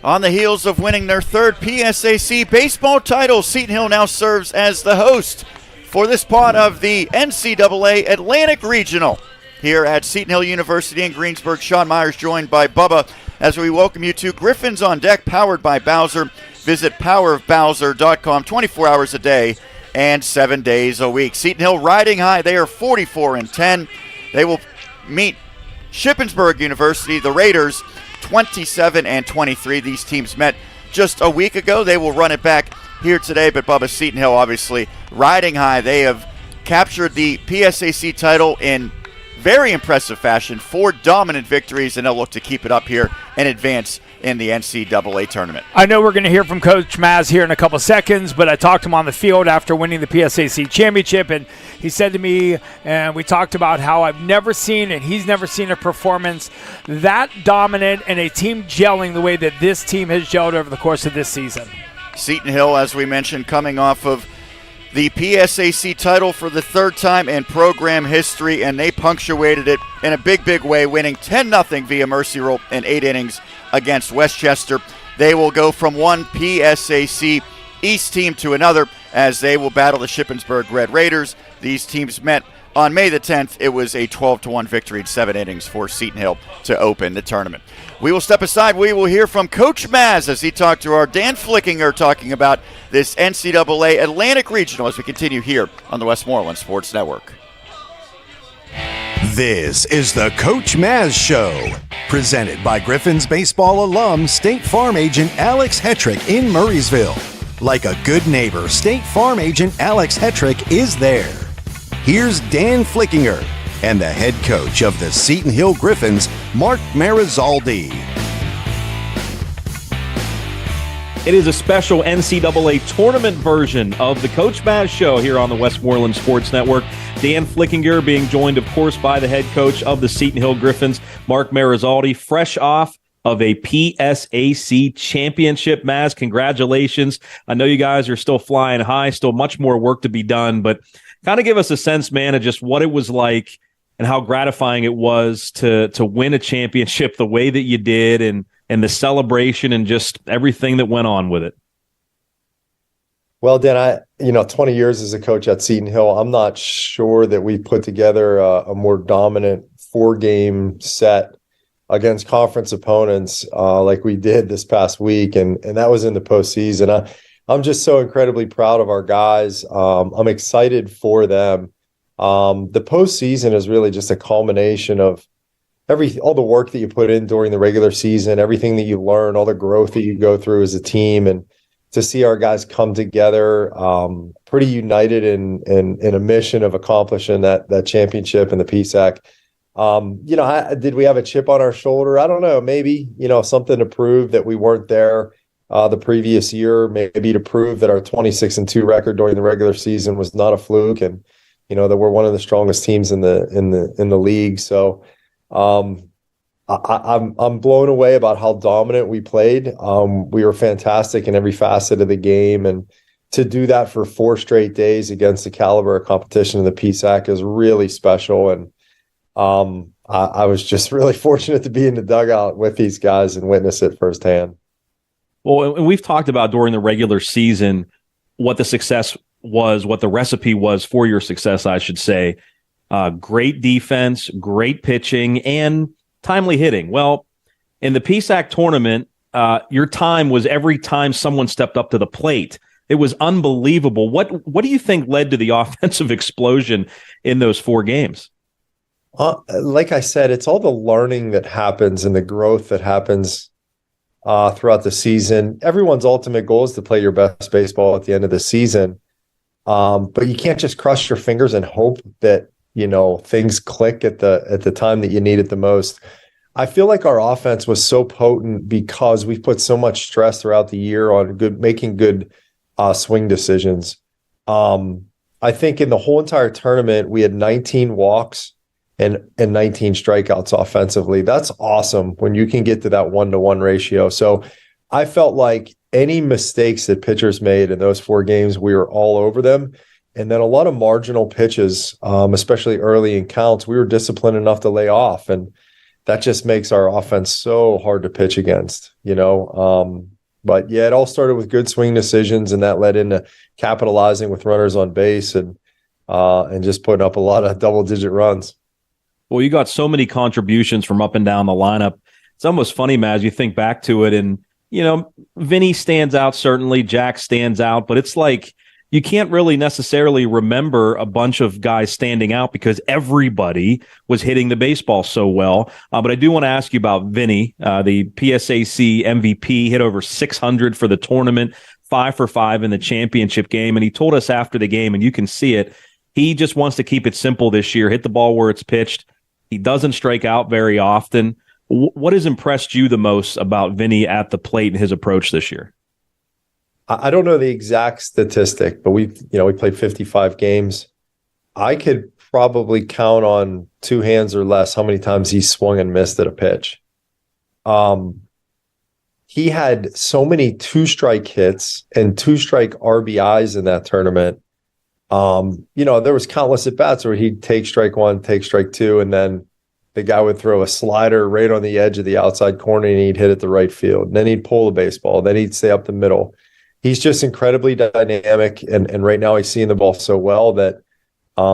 On the heels of winning their third PSAC baseball title, Seton Hill now serves as the host for this part of the NCAA Atlantic Regional here at Seton Hill University in Greensburg. Sean Myers joined by Bubba as we welcome you to Griffins on Deck, powered by Bowser. Visit powerofbowser.com 24 hours a day and 7 days a week. Seton Hill riding high. They are 44-10. They will meet Shippensburg University, the Raiders, 27-23. These teams met just a week ago. They will run it back here today, but Bubba, Seton Hill obviously riding high. They have captured the PSAC title in very impressive fashion, 4 dominant victories, and they'll look to keep it up here and advance in the NCAA tournament. I know we're going to hear from Coach Maz here in a couple seconds, but I talked to him on the field after winning the PSAC championship, and he said to me, and we talked about how I've never seen, and he's never seen a performance that dominant and a team gelling the way that this team has gelled over the course of this season. Seton Hill, as we mentioned, coming off of the PSAC title for the third time in program history, and they punctuated it in a big, big way, winning 10-0 via mercy rule in 8 innings against Westchester. They will go from one PSAC East team to another as they will battle the Shippensburg Red Raiders. These teams met on May the 10th. It was a 12-1 victory in 7 innings for Seton Hill to open the tournament. We will step aside. We will hear from Coach Maz as he talked to our Dan Flickinger talking about this NCAA Atlantic Regional as we continue here on the Westmoreland Sports Network. This is the Coach Maz Show, presented by Griffins baseball alum State Farm agent Alex Hetrick in Murraysville. Like a good neighbor, State Farm agent Alex Hetrick is there. Here's Dan Flickinger and the head coach of the Seton Hill Griffins, Mark Marizaldi. It is a special NCAA tournament version of the Coach Maz Show here on the Westmoreland Sports Network. Dan Flickinger being joined, of course, by the head coach of the Seton Hill Griffins, Mark Marizaldi, fresh off of a PSAC championship. Maz, congratulations. I know you guys are still flying high, still much more work to be done, but kind of give us a sense, man, of just what it was like and how gratifying it was to win a championship the way that you did, and the celebration and just everything that went on with it. Well, Dan, 20 years as a coach at Seton Hill, I'm not sure that we put together a more dominant 4-game set against conference opponents like we did this past week, and that was in the postseason. I'm just so incredibly proud of our guys. I'm excited for them. The postseason is really just a culmination of all the work that you put in during the regular season, everything that you learn, all the growth that you go through as a team, and to see our guys come together, pretty united in a mission of accomplishing that championship and the PSAC. Did we have a chip on our shoulder? I don't know. Maybe, something to prove that we weren't there the previous year, maybe to prove that our 26-2 record during the regular season was not a fluke, and that we're one of the strongest teams in the league. So I'm blown away about how dominant we played. We were fantastic in every facet of the game, and to do that for 4 straight days against the caliber of competition in the PSAC is really special. And I was just really fortunate to be in the dugout with these guys and witness it firsthand. Well, and we've talked about during the regular season what the success was, what the recipe was for your success, I should say. Great defense, great pitching, and timely hitting. Well, in the PSAC tournament, your time was every time someone stepped up to the plate. It was unbelievable. What do you think led to the offensive explosion in those 4 games? Like I said, it's all the learning that happens and the growth that happens throughout the season. Everyone's ultimate goal is to play your best baseball at the end of the season. But you can't just cross your fingers and hope that, things click at the time that you need it the most. I feel like our offense was so potent because we've put so much stress throughout the year on making good swing decisions. I think in the whole entire tournament, we had 19 walks and 19 strikeouts offensively. That's awesome when you can get to that 1-to-1 ratio. So I felt like any mistakes that pitchers made in those 4 games, we were all over them. And then a lot of marginal pitches, especially early in counts, we were disciplined enough to lay off. And that just makes our offense so hard to pitch against, But yeah, it all started with good swing decisions, and that led into capitalizing with runners on base and just putting up a lot of double-digit runs. Well, you got so many contributions from up and down the lineup. It's almost funny, Matt, as you think back to it. And, Vinny stands out, certainly. Jack stands out. But it's like you can't really necessarily remember a bunch of guys standing out because everybody was hitting the baseball so well. But I do want to ask you about Vinny, the PSAC MVP, hit over 600 for the tournament, 5 for 5 in the championship game. And he told us after the game, and you can see it, he just wants to keep it simple this year, hit the ball where it's pitched. He doesn't strike out very often. What has impressed you the most about Vinny at the plate and his approach this year? I don't know the exact statistic, but we played 55 games. I could probably count on 2 hands or less how many times he swung and missed at a pitch. He had so many 2-strike hits and 2-strike RBIs in that tournament. There was countless at bats where he'd take strike 1, take strike 2, and then the guy would throw a slider right on the edge of the outside corner and he'd hit it to right field. And then he'd pull the baseball. Then he'd stay up the middle. He's just incredibly dynamic. And right now he's seeing the ball so well that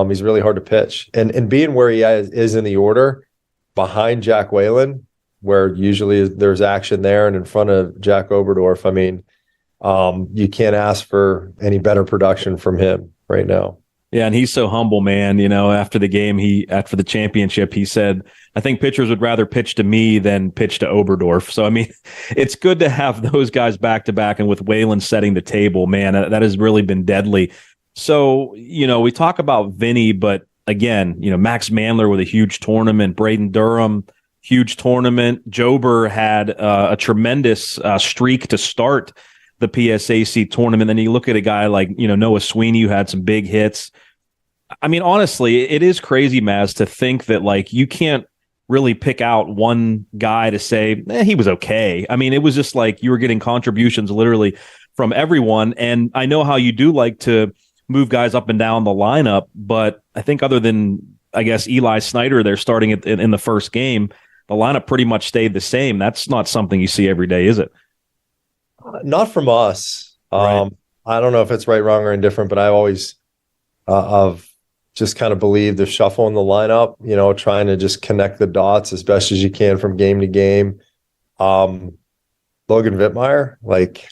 he's really hard to pitch. And being where he is in the order behind Jack Whalen, where usually there's action there, and in front of Jack Oberdorf, you can't ask for any better production from him right now. Yeah, and he's so humble, man. After the game, after the championship, he said, I think pitchers would rather pitch to me than pitch to Oberdorf. So, it's good to have those guys back-to-back, and with Whalen setting the table, man, that has really been deadly. So, we talk about Vinny, but again, Max Mandler with a huge tournament, Braden Durham, huge tournament. Jober had a tremendous streak to start the PSAC tournament. Then you look at a guy like, Noah Sweeney, who had some big hits. Honestly, it is crazy, Maz, to think that you can't really pick out one guy to say, he was okay. It was just like you were getting contributions literally from everyone. And I know how you do like to move guys up and down the lineup, but I think other than, Eli Snyder, they're starting in the first game, the lineup pretty much stayed the same. That's not something you see every day, is it? Not from us. Right. I don't know if it's right, wrong, or indifferent, but I always I've just kind of believed the shuffle in the lineup, trying to just connect the dots as best as you can from game to game. Logan Vittmeyer,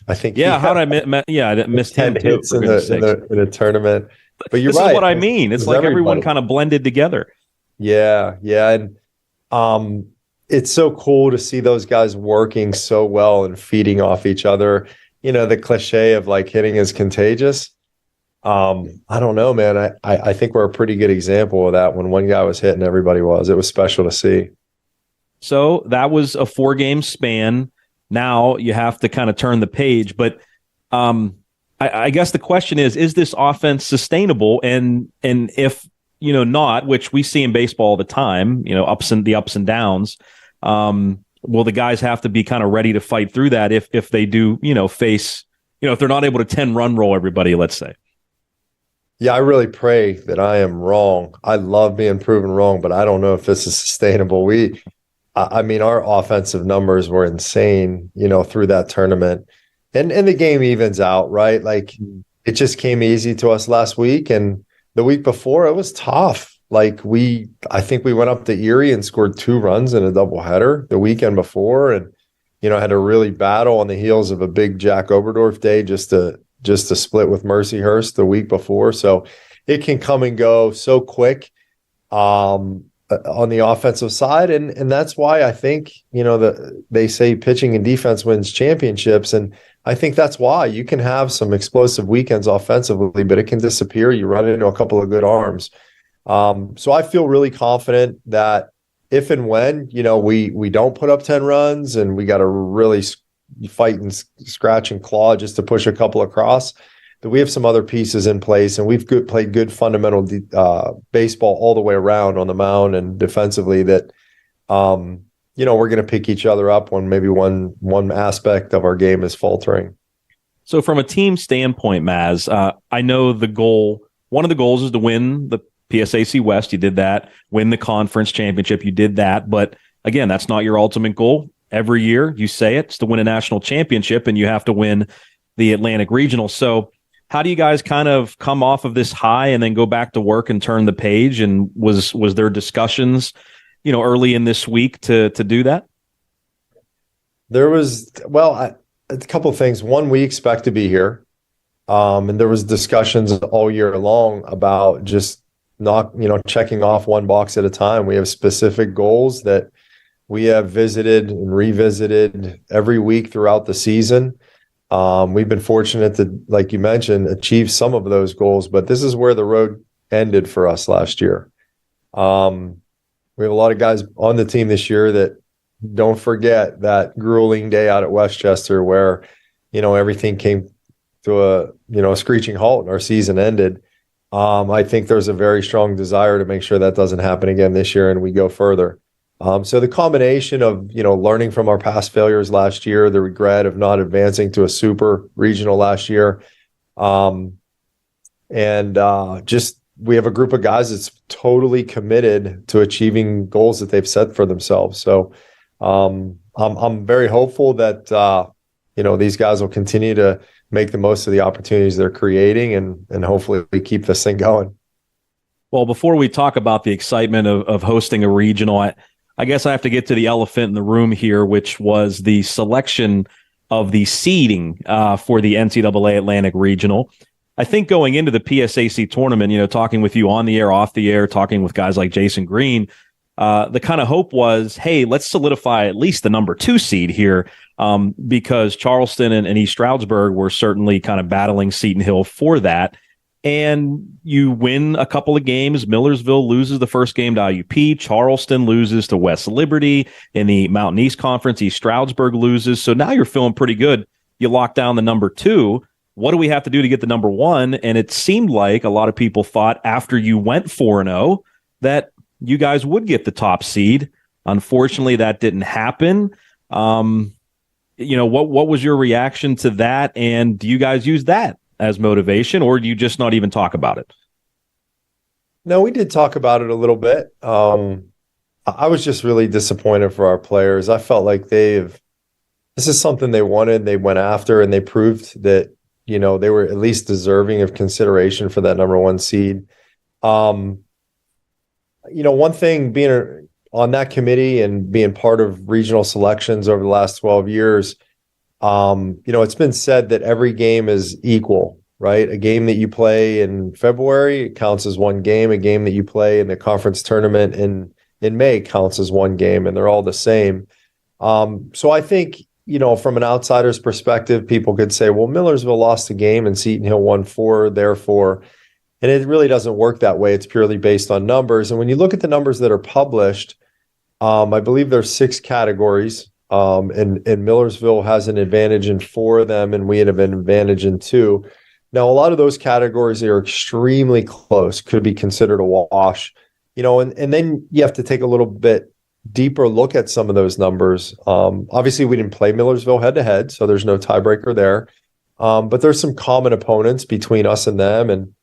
I think. Yeah, how did I missed him too, hits in the tournament. But you're this right. Is what I mean. It's like everyone kind of blended together. Yeah, and it's so cool to see those guys working so well and feeding off each other. The cliche of hitting is contagious. I don't know, man. I think we're a pretty good example of that. When one guy was hitting, everybody was. It was special to see. So that was a 4-game span. Now you have to kind of turn the page. But I guess the question is this offense sustainable? And if not, which we see in baseball all the time, ups and downs. Will the guys have to be kind of ready to fight through that if they do, face, if they're not able to 10-run roll everybody, let's say? Yeah, I really pray that I am wrong. I love being proven wrong, but I don't know if this is sustainable. Our offensive numbers were insane, through that tournament. And the game evens out, right? It just came easy to us last week. And the week before, it was tough. I think we went up to Erie and scored 2 runs in a doubleheader the weekend before, and had to really battle on the heels of a big Jack Oberdorf day just to split with Mercyhurst the week before. So it can come and go so quick on the offensive side, and that's why I think they say pitching and defense wins championships, and I think that's why you can have some explosive weekends offensively, but it can disappear. You run into a couple of good arms. So I feel really confident that if and when, we don't put up 10 runs and we got to really fight and scratch and claw just to push a couple across, that we have some other pieces in place, and we've played good fundamental baseball all the way around on the mound and defensively that, we're going to pick each other up when maybe one aspect of our game is faltering. So from a team standpoint, Maz, I know one of the goals is to win the PSAC West. You did that. Win the conference championship. You did that. But again, that's not your ultimate goal. Every year you say it's to win a national championship, and you have to win the Atlantic Regional. So how do you guys kind of come off of this high and then go back to work and turn the page? And was there discussions, early in this week to do that? There was, a couple of things. One, we expect to be here. And there was discussions all year long about just not, checking off one box at a time. We have specific goals that we have visited and revisited every week throughout the season. We've been fortunate to, like you mentioned, achieve some of those goals, but this is where the road ended for us last year. We have a lot of guys on the team this year that don't forget that grueling day out at Westchester where, everything came to a screeching halt and our season ended. I think there's a very strong desire to make sure that doesn't happen again this year and we go further. So the combination of, learning from our past failures last year, the regret of not advancing to a super regional last year, just we have a group of guys that's totally committed to achieving goals that they've set for themselves. So I'm very hopeful that, these guys will continue to make the most of the opportunities they're creating and hopefully we keep this thing going. Well, before we talk about the excitement of hosting a regional, I guess I have to get to the elephant in the room here, which was the selection of the seeding for the NCAA Atlantic Regional. I think going into the PSAC tournament, talking with you on the air, off the air, talking with guys like Jason Green, the kind of hope was, hey, let's solidify at least the number 2 seed here because Charleston and East Stroudsburg were certainly kind of battling Seton Hill for that. And you win a couple of games. Millersville loses the first game to IUP. Charleston loses to West Liberty. In the Mountain East Conference, East Stroudsburg loses. So now you're feeling pretty good. You lock down the number 2. What do we have to do to get the number 1? And it seemed like a lot of people thought after you went 4-0 that you guys would get the top seed. Unfortunately, that didn't happen. What was your reaction to that? And do you guys use that as motivation, or do you just not even talk about it? No, we did talk about it a little bit. I was just really disappointed for our players. I felt like this is something they wanted, they went after, and they proved that, they were at least deserving of consideration for that number 1 seed. One thing being on that committee and being part of regional selections over the last 12 years, it's been said that every game is equal, right? A game that you play in February counts as one game. A game that you play in the conference tournament in May counts as one game, and they're all the same. So I think, from an outsider's perspective, people could say, well, Millersville lost a game and Seton Hill won 4, therefore, and it really doesn't work that way. It's purely based on numbers. And when you look at the numbers that are published, I believe there's 6 categories. And Millersville has an advantage in 4 of them, and we have an advantage in 2. Now, a lot of those categories are extremely close, could be considered a wash, and then you have to take a little bit deeper look at some of those numbers. Obviously, we didn't play Millersville head to head, so there's no tiebreaker there. But there's some common opponents between us and them, and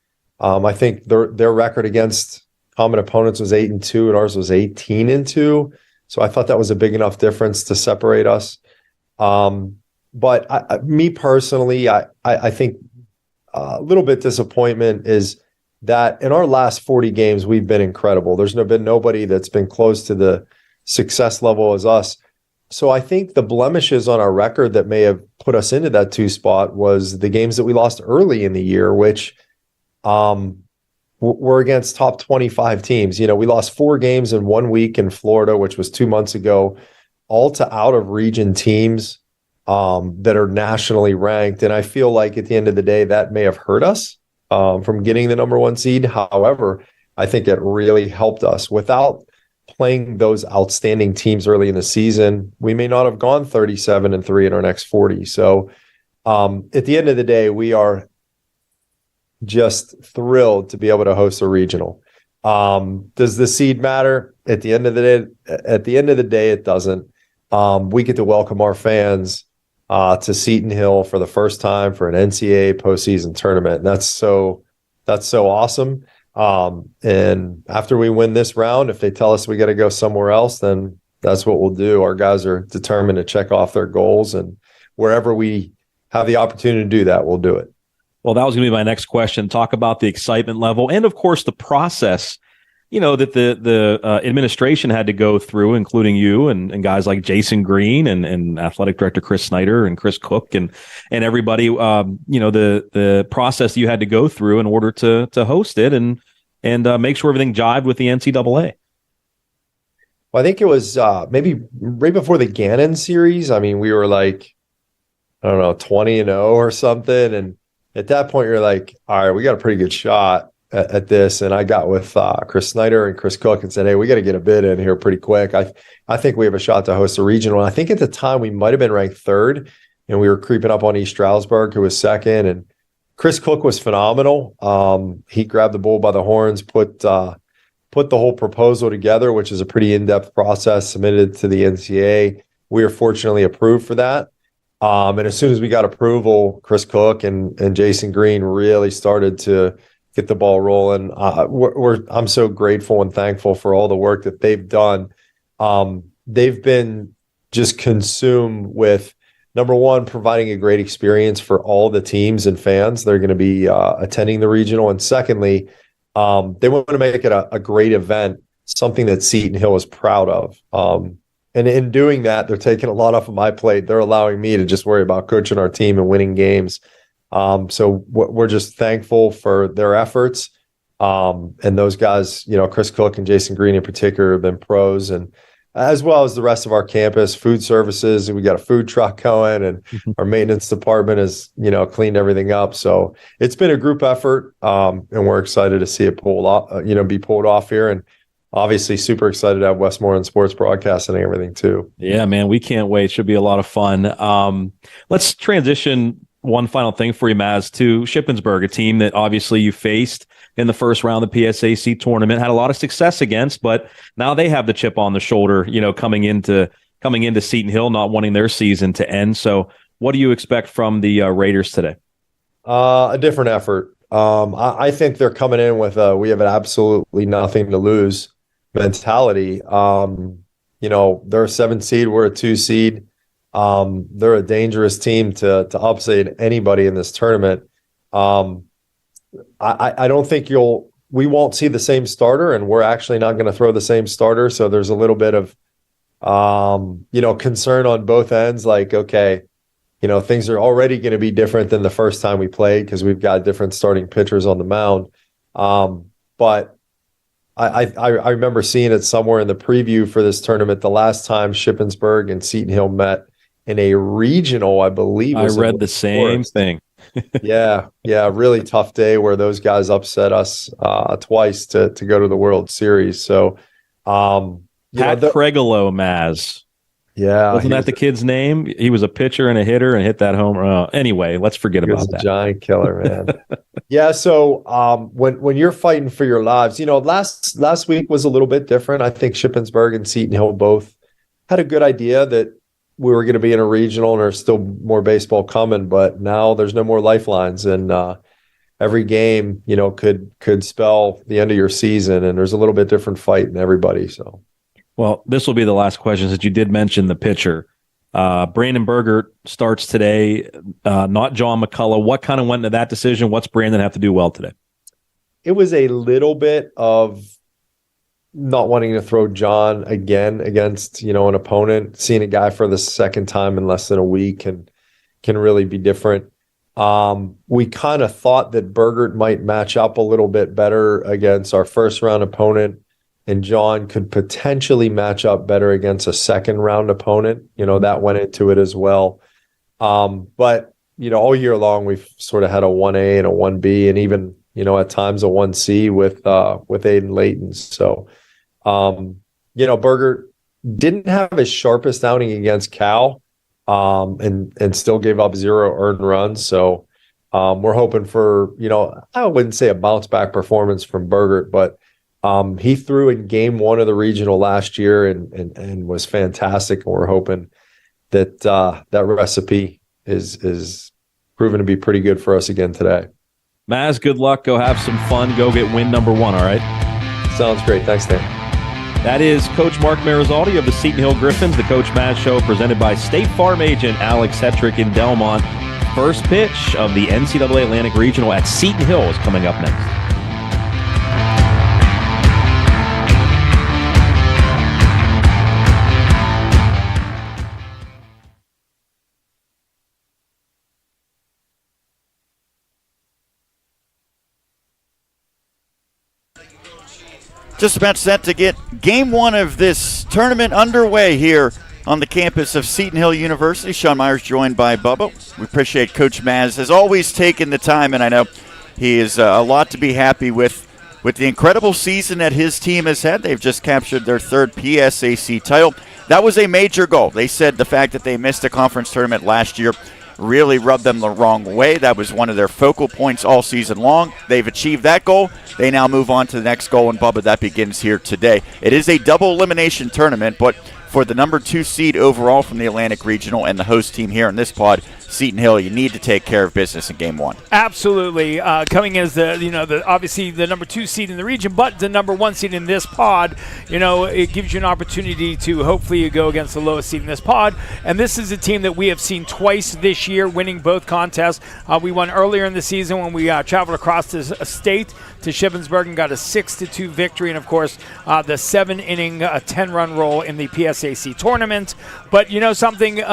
I think their record against common opponents was 8-2, and ours was 18-2. So I thought that was a big enough difference to separate us. But me personally, I think a little bit disappointment is that in our last 40 games, we've been incredible. There's been nobody that's been close to the success level as us. So I think the blemishes on our record that may have put us into that 2 spot was the games that we lost early in the year, which were against top 25 teams. We lost 4 games in 1 week in Florida, which was 2 months ago, all to out of region teams that are nationally ranked. And I feel like at the end of the day, that may have hurt us from getting the number 1 seed. However, I think it really helped us. Without playing those outstanding teams early in the season, we may not have gone 37-3 in our next 40. So at the end of the day, we are just thrilled to be able to host a regional. Does the seed matter? At the end of the day, it doesn't. We get to welcome our fans to Seton Hill for the first time for an NCAA postseason tournament. And that's so awesome. And after we win this round, if they tell us we got to go somewhere else, then that's what we'll do. Our guys are determined to check off their goals, and wherever we have the opportunity to do that, we'll do it. Well, that was going to be my next question. Talk about the excitement level and, of course, the process, that the administration had to go through, including you and guys like Jason Green and athletic director Chris Snyder and Chris Cook and everybody, the process you had to go through in order to host it and make sure everything jived with the NCAA. Well, I think it was maybe right before the Gannon series. I mean, we were like, I don't know, 20-0 or something. And at that point, you're like, all right, we got a pretty good shot at this. And I got with Chris Snyder and Chris Cook and said, hey, we got to get a bid in here pretty quick. I think we have a shot to host a regional. And I think at the time we might have been ranked third, and we were creeping up on East Stroudsburg, who was second. And Chris Cook was phenomenal. He grabbed the bull by the horns, put the whole proposal together, which is a pretty in-depth process, submitted to the NCAA. We were fortunately approved for that. And as soon as we got approval, Chris Cook and Jason Green really started to get the ball rolling. I'm so grateful and thankful for all the work that they've done. They've been just consumed with, number one, providing a great experience for all the teams and fans that are going to be attending the regional. And secondly, they want to make it a great event, something that Seton Hill is proud of. And in doing that, they're taking a lot off of my plate. They're allowing me to just worry about coaching our team and winning games. So we're just thankful for their efforts. And those guys, Chris Cook and Jason Green in particular, have been pros, and as well as the rest of our campus, food services. And we got a food truck going, and our maintenance department has, cleaned everything up. So it's been a group effort, and we're excited to see it be pulled off here. And obviously super excited to have Westmoreland Sports Broadcasting and everything too. Yeah, man, we can't wait. Should be a lot of fun. Let's transition one final thing for you, Maz, to Shippensburg, a team that obviously you faced in the first round of the PSAC tournament, had a lot of success against, but now they have the chip on the shoulder, coming into Seton Hill, not wanting their season to end. So what do you expect from the Raiders today? A different effort. I think they're coming in with we have absolutely nothing to lose mentality. They're a 7 seed, we're a 2 seed. They're a dangerous team to upset anybody in this tournament. I don't think we won't see the same starter, and we're actually not going to throw the same starter. So there's a little bit of, concern on both ends. Like, okay, things are already going to be different than the first time we played because we've got different starting pitchers on the mound. But I remember seeing it somewhere in the preview for this tournament. The last time Shippensburg and Seton Hill met in a regional, I believe. I read the same thing. Yeah. Really tough day where those guys upset us twice to go to the World Series. So, Pat Pregolo, Maz. Yeah. Wasn't that the kid's name? He was a pitcher and a hitter and hit that home run. Anyway, let's forget about that. Giant killer, man. Yeah. So when you're fighting for your lives, last week was a little bit different. I think Shippensburg and Seton Hill both had a good idea that we were going to be in a regional and there's still more baseball coming, but now there's no more lifelines, and every game, could spell the end of your season, and there's a little bit different fight in everybody. So. Well, this will be the last question, since you did mention the pitcher. Brandon Bergert starts today, not John McCullough. What kind of went into that decision? What's Brandon have to do well today? It was a little bit of not wanting to throw John again against, an opponent. Seeing a guy for the second time in less than a week can really be different. We kind of thought that Bergert might match up a little bit better against our first round opponent, and John could potentially match up better against a second round opponent. That went into it as well. But, all year long, we've sort of had a 1A and a 1B, and even, at times a 1C with Aiden Layton. So, Bergert didn't have his sharpest outing against Cal, and still gave up 0 earned runs. So, we're hoping for, I wouldn't say a bounce back performance from Bergert, but he threw in game 1 of the regional last year and was fantastic. And we're hoping that that recipe is proven to be pretty good for us again today. Maz, good luck. Go have some fun. Go get win number 1. All right. Sounds great. Thanks, Dan. That is Coach Mark Marizaldi of the Seton Hill Griffins, the Coach Maz Show, presented by State Farm agent Alex Hetrick in Delmont. First pitch of the NCAA Atlantic Regional at Seton Hill is coming up next. Just about set to get game one of this tournament underway here on the campus of Seton Hill University. Sean Myers joined by Bubba. We appreciate Coach Maz has always taken the time, and I know he is a lot to be happy with the incredible season that his team has had. They've just captured their third PSAC title. That was a major goal. They said the fact that they missed a conference tournament last year really rubbed them the wrong way. That was one of their focal points all season long. They've achieved that goal. They now move on to the next goal, and Bubba, that begins here today. It is a double elimination tournament, but for the number 2 seed overall from the Atlantic Regional and the host team here in this pod, Seton Hill, you need to take care of business in game one. Absolutely. Coming as obviously the number 2 seed in the region, but the number 1 seed in this pod, it gives you an opportunity to hopefully go against the lowest seed in this pod. And this is a team that we have seen twice this year, winning both contests. We won earlier in the season when we traveled across the state to Shippensburg and got a 6-2 victory. And, of course, the 7-inning, 10-run roll in the PSAC tournament. But, something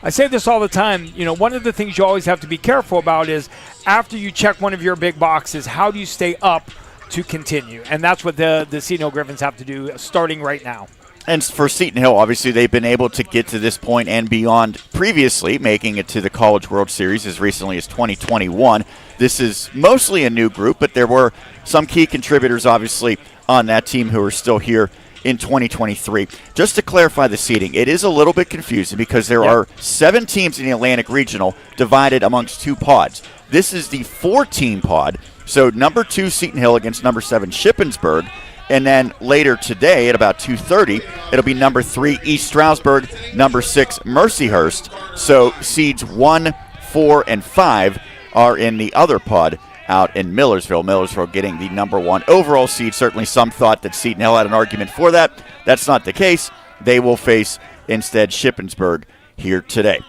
I say this all the time, one of the things you always have to be careful about is after you check one of your big boxes, how do you stay up to continue? And that's what the Seton Hill Griffins have to do starting right now. And for Seton Hill, obviously, they've been able to get to this point and beyond previously, making it to the College World Series as recently as 2021. This is mostly a new group, but there were some key contributors, obviously, on that team who are still here in 2023. Just to clarify the seeding, it is a little bit confusing because there are 7 teams in the Atlantic Regional divided amongst 2 pods. This is the 4-team pod, so number 2 Seton Hill against number 7 Shippensburg, and then later today at about 2:30, it'll be number 3 East Stroudsburg, number 6 Mercyhurst. So seeds 1, 4, and 5 are in the other pod out in Millersville. Millersville getting the number 1 overall seed. Certainly some thought that Seton Hill had an argument for that. That's not the case. They will face instead Shippensburg here today.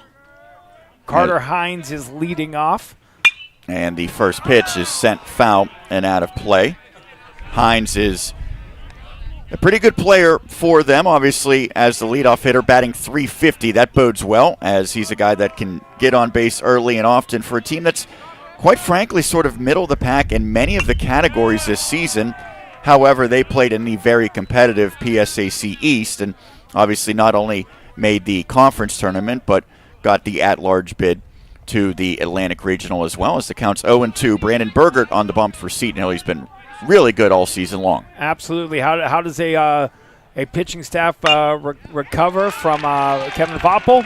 Carter Hines is leading off. And the first pitch is sent foul and out of play. Hines is a pretty good player for them, obviously, as the leadoff hitter, batting .350. That bodes well, as he's a guy that can get on base early and often for a team that's, quite frankly, sort of middle of the pack in many of the categories this season. However, they played in the very competitive PSAC East and obviously not only made the conference tournament, but got the at-large bid to the Atlantic Regional as well, as the count's 0-2. Brandon Bergert on the bump for Seton Hill. He's been really good all season long. Absolutely. How does a pitching staff recover from Kevin Voppel?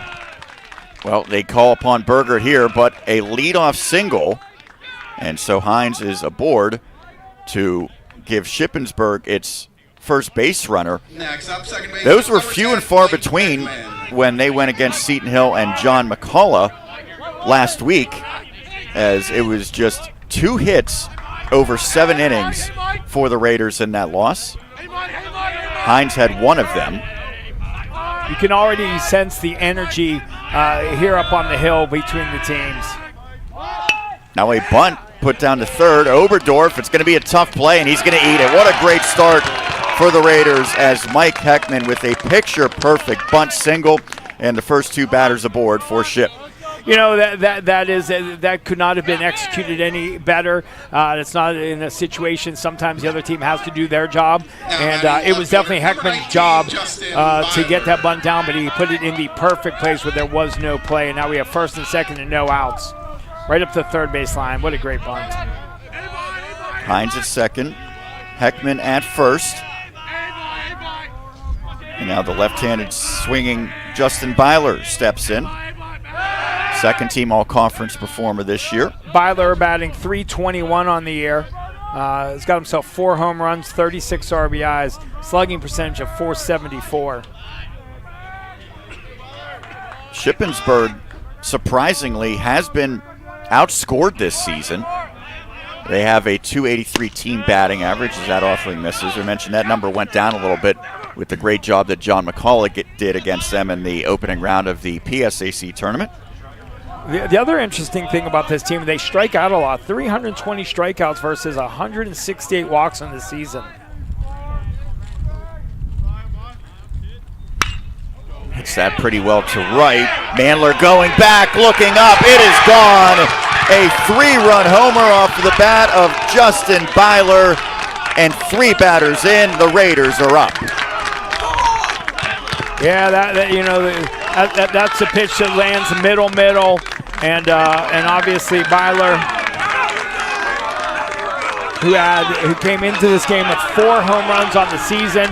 Well, they call upon Bergert here, but a leadoff single, and so Hines is aboard to give Shippensburg its first base runner. Next up, second base. Those were few and far between when they went against Seton Hill and John McCullough last week, as it was just 2 hits over 7 innings for the Raiders in that loss. Hines had 1 of them. You can already sense the energy here up on the hill between the teams. Now a bunt put down to third. Oberdorf, it's going to be a tough play, and he's going to eat it. What a great start for the Raiders as Mike Heckman with a picture-perfect bunt single, and the first 2 batters aboard for Ship. That could not have been executed any better. It's not in a situation. Sometimes the other team has to do their job, and it was definitely Heckman's job to get that bunt down, but he put it in the perfect place where there was no play, and now we have first and second and no outs. Right up the third baseline. What a great bunt. Hines at second, Heckman at first. And now the left-handed swinging Justin Byler steps in. Second team all-conference performer this year. Byler batting .321 on the year. He's got himself 4 home runs, 36 RBIs, slugging percentage of .474. Shippensburg, surprisingly, has been outscored this season. They have a .283 team batting average as that offering misses. We mentioned that number went down a little bit with the great job that John McCullough did against them in the opening round of the PSAC tournament. The other interesting thing about this team, they strike out a lot. 320 strikeouts versus 168 walks in the season. Hits that pretty well to right. Mandler going back, looking up. It is gone. A 3-run homer off the bat of Justin Byler, and 3 batters in. The Raiders are up. Yeah, that's a pitch that lands middle, and obviously Byler, who came into this game with 4 home runs on the season,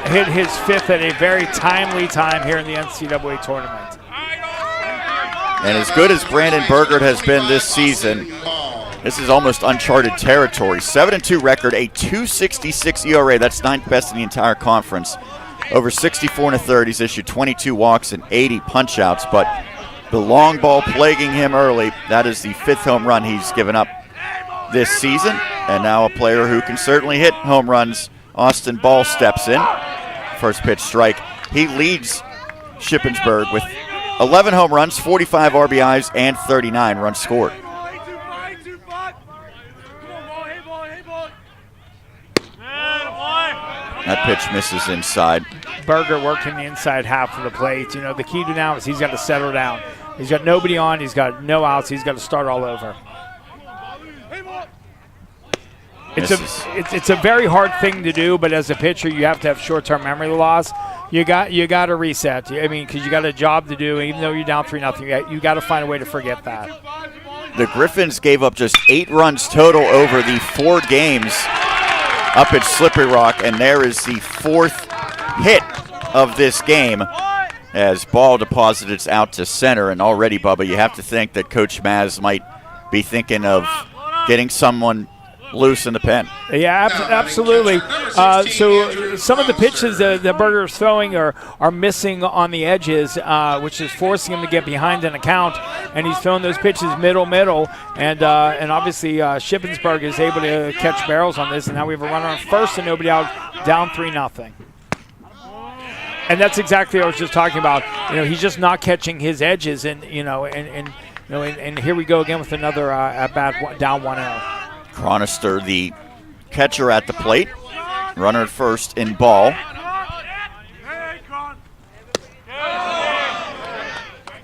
hit his 5th at a very timely time here in the NCAA tournament. And as good as Brandon Burgert has been this season, this is almost uncharted territory. 7-2 record, a .266 ERA. That's 9th best in the entire conference. Over 64 1/3. He's issued 22 walks and 80 punch-outs, but the long ball plaguing him early. That is the 5th home run he's given up this season. And now a player who can certainly hit home runs. Austin Ball steps in. First pitch strike. He leads Shippensburg with 11 home runs, 45 RBIs, and 39 runs scored. That pitch misses inside. Berger working the inside half of the plate. You know, the key to now is he's got to settle down. He's got nobody on. He's got no outs. He's got to start all over. It's a very hard thing to do, but as a pitcher, you have to have short-term memory loss. You got to reset. I mean, because you got a job to do. Even though you're down 3-0, you got to find a way to forget that. The Griffins gave up just 8 runs total over the 4 games up at Slippery Rock, and there is the 4th hit of this game as ball deposited out to center. And already, Bubba, you have to think that Coach Maz might be thinking of getting someone loose in the pen. Yeah, absolutely. So some of the pitches that Berger's throwing are missing on the edges, which is forcing him to get behind an account. And he's throwing those pitches middle, and obviously Shippensburg is able to catch barrels on this. And now we have a runner on first and nobody out, down 3-0. And that's exactly what I was just talking about. You know, he's just not catching his edges, and here we go again with another at bat down 1-0. Chronister, the catcher at the plate. Runner at first in ball.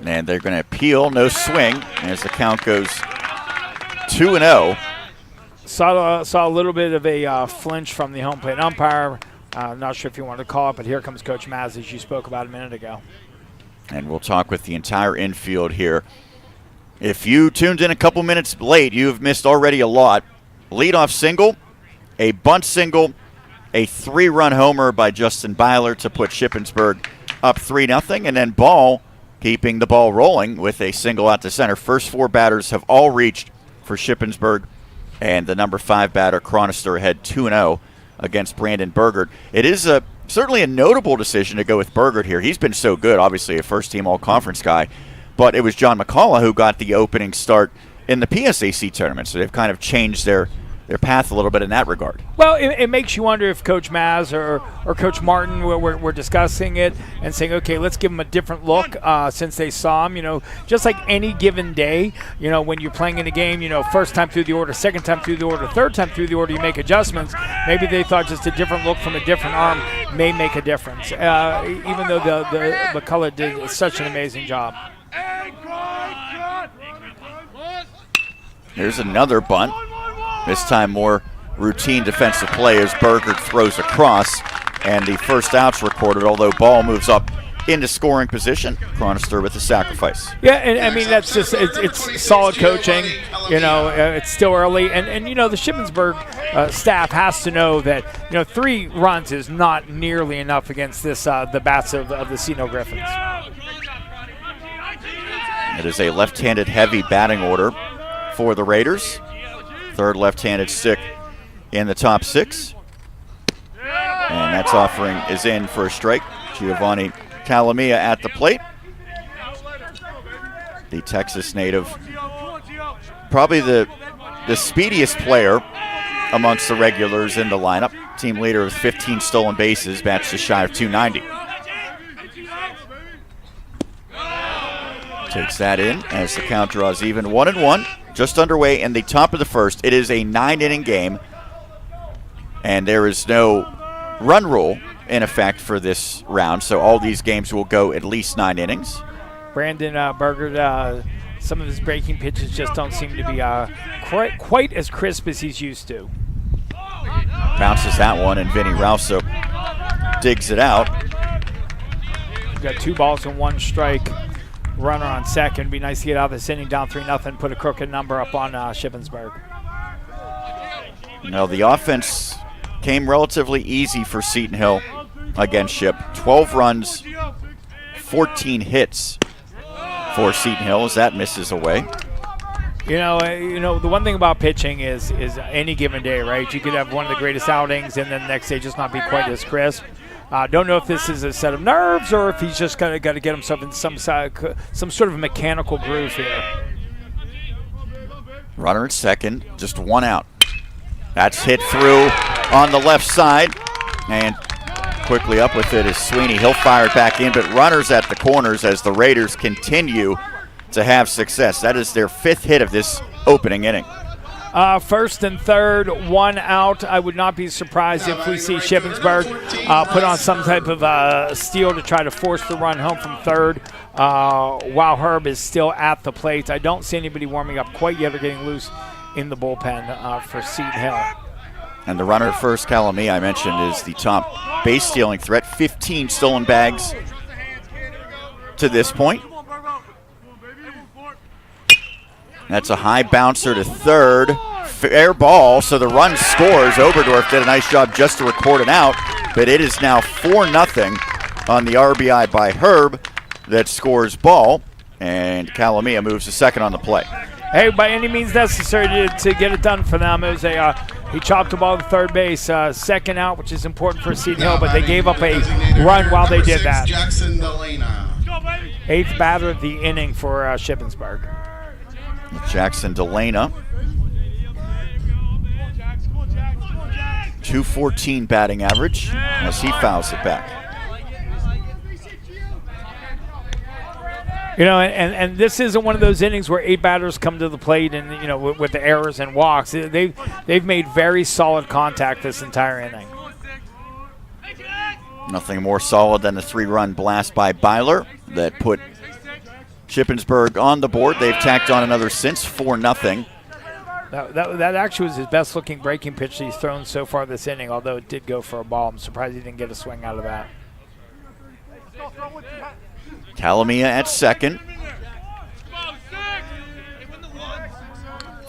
And they're going to appeal, no swing, as the count goes 2-0. Saw a little bit of a flinch from the home plate umpire. Not sure if you wanted to call it, but here comes Coach Maz, as you spoke about a minute ago. And we'll talk with the entire infield here. If you tuned in a couple minutes late, you have missed already a lot. Leadoff single, a bunt single, a 3-run homer by Justin Byler to put Shippensburg up 3-0, and then Ball keeping the ball rolling with a single out to center. First 4 batters have all reached for Shippensburg, and the number 5 batter, Chronister, ahead 2-0 against Brandon Burgert. It is certainly a notable decision to go with Burgert here. He's been so good, obviously a first-team all-conference guy, but it was John McCullough who got the opening start in the PSAC tournament, so they've kind of changed their path a little bit in that regard. Well, it makes you wonder if Coach Maz or Coach Martin were discussing it and saying, okay, let's give them a different look since they saw him. You know, just like any given day, you know, when you're playing in a game, you know, first time through the order, second time through the order, third time through the order, you make adjustments. Maybe they thought just a different look from a different arm may make a difference, even though the McCullough did such an amazing job. There's another bunt. This time more routine defensive play as Burgert throws across, and the first out's recorded, although Ball moves up into scoring position. Chronister with the sacrifice. Yeah, and I mean, that's just, it's solid coaching. You know, it's still early, and you know, the Shippensburg staff has to know that, you know, 3 runs is not nearly enough against this the bats of the Seton Hill Griffins. It is a left-handed heavy batting order for the Raiders. Third left-handed stick in the top 6. And that's offering is in for a strike. Giovanni Calamia at the plate. The Texas native. Probably the the speediest player amongst the regulars in the lineup. Team leader with 15 stolen bases, bats just shy of 290. Takes that in as the count draws even 1-1. Just underway in the top of the first. It is a 9-inning game, and there is no run rule in effect for this round, so all these games will go at least 9 innings. Brandon Berger, some of his breaking pitches just don't seem to be quite as crisp as he's used to. Bounces that one, and Vinny Rauso digs it out. We've got 2 balls and 1 strike. Runner on second. It'd be nice to get out of this inning down 3-0, put a crooked number up on Shippensburg. Now, the offense came relatively easy for Seton Hill against Ship. 12 runs, 14 hits for Seton Hill as that misses away. You know, the one thing about pitching is any given day, right? You could have one of the greatest outings and then the next day just not be quite as crisp. Don't know if this is a set of nerves or if he's just got to get himself in some sort of a mechanical groove here. Runner at second, just 1 out. That's hit through on the left side, and quickly up with it is Sweeney. He'll fire it back in, but runners at the corners as the Raiders continue to have success. That is their 5th hit of this opening inning. First and third, 1 out. I would not be surprised if we see Shippensburg put on some type of steal to try to force the run home from third while Herb is still at the plate. I don't see anybody warming up quite yet or getting loose in the bullpen for Seton Hill. And the runner at first, Calamia, I mentioned, is the top base stealing threat. 15 stolen bags to this point. That's a high bouncer to third. Fair ball, so the run scores. Oberdorf did a nice job just to record it out, but it is now 4-0 on the RBI by Herb that scores ball, and Calamia moves to second on the play. Hey, by any means necessary to get it done for them. It was he chopped the ball to third base, second out, which is important for Seton Hill, but they gave up a run while they did that. 8th batter of the inning for Shippensburg. Jackson Delana. 214 batting average as he fouls it back. You know, and this isn't one of those innings where 8 batters come to the plate and, you know, with the errors and walks. They've made very solid contact this entire inning. Nothing more solid than the 3-run blast by Byler that put Shippensburg on the board. They've tacked on another since, 4-0. That actually was his best-looking breaking pitch that he's thrown so far this inning, although it did go for a ball. I'm surprised he didn't get a swing out of that. Calamia at second.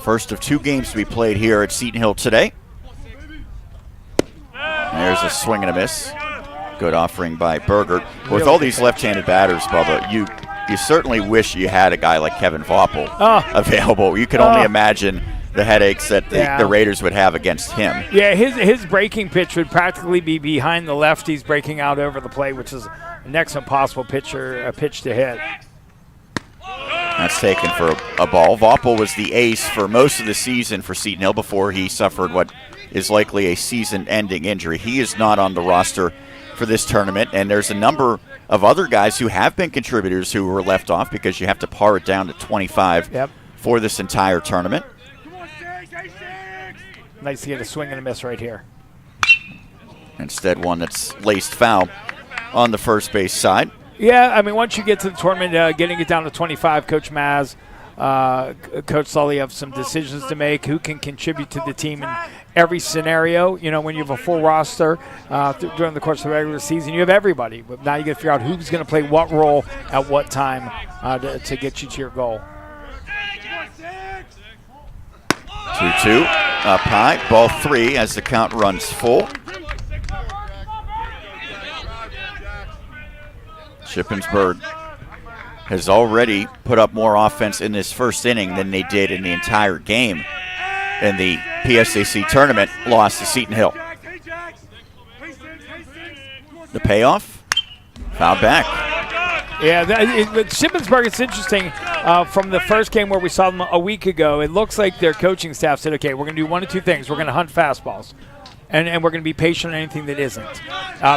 First of 2 games to be played here at Seton Hill today. There's a swing and a miss. Good offering by Berger. With all these left-handed batters, Bubba, you certainly wish you had a guy like Kevin Voppel available. You could only imagine the headaches that the Raiders would have against him. Yeah, his breaking pitch would practically be behind the lefties breaking out over the plate, which is a next impossible pitch to hit. That's taken for a ball. Voppel was the ace for most of the season for Seton Hill before he suffered what is likely a season-ending injury. He is not on the roster for this tournament, and there's a number of other guys who have been contributors who were left off because you have to par it down to 25 for this entire tournament. Nice to get a swing and a miss right here. Instead, one that's laced foul on the first base side. Yeah, I mean, once you get to the tournament, getting it down to 25, Coach Maz, Coach Sully have some decisions to make. Who can contribute to the team in every scenario? You know, when you have a full roster during the course of the regular season, you have everybody. But now you got to figure out who's going to play what role at what time to get you to your goal. 2-2 up high, ball 3 as the count runs full. Shippensburg has already put up more offense in this first inning than they did in the entire game in the PSAC tournament loss to Seton Hill. The payoff, foul back. Yeah, with Shippensburg, it's interesting. from the first game where we saw them a week ago, it looks like their coaching staff said, okay, we're going to do one of two things. We're going to hunt fastballs, and we're going to be patient on anything that isn't,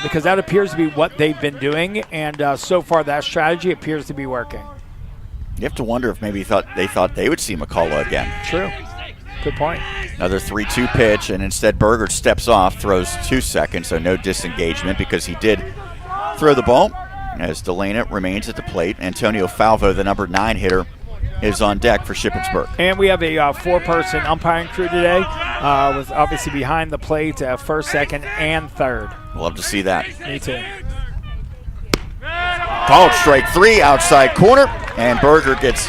because that appears to be what they've been doing, and so far that strategy appears to be working. You have to wonder if maybe they thought they would see McCullough again. True. Good point. Another 3-2 pitch, and instead Berger steps off, throws 2 seconds, so no disengagement because he did throw the ball. As Delana remains at the plate, Antonio Falvo, the number 9 hitter, is on deck for Shippensburg. And we have a 4-person umpiring crew today, with obviously behind the plate, first, second, and third. Love to see that. Me too. Called strike 3, outside corner, and Berger gets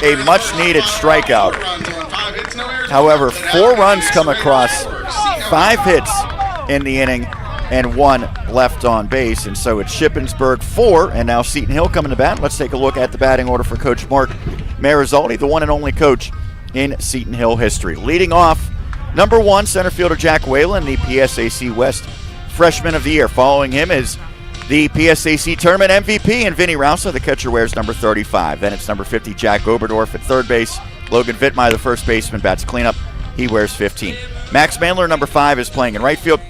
a much-needed strikeout. However, 4 runs come across, 5 hits in the inning, and 1 left on base. And so it's Shippensburg 4, and now Seton Hill coming to bat. Let's take a look at the batting order for Coach Mark Marizaldi, the one and only coach in Seton Hill history. Leading off, number 1, center fielder Jack Whalen, the PSAC West Freshman of the Year. Following him is the PSAC Tournament MVP, and Vinny Rausa, the catcher, wears number 35. Then it's number 50, Jack Oberdorf at third base. Logan Vittmeyer, the first baseman, bats cleanup. He wears 15. Max Mandler, number 5, is playing in right field.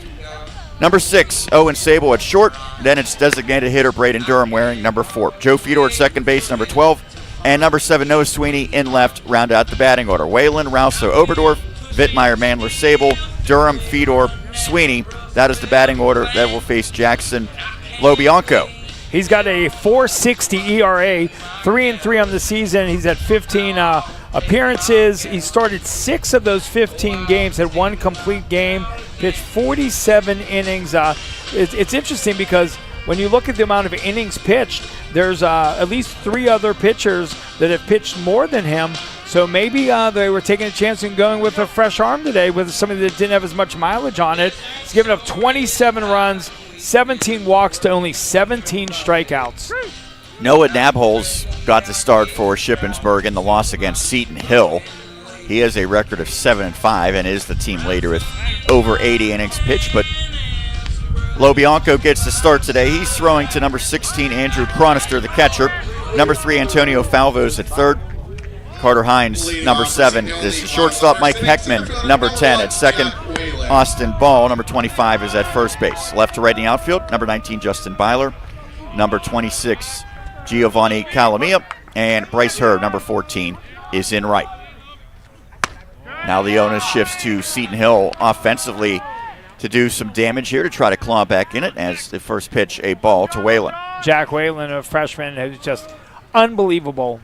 Number 6, Owen Sable at short. Then it's designated hitter Braden Durham wearing number 4. Joe Fedor at second base, number 12. And number 7, Noah Sweeney in left, round out the batting order. Whalen, Rausa, Oberdorf, Vittmeyer, Mandler, Sable, Durham, Fedor, Sweeney. That is the batting order that will face Jackson Lobianco. He's got a 4.60 ERA, 3-3 on the season. He's had 15 appearances. He started 6 of those 15 games, had 1 complete game, pitched 47 innings. It's interesting because when you look at the amount of innings pitched, there's at least 3 other pitchers that have pitched more than him. So maybe they were taking a chance and going with a fresh arm today with somebody that didn't have as much mileage on it. He's given up 27 runs, 17 walks to only 17 strikeouts. Noah Nabholz got the start for Shippensburg in the loss against Seton Hill. He has a record of 7-5 and is the team leader with over 80 innings pitched. But Lobianco gets the start today. He's throwing to number 16, Andrew Chronister, the catcher. Number 3, Antonio Falvo's at third. Carter Hines, number 7, is the shortstop. Mike Heckman, number 10, at second. Austin Ball, number 25, is at first base. Left to right in the outfield, number 19, Justin Byler. Number 26, Giovanni Calamia. And Bryce Herb, number 14, is in right. Now the onus shifts to Seton Hill offensively to do some damage here to try to claw back in it as the first pitch, a ball to Whalen. Jack Whalen, a freshman, who's just unbelievable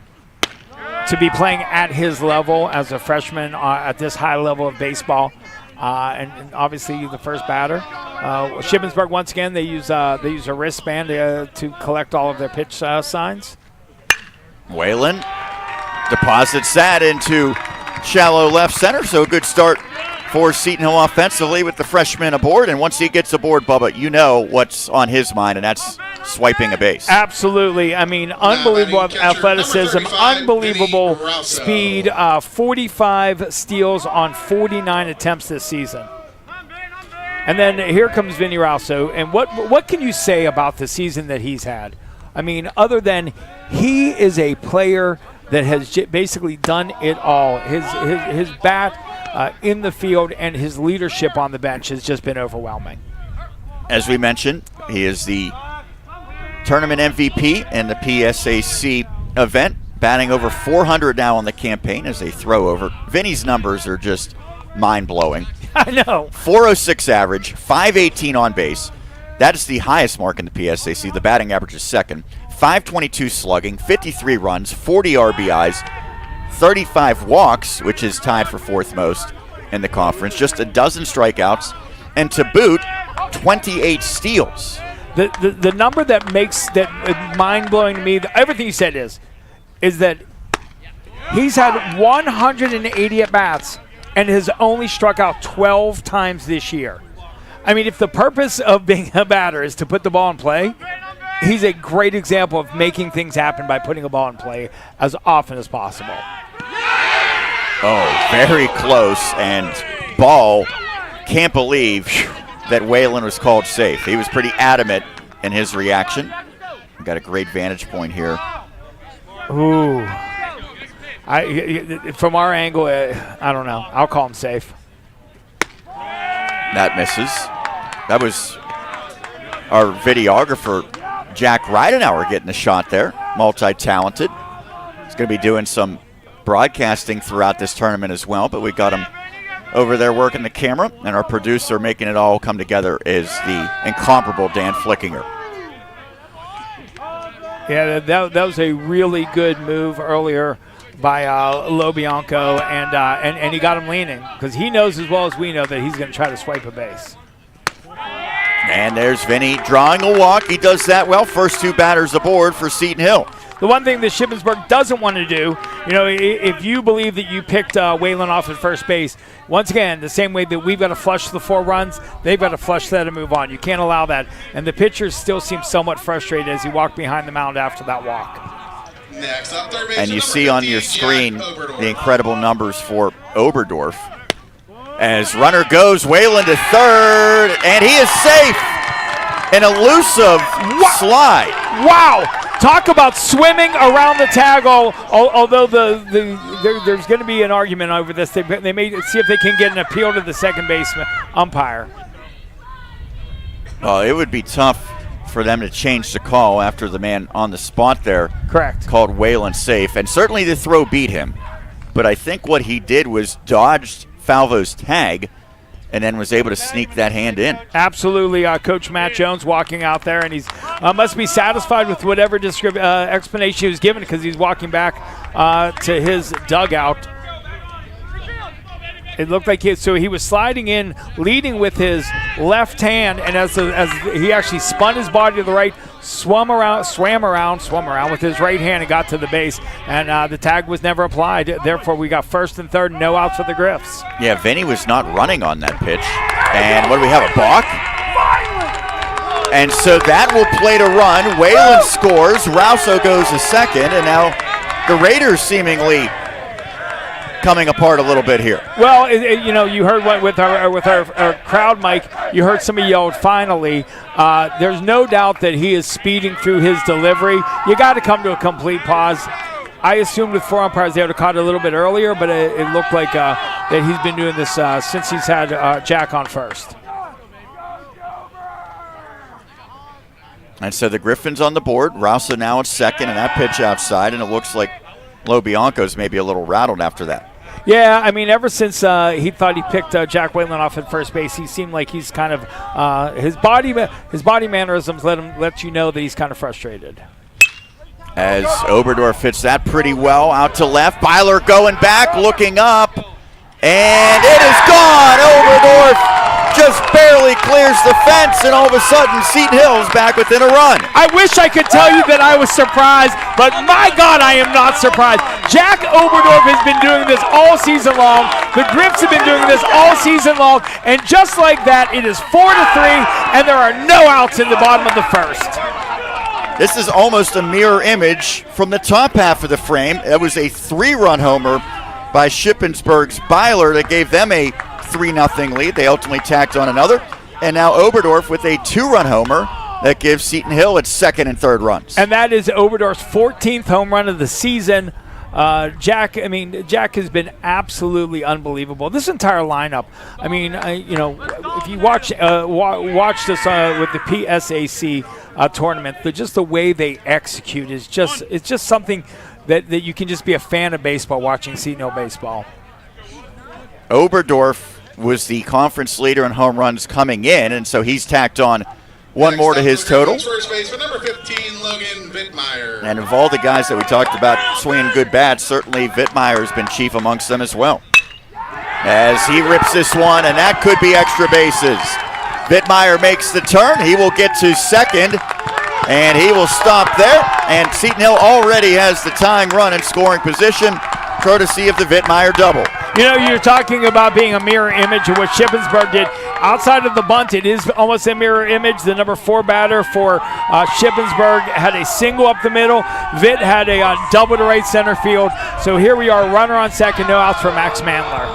to be playing at his level as a freshman at this high level of baseball. And obviously the first batter. Shippensburg, once again, they use a wristband to collect all of their pitch signs. Whalen deposits that into shallow left center, so a good start for Seton Hill offensively with the freshman aboard. And once he gets aboard, Bubba, you know what's on his mind, and that's swiping a base. Absolutely. I mean, unbelievable athleticism, unbelievable speed, 45 steals on 49 attempts this season. And then here comes Vinny Rausa. And what can you say about the season that he's had? I mean, other than he is a player that has basically done it all. His bat in the field and his leadership on the bench has just been overwhelming. As we mentioned, he is the tournament MVP in the PSAC event, batting over 400 now on the campaign as a throw over. Vinny's numbers are just mind-blowing. I know. 406 average, 518 on base. That is the highest mark in the PSAC. The batting average is second. 522 slugging, 53 runs, 40 RBIs, 35 walks, which is tied for fourth most in the conference, just a dozen strikeouts, and to boot, 28 steals. The number that makes that mind-blowing to me, everything you said is that he's had 180 at-bats and has only struck out 12 times this year. I mean, if the purpose of being a batter is to put the ball in play, he's a great example of making things happen by putting a ball in play as often as possible. Oh, very close, and Ball can't believe that Whalen was called safe. He was pretty adamant in his reaction. Got a great vantage point here. Ooh. From our angle, I don't know. I'll call him safe. That misses. That was our videographer, Jack Reidenauer, getting the shot there. Multi-talented. He's going to be doing some broadcasting throughout this tournament as well, but we got him over there working the camera, and our producer making it all come together is the incomparable Dan Flickinger. Yeah, that was a really good move earlier by Lobianco, and he got him leaning because he knows as well as we know that he's going to try to swipe a base. And there's Vinny drawing a walk. He does that well. First 2 batters aboard for Seton Hill. The one thing that Shippensburg doesn't want to do, if you believe that you picked Waylon off at first base, once again, the same way that we've got to flush the 4 runs, they've got to flush that and move on. You can't allow that. And the pitcher still seems somewhat frustrated as he walked behind the mound after that walk. Next up, third base, And you see on your screen the incredible numbers for Oberdorf. As runner goes, Waylon to third, and he is safe. An elusive slide. Wow! Talk about swimming around the tag, although there's going to be an argument over this. They may see if they can get an appeal to the second baseman umpire. It would be tough for them to change the call after the man on the spot there called Waylon safe. And certainly the throw beat him. But I think what he did was dodged Falvo's tag and then was able to sneak that hand in. Absolutely. Coach Matt Jones walking out there, and he's must be satisfied with whatever explanation he was given because he's walking back to his dugout. It looked like he was sliding in, leading with his left hand, and as he actually spun his body to the right, swam around with his right hand and got to the base, and the tag was never applied. Therefore, we got first and third, no outs for the Griffs. Yeah, Vinny was not running on that pitch. And what do we have, a balk? And so that will play to run. Waylon scores, Rouso goes to second, and now the Raiders seemingly coming apart a little bit here. Well, you heard what with our crowd mic, you heard somebody yelled finally. There's no doubt that he is speeding through his delivery. You got to come to a complete pause. I assumed with 4 umpires they would have caught it a little bit earlier, but it looked like that he's been doing this since he's had Jack on first. And so the Griffins on the board. Rouso now at second, and that pitch outside, and it looks like Lobianco's maybe a little rattled after that. Yeah, I mean, ever since he thought he picked Jack Waylon off at first base, he seemed like he's kind of his body mannerisms let you know that he's kind of frustrated. As Oberdorf fits that pretty well out to left. Byler going back, looking up, and it is gone. Oberdorf just barely clears the fence, and all of a sudden Seton Hill's back within a run. I wish I could tell you that I was surprised, but my God, I am not surprised. Jack Oberdorf has been doing this all season long. The Griffs have been doing this all season long, and just like that, it is 4-3, and there are no outs in the bottom of the first. This is almost a mirror image from the top half of the frame. It was a 3-run homer by Shippensburg's Byler that gave them a 3-0 lead. They ultimately tacked on another. And now Oberdorf with a 2-run homer that gives Seton Hill its second and third runs. And that is Oberdorf's 14th home run of the season. Jack has been absolutely unbelievable. This entire lineup. I mean, if you watch this with the PSAC tournament, just the way they execute is just something that you can just be a fan of baseball watching Seton Hill baseball. Oberdorf was the conference leader in home runs coming in, and so he's tacked on one more to his total. First base for number 15, Logan Vittmeyer. And of all the guys that we talked about swinging good bats, certainly Vittmeyer has been chief amongst them as well. As he rips this one, and that could be extra bases. Vittmeyer makes the turn. He will get to second, and he will stop there. And Seton Hill already has the tying run in scoring position, courtesy of the Vittmeyer double. You're talking about being a mirror image of what Shippensburg did. Outside of the bunt, it is almost a mirror image. The number 4 batter for Shippensburg had a single up the middle. Vitt had a double to right center field. So here we are, runner on second, no outs for Max Mandler.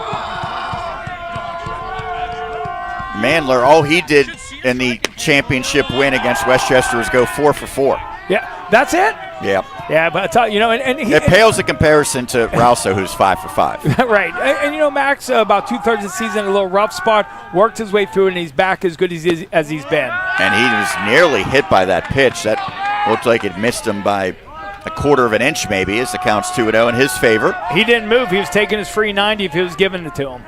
Mandler, all he did in the championship win against Westchester was go 4 for 4. Yeah, That's it? Yeah. Yeah, but and he, It pales in comparison to Rauso, who's 5 for 5. right. And Max, about 2/3 of the season, a little rough spot, worked his way through it, and he's back as good as he's been. And he was nearly hit by that pitch. That looked like it missed him by a quarter of an inch maybe, as the count's 2-0 in his favor. He didn't move. He was taking his free 90 if he was giving it to him.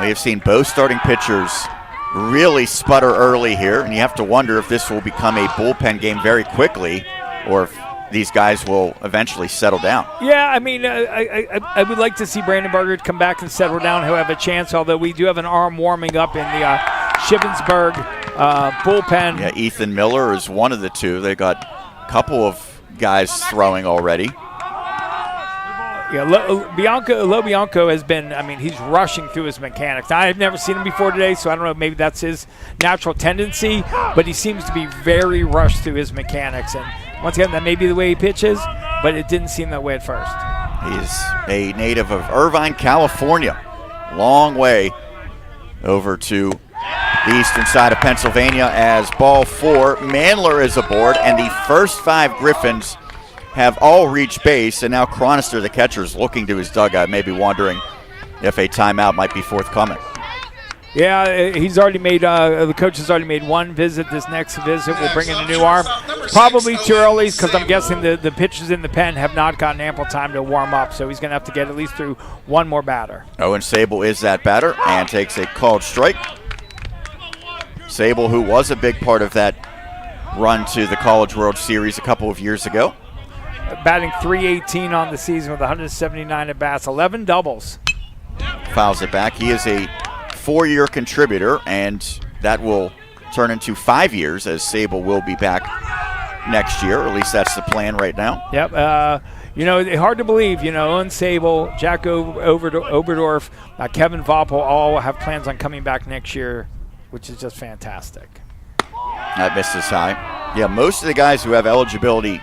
We have seen both starting pitchers really sputter early here, and you have to wonder if this will become a bullpen game very quickly, or if these guys will eventually settle down. Yeah, I mean, I would like to see Brandon Berger come back and settle down. He'll have a chance, although we do have an arm warming up in the Shippensburg bullpen. Yeah, Ethan Miller is one of the two. They got a couple of guys throwing already. Yeah, Lo Bianco has been, he's rushing through his mechanics. I've never seen him before today, so I don't know, maybe that's his natural tendency, but he seems to be very rushed through his mechanics. And once again, that may be the way he pitches, but it didn't seem that way at first. He's a native of Irvine, California. Long way over to the eastern side of Pennsylvania as ball 4. Mandler is aboard, and the first 5 Griffins have all reached base, and now Chronister, the catcher, is looking to his dugout, maybe wondering if a timeout might be forthcoming. Yeah, he's already made, the coach has already made one visit. This next visit will bring in a new arm. Probably too early, because I'm guessing the pitchers in the pen have not gotten ample time to warm up, so he's going to have to get at least through one more batter. Owen Sable is that batter and takes a called strike. Sable, who was a big part of that run to the College World Series a couple of years ago. Batting .318 on the season with 179 at bats, 11 doubles. Fouls it back. He is a 4-year contributor, and that will turn into 5 years, as Sable will be back next year. Or at least that's the plan right now. Yep. Hard to believe. Owen Sable, Jack Oberdorf, Kevin Voppel all have plans on coming back next year, which is just fantastic. That misses high. Yeah, most of the guys who have eligibility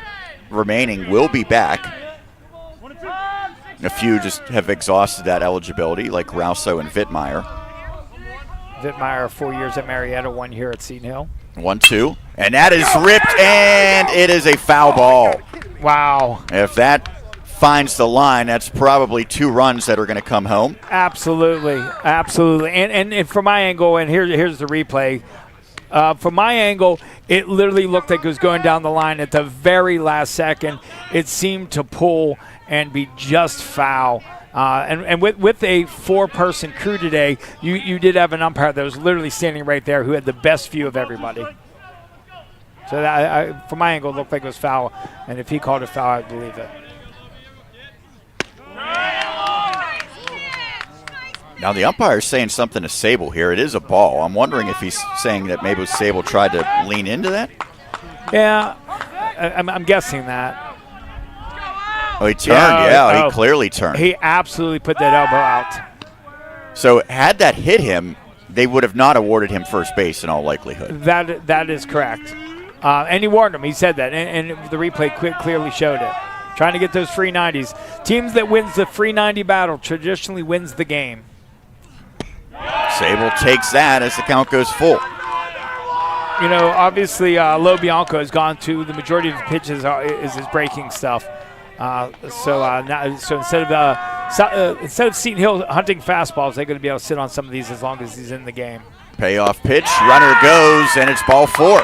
remaining will be back. A few just have exhausted that eligibility, like Rauso and Vittmeyer. Vittmeyer, 4 years at Marietta, 1 year at Seton Hill. 1-2, and that is ripped, and it is a foul ball. Wow. If that finds the line, that's probably 2 runs that are going to come home. Absolutely. And from my angle, and here's the replay. From my angle, it literally looked like it was going down the line at the very last second. It seemed to pull and be just foul. And with a 4-person crew today, you did have an umpire that was literally standing right there who had the best view of everybody. So that, from my angle, it looked like it was foul. And if he called it foul, I'd believe it. Now the umpire is saying something to Sable here. It is a ball. I'm wondering if he's saying that maybe Sable tried to lean into that. Yeah, I'm guessing that. Oh, he turned. He clearly turned. He absolutely put that elbow out. So had that hit him, they would have not awarded him first base in all likelihood. That is correct. And he warned him. He said that, and the replay clearly showed it. Trying to get those free 90s. Teams that wins the free 90 battle traditionally wins the game. Sable takes that as the count goes full. Obviously, Lo Bianco has gone to the majority of the pitches is his breaking stuff. So instead of Seton Hill hunting fastballs, they're going to be able to sit on some of these as long as he's in the game. Payoff pitch, runner goes, and it's ball 4.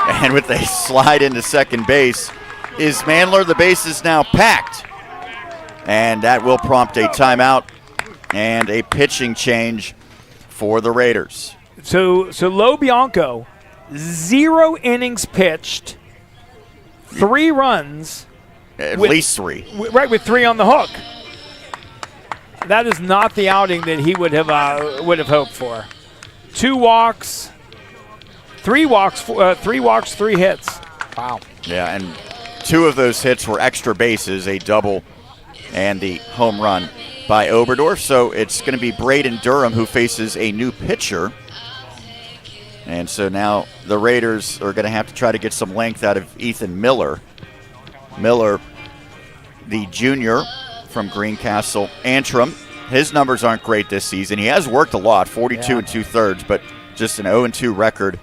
And with a slide into second base is Mandler. The base is now packed, and that will prompt a timeout and a pitching change for the Raiders. So Lo Bianco, 0 innings pitched, 3 runs. At least 3. Right, with 3 on the hook. That is not the outing that he would have hoped for. 2 walks, 3 walks, 3 hits. Wow. Yeah, and 2 of those hits were extra bases, a double and the home run by Oberdorf. So it's going to be Braden Durham who faces a new pitcher. And so now the Raiders are going to have to try to get some length out of Ethan Miller. Miller, the junior from Greencastle Antrim. His numbers aren't great this season. He has worked a lot, 42 2/3, but just an 0-2 record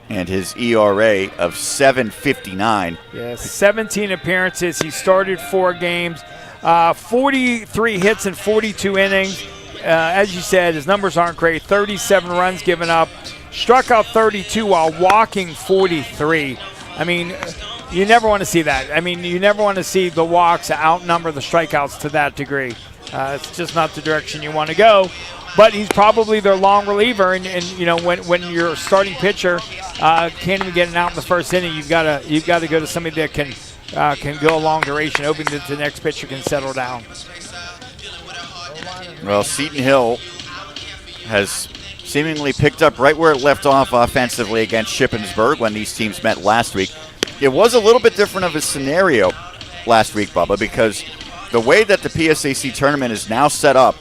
and his ERA of 7.59. Yeah, 17 appearances. He started 4 games, 43 hits in 42 innings. As you said, his numbers aren't great. 37 runs given up, struck out 32 while walking 43. I mean, you never want to see that. I mean, you never want to see the walks outnumber the strikeouts to that degree. It's just not the direction you want to go. But he's probably their long reliever, and you know, when your starting pitcher can't even get an out in the first inning, you've got to go to somebody that can go a long duration, hoping that the next pitcher can settle down. Well, Seton Hill has seemingly picked up right where it left off offensively against Shippensburg when these teams met last week. It was a little bit different of a scenario last week, Bubba, because the way that the PSAC tournament is now set up,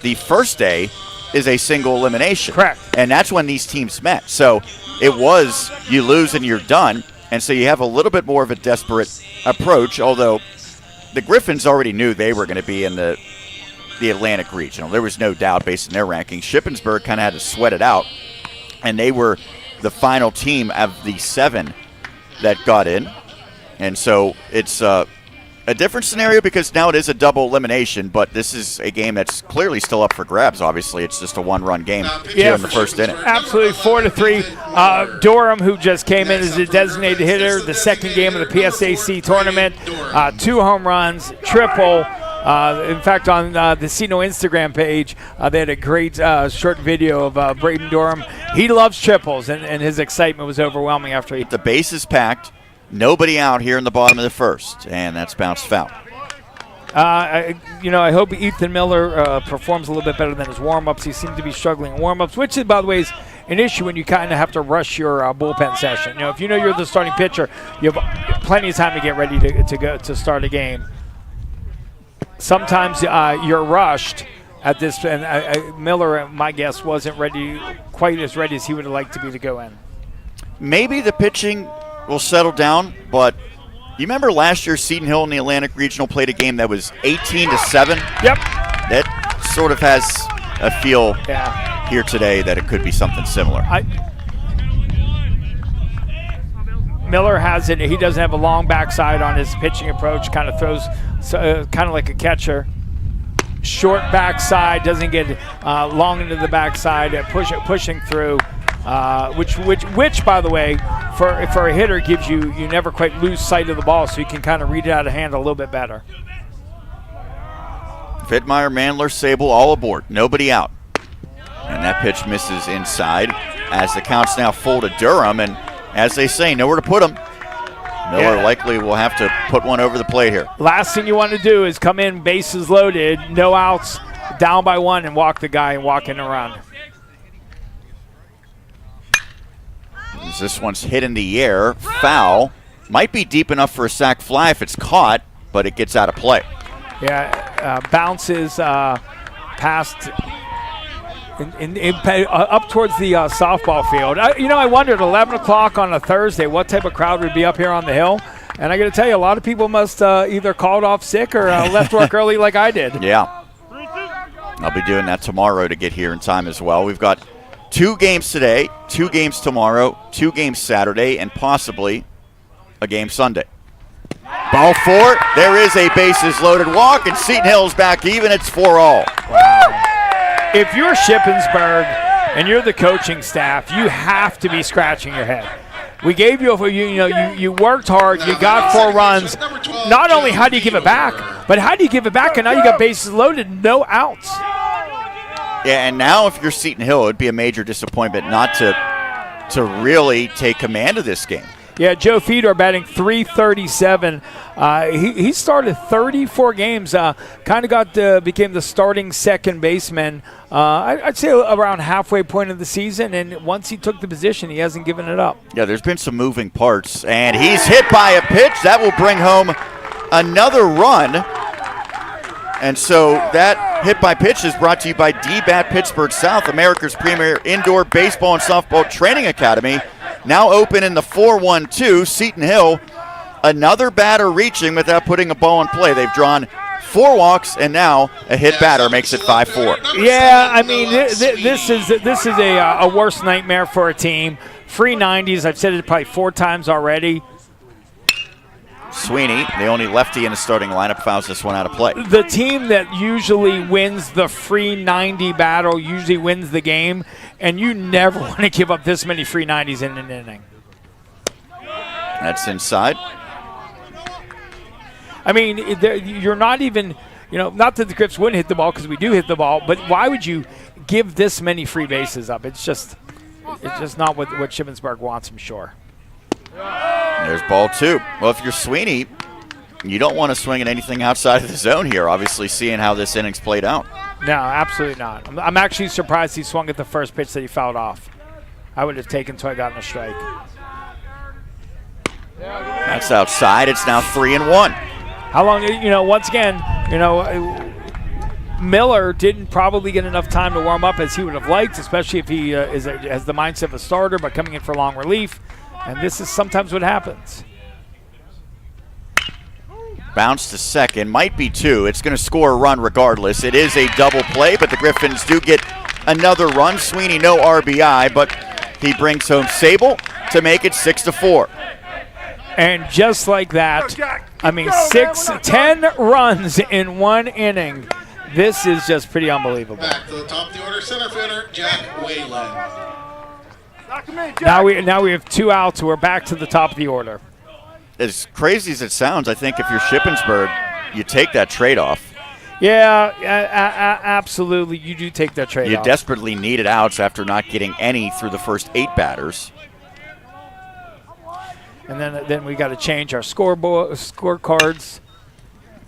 the first day is a single elimination. Correct. And that's when these teams met. So it was you lose and you're done. And so you have a little bit more of a desperate approach, although the Griffins already knew they were going to be in the Atlantic Regional. There was no doubt based on their rankings. Shippensburg kind of had to sweat it out, and they were the final team of the 7 that got in. And so it's a different scenario because now it is a double elimination, but this is a game that's clearly still up for grabs. Obviously, it's just a one-run game here in the first inning. Absolutely, 4-3. Durham, who just came in as a designated hitter, the second game of the PSAC tournament, 2 home runs, triple. In fact, on the Seton Hill Instagram page, they had a great short video of Braden Durham. He loves triples, and his excitement was overwhelming after he. The base is packed. Nobody out here in the bottom of the first, and that's bounced foul. I hope Ethan Miller performs a little bit better than his warm-ups. He seemed to be struggling in warm-ups, which, by the way, is an issue when you kind of have to rush your bullpen session. You know, if you know you're the starting pitcher, you have plenty of time to get ready to start a game. Sometimes you're rushed at this, and Miller, my guess, wasn't quite as ready as he would have liked to be to go in. Maybe the pitching will settle down, but you remember last year Seton Hill in the Atlantic Regional played a game that was 18-7? Yep. That sort of has a feel here today that it could be something similar. Miller has it. He doesn't have a long backside on his pitching approach. Kind of throws, kind of like a catcher. Short backside, doesn't get long into the backside, pushing through. Which, by the way, for a hitter gives you never quite lose sight of the ball, so you can kind of read it out of hand a little bit better. Vidmeyer, Mandler, Sable all aboard. Nobody out. And that pitch misses inside as the count's now full to Durham, and as they say, nowhere to put him. Miller likely will have to put one over the plate here. Last thing you want to do is come in, bases loaded, no outs, down by 1, and walk the guy and walk in and run. This one's hit in the air, foul. Might be deep enough for a sac fly if it's caught, but it gets out of play. Yeah, bounces past up towards the softball field. I wondered 11 o'clock on a Thursday what type of crowd would be up here on the hill. And I got to tell you, a lot of people must either called off sick or left work early like I did. Yeah. I'll be doing that tomorrow to get here in time as well. We've got 2 games today, 2 games tomorrow, 2 games Saturday, and possibly a game Sunday. Ball 4. There is a bases loaded walk, and Seton Hill's back even. It's 4-all. Wow. If you're Shippensburg and you're the coaching staff, you have to be scratching your head. We gave you, you worked hard, you got 4 runs. Not only how do you give it back, but how do you give it back, and now you got bases loaded, no outs. Yeah, and now if you're Seton Hill, it would be a major disappointment not to really take command of this game. Yeah, Joe Fedor batting .337. He started 34 games. Kind of became the starting second baseman. I'd say around halfway point of the season. And once he took the position, he hasn't given it up. Yeah, there's been some moving parts, and he's hit by a pitch that will bring home another run. And so that hit by pitch is brought to you by DBAT Pittsburgh South, America's premier indoor baseball and softball training academy. Now open in the 4-1-2. Seton Hill, another batter reaching without putting a ball in play. They've drawn 4 walks, and now a hit batter makes it 5-4. Yeah, I mean, this is a worst nightmare for a team. free 90s. I've said it probably 4 times already. Sweeney, the only lefty in the starting lineup, fouls this one out of play. The team that usually wins the free 90 battle usually wins the game, and you never want to give up this many free 90s in an inning. That's inside. I mean, you're not even, not that the Griffs wouldn't hit the ball because we do hit the ball, but why would you give this many free bases up? It's just not what Shippensburg wants, I'm sure. There's ball 2. Well, if you're Sweeney, you don't want to swing at anything outside of the zone here, obviously seeing how this inning's played out. No, absolutely not. I'm actually surprised he swung at the first pitch that he fouled off. I would have taken until I got a strike. That's outside. It's now 3-1. How long, once again, Miller didn't probably get enough time to warm up as he would have liked, especially if he has the mindset of a starter by coming in for long relief. And this is sometimes what happens. Bounce to second, might be 2. It's going to score a run regardless. It is a double play, but the Griffins do get another run. Sweeney, no RBI, but he brings home Sable to make it 6-4. And just like that, 10 runs in one inning. This is just pretty unbelievable. Back to the top of the order, center fielder, Jack Whalen. Now we have 2 outs. We're back to the top of the order. As crazy as it sounds, I think if you're Shippensburg, you take that trade-off. Yeah, absolutely. You do take that trade-off. You desperately needed outs after not getting any through the first 8 batters. And then we got to change our scorecards.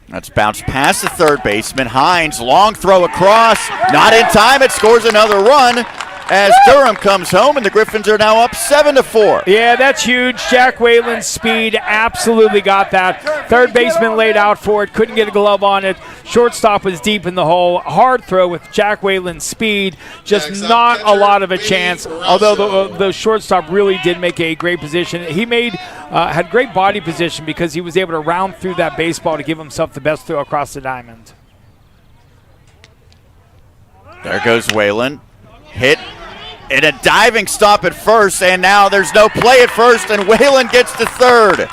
That's bounced past the third baseman. Hines, long throw across. Not in time. It scores another run as Durham comes home, and the Griffins are now up 7-4. Yeah, that's huge. Jack Whalen's speed absolutely got that. Third baseman laid out for it. Couldn't get a glove on it. Shortstop was deep in the hole. Hard throw with Jack Whalen's speed. Just not a lot of a chance, although the shortstop really did make a great position. He had great body position because he was able to round through that baseball to give himself the best throw across the diamond. There goes Whalen. Hit in a diving stop at first, and now there's no play at first, and Whalen gets to third.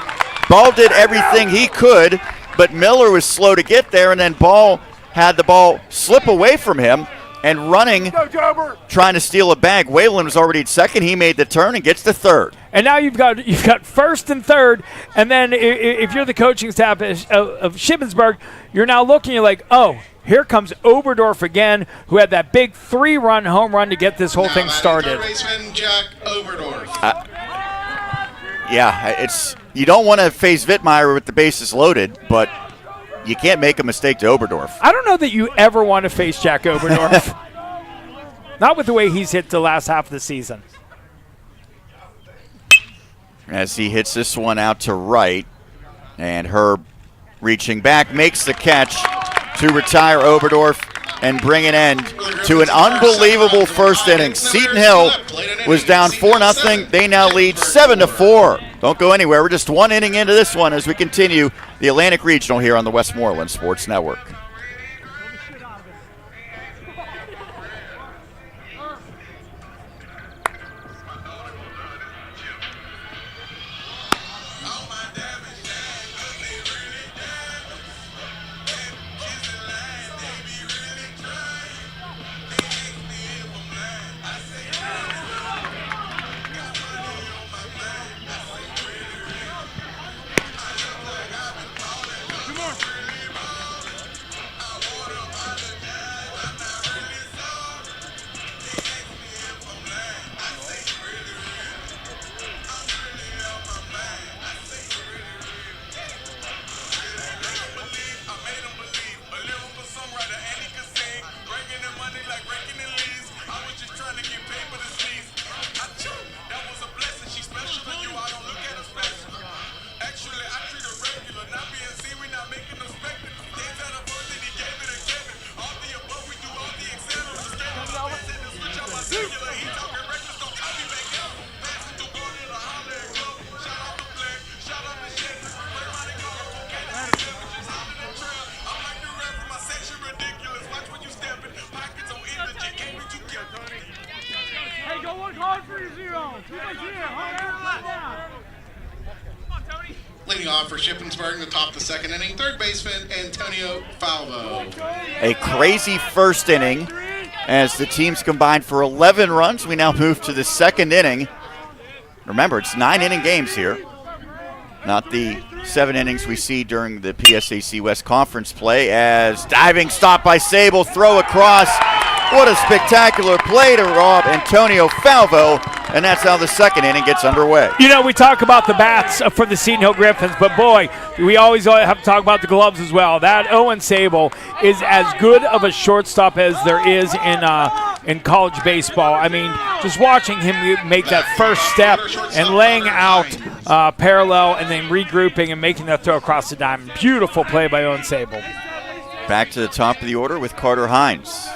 Ball did everything he could, but Miller was slow to get there, and then Ball had the ball slip away from him and running, trying to steal a bag. Whalen was already at second. He made the turn and gets to third. And now you've got first and third, and then if you're the coaching staff of Shippensburg, you're now looking, you're like, oh, here comes Oberdorf again, who had that big 3-run home run to get this whole thing started. Third baseman Jack Oberdorf. You don't want to face Wittmeyer with the bases loaded, but you can't make a mistake to Oberdorf. I don't know that you ever want to face Jack Oberdorf. Not with the way he's hit the last half of the season. As he hits this one out to right, and Herb reaching back makes the catch to retire Oberdorf and bring an end to an unbelievable first inning. Seton Hill was down 4-0. They now lead 7-4. Don't go anywhere. We're just one inning into this one as we continue the Atlantic Regional here on the Westmoreland Sports Network. Leading off for Shippensburg in the top of the second inning, third baseman Antonio Falvo. A crazy first inning as the teams combined for 11 runs. We now move to the second inning. Remember, it's 9-inning games here, not the 7 innings we see during the PSAC West Conference play. As diving stop by Sable, throw across. What a spectacular play to rob Antonio Falvo, and that's how the second inning gets underway. You know, we talk about the bats for the Seton Hill Griffins, but boy, we always have to talk about the gloves as well. That Owen Sable is as good of a shortstop as there is in college baseball. I mean, just watching him make that first step and laying out parallel and then regrouping and making that throw across the diamond. Beautiful play by Owen Sable. Back to the top of the order with Carter Hines.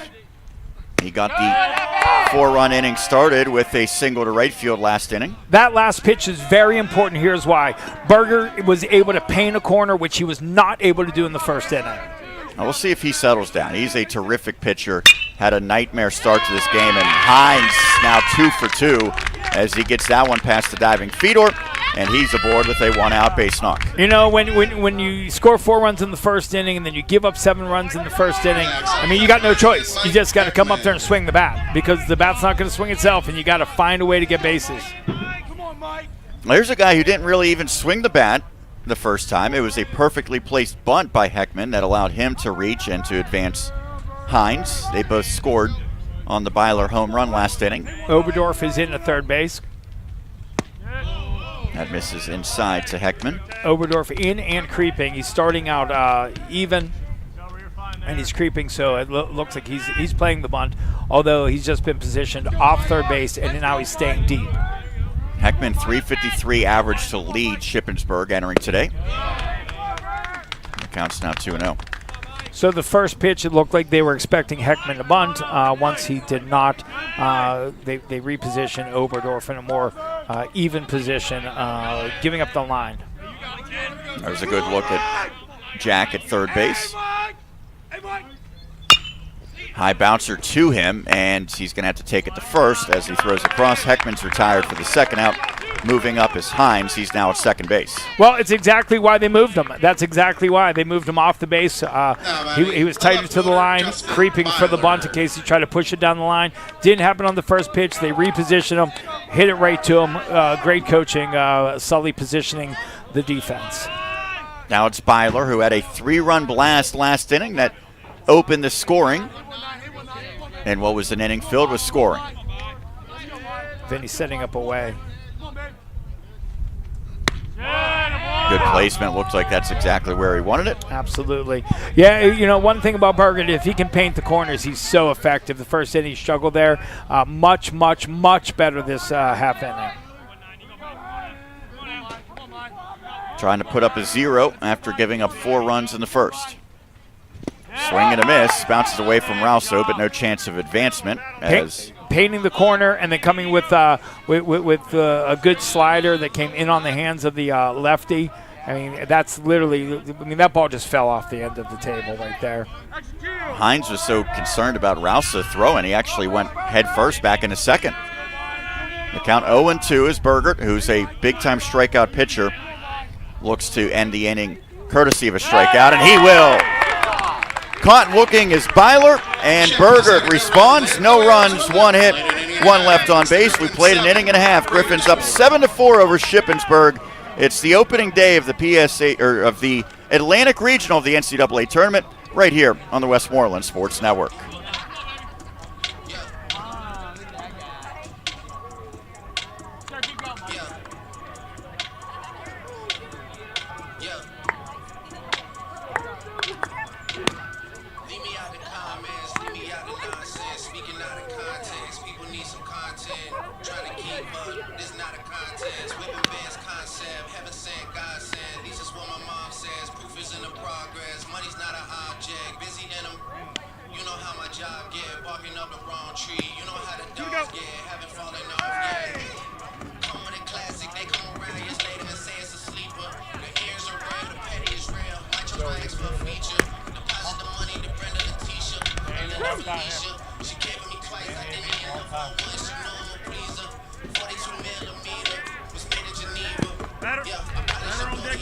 He got the 4-run inning started with a single to right field last inning. That last pitch is very important. Here's why. Berger was able to paint a corner, which he was not able to do in the first inning. Now we'll see if he settles down. He's a terrific pitcher. Had a nightmare start to this game, and Hines now 2 for 2 as he gets that one past the diving Fedor, and he's aboard with a 1-out base knock. You know, when you score 4 runs in the first inning and then you give up 7 runs in the first inning, I mean, you got no choice. You just got to come up there and swing the bat because the bat's not going to swing itself, and you got to find a way to get bases. There's a guy who didn't really even swing the bat the first time. It was a perfectly placed bunt by Heckman that allowed him to reach and to advance Hines. They both scored on the Byler home run last inning. Oberdorf is in at third base. That misses inside to Heckman. Oberdorf in and creeping. He's starting out even, and he's creeping, so it looks like he's playing the bunt, although he's just been positioned off third base, and now he's staying deep. Heckman, .353 average to lead Shippensburg entering today. The count's now 2-0. So the first pitch, it looked like they were expecting Heckman to bunt. Once he did not, they repositioned Oberdorf in a more even position, giving up the line. There's a good look at Jack at third base. High bouncer to him, and he's going to have to take it to first as he throws across. Heckman's retired for the second out. Moving up is Hines. He's now at second base. Well, it's exactly why they moved him. That's exactly why. They moved him off the base. He was tighter to the line, creeping for the bunt in case he tried to push it down the line. Didn't happen on the first pitch. They repositioned him, hit it right to him. Great coaching, Sully positioning the defense. Now it's Byler, who had a 3-run blast last inning that opened the scoring. And what was an inning filled with scoring. Vinny setting up away. Good placement. Looks like that's exactly where he wanted it. Absolutely. Yeah, you know, one thing about Berger, if he can paint the corners, he's so effective. The first inning he struggled there. Much better this half inning. Trying to put up a 0 after giving up 4 runs in the first. Swing and a miss. Bounces away from Rousso, but no chance of advancement. As painting the corner and then coming with a good slider that came in on the hands of the lefty. I mean, that's literally, that ball just fell off the end of the table right there. Hines was so concerned about Rousso throwing, he actually went head first back into second. The count 0-2 is Bergert, who's a big-time strikeout pitcher. Looks to end the inning courtesy of a strikeout, and he will. Caught looking is Byler, and Bergert responds. No runs, 1 hit, 1 left on base. We played an inning and a half. Griffins up 7-4 over Shippensburg. It's the opening day of the PSA or of the Atlantic Regional of the NCAA tournament right here on the Westmoreland Sports Network.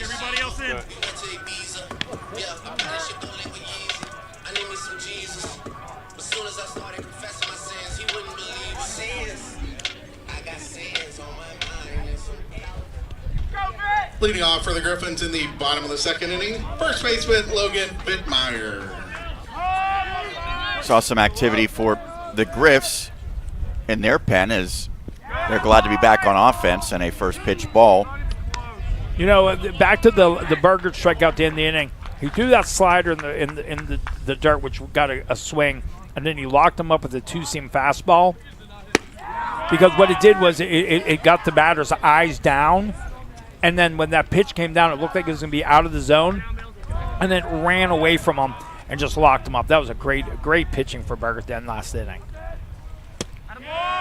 everybody else in. Leading off for the Griffins in the bottom of the second inning, first baseman Logan Vittmeyer. Saw some activity for the Griffs in their pen as they're glad to be back on offense and a first pitch ball. You know, back to the Burger strikeout to end the inning. He threw that slider in the dirt, which got a swing, and then he locked him up with a two-seam fastball. Because what it did was it got the batter's eyes down, and then when that pitch came down, it looked like it was going to be out of the zone, and then it ran away from him and just locked him up. That was a great pitching for Burger then last inning.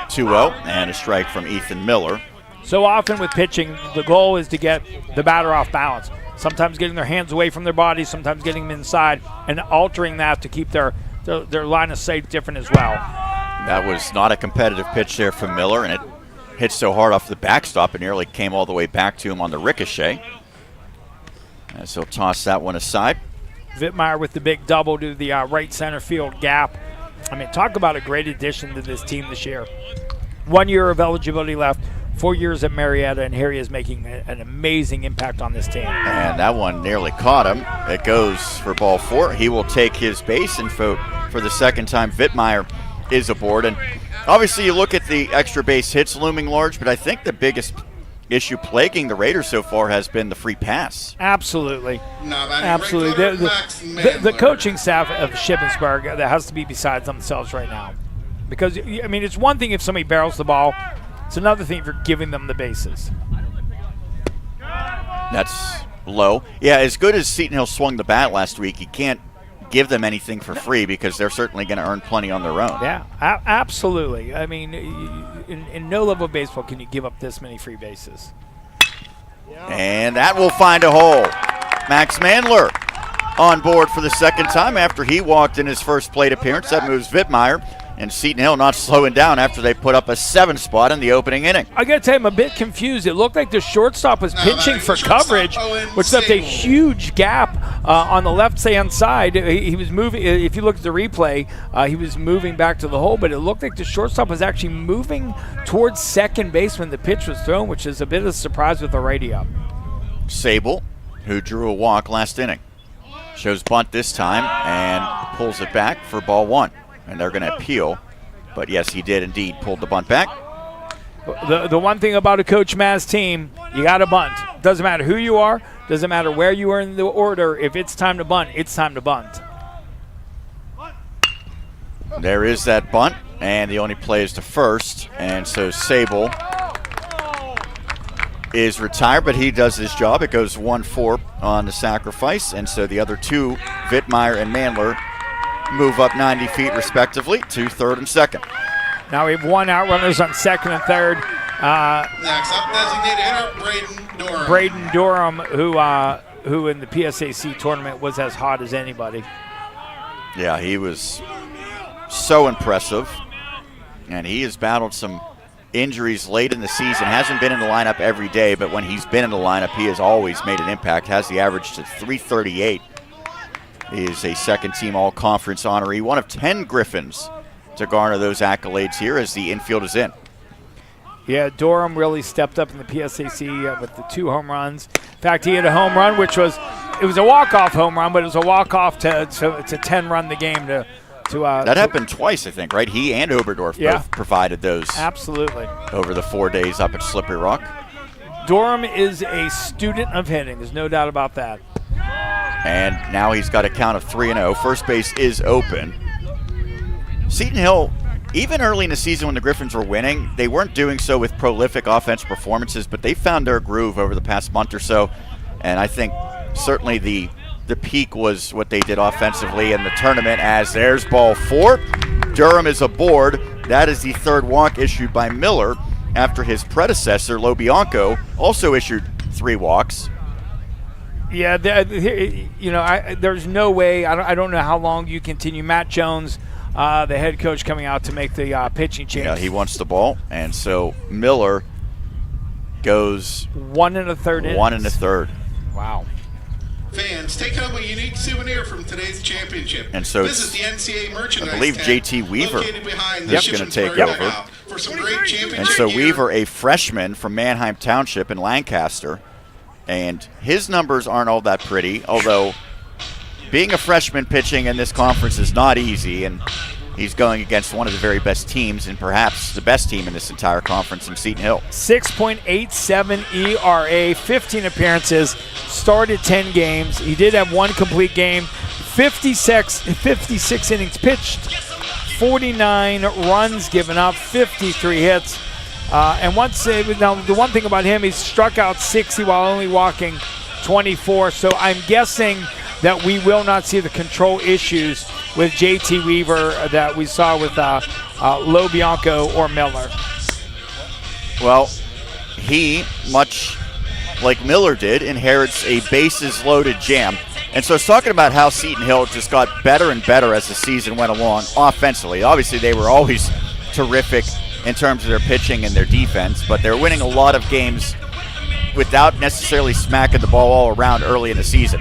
2-0 and a strike from Ethan Miller. So often with pitching, the goal is to get the batter off balance. Sometimes getting their hands away from their bodies, sometimes getting them inside, and altering that to keep their line of sight different as well. That was not a competitive pitch there from Miller, and it hit so hard off the backstop it nearly came all the way back to him on the ricochet. As he'll toss that one aside. Vittmeyer with the big double to the right center field gap. I mean, talk about a great addition to this team this year. 1 year of eligibility left, 4 years at Marietta, and here he is making an amazing impact on this team. And that one nearly caught him. It goes for ball 4. He will take his base, and for the second time, Vittmeyer is aboard. And obviously you look at the extra base hits looming large, but I think the biggest issue plaguing the Raiders so far has been the free pass. Absolutely. Absolutely. The coaching staff of Shippensburg, that has to be besides themselves right now. Because, I mean, it's one thing if somebody barrels the ball. It's another thing if you're giving them the bases. That's low. Yeah, as good as Seton Hill swung the bat last week, you can't give them anything for free because they're certainly going to earn plenty on their own. Yeah, absolutely. I mean, in no level of baseball can you give up this many free bases. And that will find a hole. Max Mandler on board for the second time after he walked in his first plate appearance. That moves Vittmeyer. And Seton Hill not slowing down after they put up a 7 spot in the opening inning. I got to tell you, I'm a bit confused. It looked like the shortstop was pinching for coverage, which left a huge gap on the left-hand side. He was moving. If you look at the replay, he was moving back to the hole, but it looked like the shortstop was actually moving towards second base when the pitch was thrown, which is a bit of a surprise with the righty up. Sable, who drew a walk last inning, shows bunt this time and pulls it back for ball 1. And they're going to appeal. But, yes, he did indeed pull the bunt back. The one thing about a Coach Maz team, you got to bunt. Doesn't matter who you are. Doesn't matter where you are in the order. If it's time to bunt, it's time to bunt. There is that bunt, and the only play is to first. And so Sable is retired, but he does his job. It goes 1-4 on the sacrifice. And so the other two, Vittmeyer and Mandler, move up 90 feet respectively to third and second. Now we have one out runners on second and third. Next up, designated hitter Braden Durham, who in the PSAC tournament was as hot as anybody. Yeah, he was so impressive, and he has battled some injuries late in the season. Hasn't been in the lineup every day, but when he's been in the lineup, he has always made an impact. Has the average to 338. He is a second-team all-conference honoree, one of 10 Griffins to garner those accolades here as the infield is in. Yeah, Durham really stepped up in the PSAC with the 2 home runs. In fact, he had a home run, it was a walk-off home run, but it was a walk-off to 10-run the game to that happened twice, I think, right? He and Oberdorf both provided those. Absolutely. Over the 4 days up at Slippery Rock. Durham is a student of hitting. There's no doubt about that. And now he's got a count of 3-0. First base is open. Seton Hill, even early in the season when the Griffins were winning, they weren't doing so with prolific offensive performances, but they found their groove over the past month or so. And I think certainly the peak was what they did offensively in the tournament, as there's ball 4. Durham is aboard. That is the third walk issued by Miller after his predecessor, Lobianco, also issued 3 walks. Yeah, there's no way. I don't know how long you continue. Matt Jones, the head coach, coming out to make the pitching change. Yeah, he wants the ball, and so Miller goes 1 1/3 innings. 1 1/3. Wow. Fans, take home a unique souvenir from today's championship. And so visit the NCAA merchandise I believe tent JT Weaver located behind is the going to take Shippensburg over. dugout for some great championship And so gear. Weaver, a freshman from Manheim Township in Lancaster, and his numbers aren't all that pretty, although being a freshman pitching in this conference is not easy, and he's going against one of the very best teams and perhaps the best team in this entire conference in Seton Hill. 6.87 ERA, 15 appearances, started 10 games. He did have one complete game, 56 innings pitched, 49 runs given up, 53 hits. And now the one thing about him, he's struck out 60 while only walking 24. So I'm guessing that we will not see the control issues with JT Weaver that we saw with Lo Bianco or Miller. Well, he, much like Miller did, inherits a bases-loaded jam. And so I was talking about how Seton Hill just got better and better as the season went along offensively. Obviously, they were always terrific in terms of their pitching and their defense, but they were winning a lot of games without necessarily smacking the ball all around early in the season.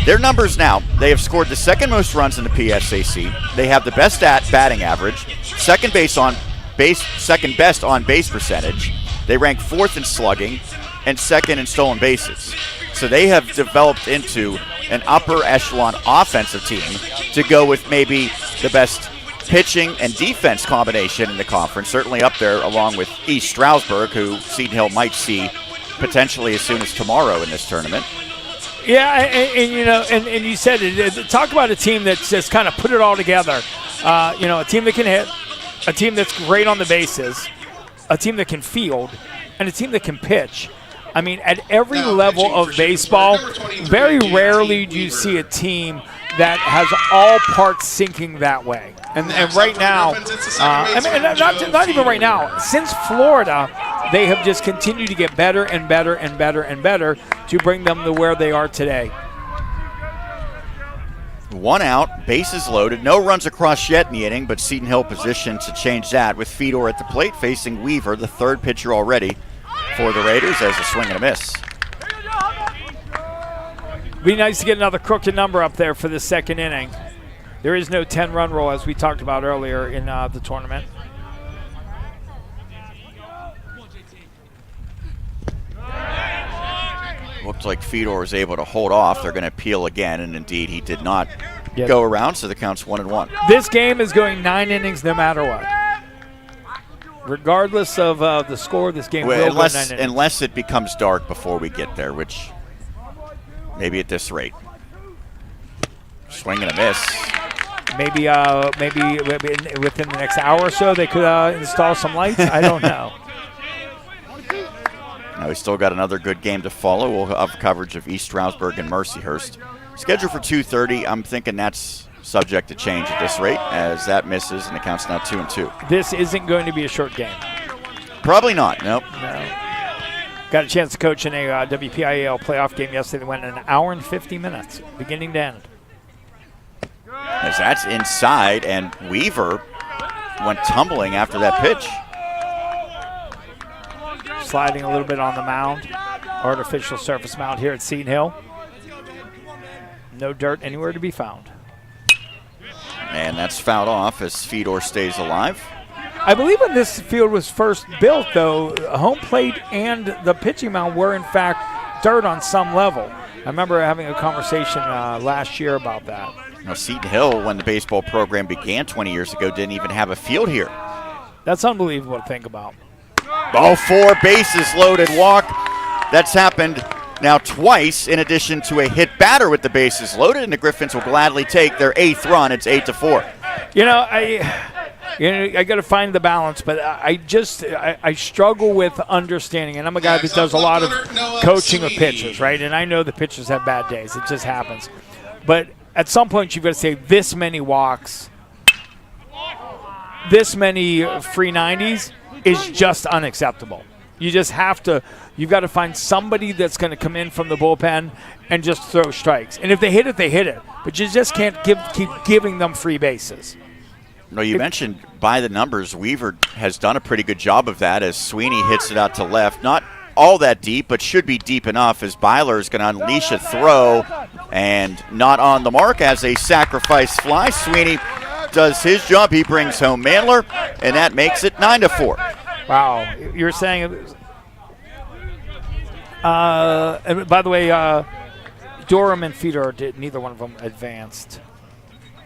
Their numbers now, they have scored the second most runs in the PSAC. They have the best batting average, second best on base percentage. They rank fourth in slugging and second in stolen bases. So they have developed into an upper echelon offensive team to go with maybe the best pitching and defense combination in the conference, certainly up there along with East Stroudsburg, who Seton Hill might see potentially as soon as tomorrow in this tournament. Yeah, and you said it. Talk about a team that's just kind of put it all together. A team that can hit, a team that's great on the bases, a team that can field, and a team that can pitch. I mean, at every level of baseball, very rarely do you see a team that has all parts syncing that way. And right now, not even right now, since Florida, they have just continued to get better and better and better and better to bring them to where they are today. One out, bases loaded, no runs across yet in the inning, but Seton Hill positioned to change that with Fedor at the plate facing Weaver, the third pitcher already for the Raiders, as a swing and a miss. Be nice to get another crooked number up there for the second inning. There is no 10-run rule, as we talked about earlier in the tournament. Looked like Fedor was able to hold off. They're going to appeal again, and indeed he did not go around, so the count's 1-1. This game is going 9 innings no matter what. Regardless of the score, this game will go 9 innings. Unless it becomes dark before we get there, which maybe at this rate. Swing and a miss. Maybe within the next hour or so they could install some lights. I don't know. Now we still got another good game to follow. We'll have coverage of East Stroudsburg and Mercyhurst. Scheduled for 2:30. I'm thinking that's subject to change at this rate, as that misses and the count's now 2-2. This isn't going to be a short game. Probably not. Nope. No. Got a chance to coach in a WPIAL playoff game yesterday. They went an hour and 50 minutes, beginning to end. As that's inside, and Weaver went tumbling after that pitch. Sliding a little bit on the mound. Artificial surface mound here at Seton Hill. No dirt anywhere to be found. And that's fouled off as Fedor stays alive. I believe when this field was first built, though, home plate and the pitching mound were, in fact, dirt on some level. I remember having a conversation last year about that. Now, Seton Hill, when the baseball program began 20 years ago, didn't even have a field here. That's unbelievable to think about. Oh, 4 bases loaded walk. That's happened now twice, in addition to a hit batter with the bases loaded, and the Griffins will gladly take their 8th run. It's 8-4. I got to find the balance, but I struggle with understanding, and I'm a guy that does a lot of coaching of pitchers, right? And I know the pitchers have bad days. It just happens. But at some point, you've got to say this many walks, this many free 90s is just unacceptable. You just have to – you've got to find somebody that's going to come in from the bullpen and just throw strikes. And if they hit it, they hit it. But you just can't keep giving them free bases. No, you mentioned by the numbers, Weaver has done a pretty good job of that as Sweeney hits it out to left. Not all that deep, but should be deep enough as Byler is going to unleash a throw and not on the mark as a sacrifice fly. Sweeney does his job. He brings home Mandler, and that makes it 9-4. Wow. You're saying it was, and by the way, Durham and Fedor did, neither one of them advanced.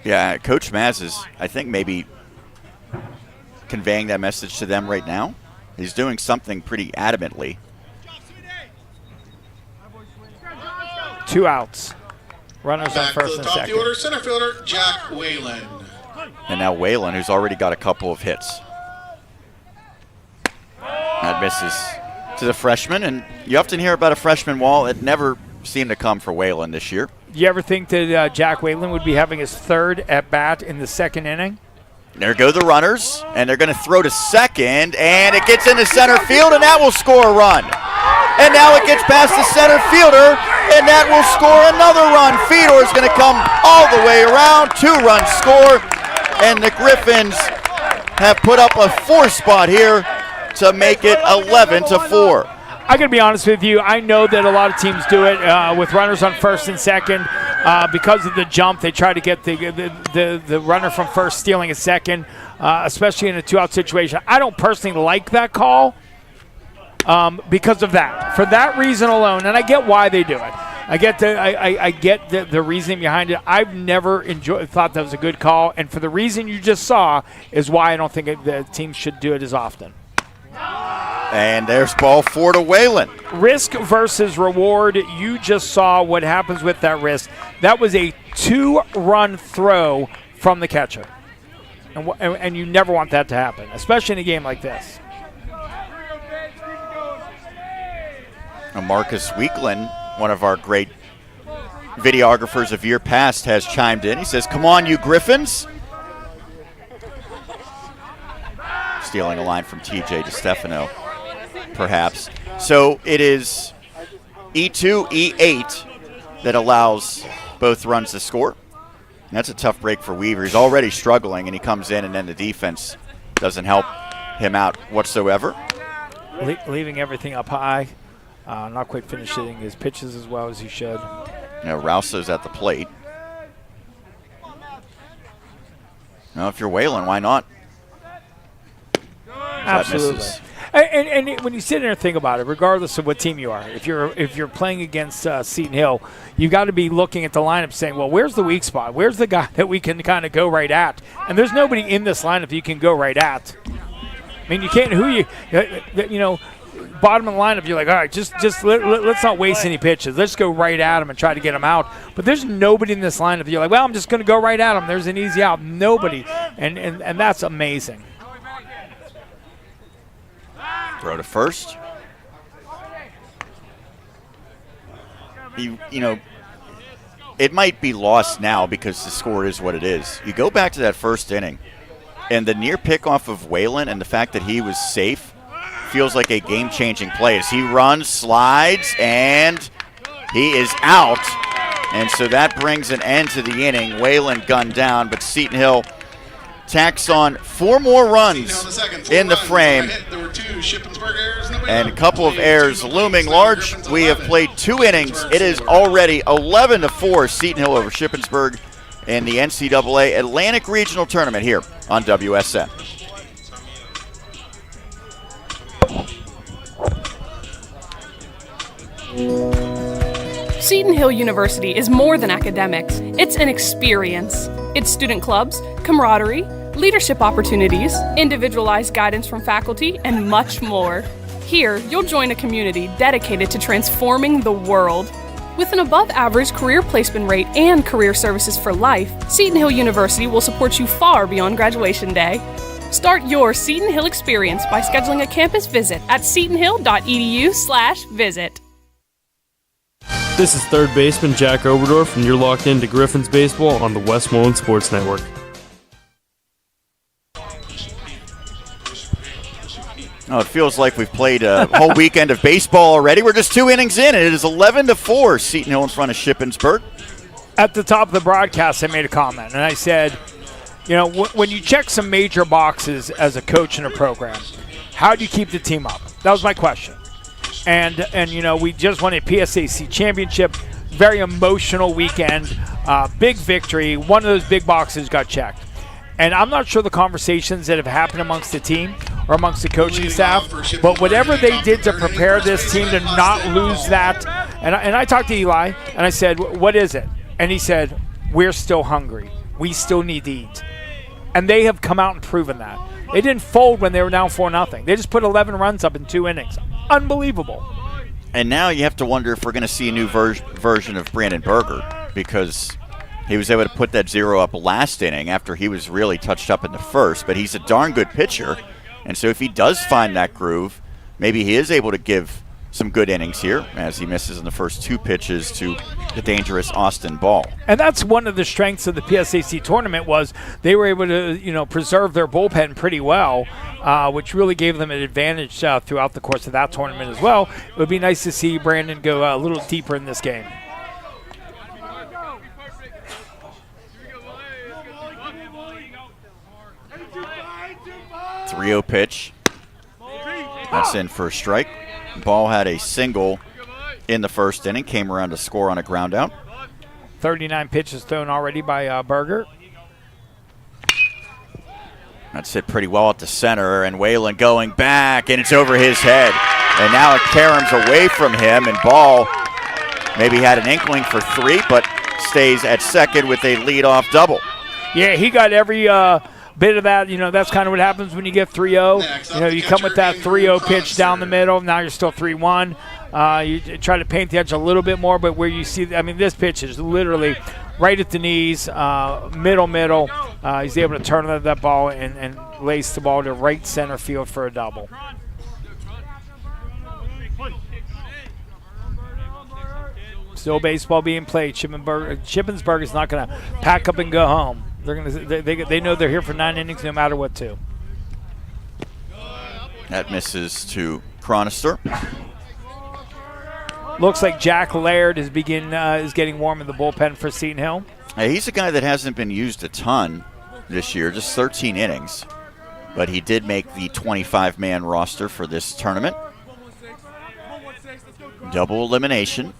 Yeah, Coach Maz is, I think, maybe conveying that message to them right now. He's doing something pretty adamantly. 2 outs. Runners on Back first to the and top of second. the order, center fielder Jack Whalen. And now Whalen, who's already got a couple of hits. That misses to the freshman, and you often hear about a freshman wall. It never seemed to come for Whalen this year. You ever think that Jack Whalen would be having his 3rd at-bat in the 2nd inning? There go the runners, and they're going to throw to second, and it gets into center field, and that will score a run. And now it gets past the center fielder, and that will score another run. Fedor is going to come all the way around, 2-run score, and the Griffins have put up a 4 spot here to make it 11-4. I got to be honest with you. I know that a lot of teams do it with runners on first and second. Because of the jump, they try to get the runner from first stealing a second, especially in a 2-out situation. I don't personally like that call because of that. For that reason alone, and I get why they do it. I get the reasoning behind it. I've never thought that was a good call, and for the reason you just saw is why I don't think the team should do it as often. And there's ball 4 to Whalen. Risk versus reward. You just saw what happens with that risk. That was a 2-run throw from the catcher. And you never want that to happen, especially in a game like this. Now Marcus Weekland, one of our great videographers of year past, has chimed in. He says, "Come on, you Griffins." Stealing a line from TJ DeStefano, perhaps. So it is E2, E8 that allows both runs to score. And that's a tough break for Weaver. He's already struggling, and he comes in, and then the defense doesn't help him out whatsoever. Leaving everything up high. Not quite finishing his pitches as well as he should. Rouso's at the plate. Now, if you're Whalen, why not? Absolutely. And when you sit there and think about it, regardless of what team you are, if you're playing against Seton Hill, you got to be looking at the lineup saying, well, where's the weak spot? Where's the guy that we can kind of go right at? And there's nobody in this lineup you can go right at. I mean, you can't. Bottom of the lineup, you're like, all right, just let's not waste any pitches. Let's go right at him and try to get him out. But there's nobody in this lineup. You're like, well, I'm just going to go right at him. There's an easy out. Nobody, and that's amazing. Throw to first. It might be lost now because the score is what it is. You go back to that first inning, and the near pickoff of Whalen and the fact that he was safe feels like a game-changing play as he runs, slides, and he is out. And so that brings an end to the inning. Whalen gunned down, but Seton Hill tacks on 4 more runs in the frame. There were 2 Shippensburg errors. And a couple of errors looming large. We have played 2 innings. It is already 11-4 Seton Hill over Shippensburg in the NCAA Atlantic Regional Tournament here on WSN. Seton Hill University is more than academics. It's an experience. It's student clubs, camaraderie, leadership opportunities, individualized guidance from faculty, and much more. Here, you'll join a community dedicated to transforming the world. With an above-average career placement rate and career services for life, Seton Hill University will support you far beyond graduation day. Start your Seton Hill experience by scheduling a campus visit at setonhill.edu/visit. This is third baseman Jack Oberdorf, and you're locked into Griffins Baseball on the Westmoreland Sports Network. Oh, it feels like we've played a whole weekend of baseball already. We're just 2 innings in, and it is 11-4 Seton Hill in front of Shippensburg. At the top of the broadcast, I made a comment, and I said, when you check some major boxes as a coach in a program, how do you keep the team up? That was my question. And we just won a PSAC championship. Very emotional weekend. Big victory. One of those big boxes got checked. And I'm not sure the conversations that have happened amongst the team or amongst the coaching staff, but whatever they did to prepare this team to not lose that. And I talked to Eli, and I said, what is it? And he said, we're still hungry. We still need to eat. And they have come out and proven that. They didn't fold when they were down 4-0. They just put 11 runs up in 2 innings. Unbelievable. And now you have to wonder if we're going to see a new version of Brandon Berger, because he was able to put that 0 up last inning after he was really touched up in the first. But he's a darn good pitcher. And so if he does find that groove, maybe he is able to give some good innings here as he misses in the first 2 pitches to the dangerous Austin Ball. And that's one of the strengths of the PSAC tournament, was they were able to preserve their bullpen pretty well, which really gave them an advantage throughout the course of that tournament as well. It would be nice to see Brandon go a little deeper in this game. .30 pitch. That's in for a strike. Ball had a single in the first inning, came around to score on a ground out. 39 pitches thrown already by Berger. That's hit pretty well at the center, and Whalen going back, and it's over his head. And now it caroms away from him, and Ball maybe had an inkling for 3, but stays at second with a leadoff double. Yeah, he got every bit of that. That's kind of what happens when you get 3-0. You come with that 3-0 pitch down the middle. Now you're still 3-1. You try to paint the edge a little bit more, but where you see, this pitch is literally right at the knees, middle. He's able to turn that ball and lace the ball to right center field for a double. Still baseball being played. Shippensburg is not going to pack up and go home. They know they're here for 9 innings no matter what, too. That misses to Chronister. Looks like Jack Laird is getting warm in the bullpen for Seton Hill. Hey, he's a guy that hasn't been used a ton this year, just 13 innings. But he did make the 25-man roster for this tournament. Double elimination.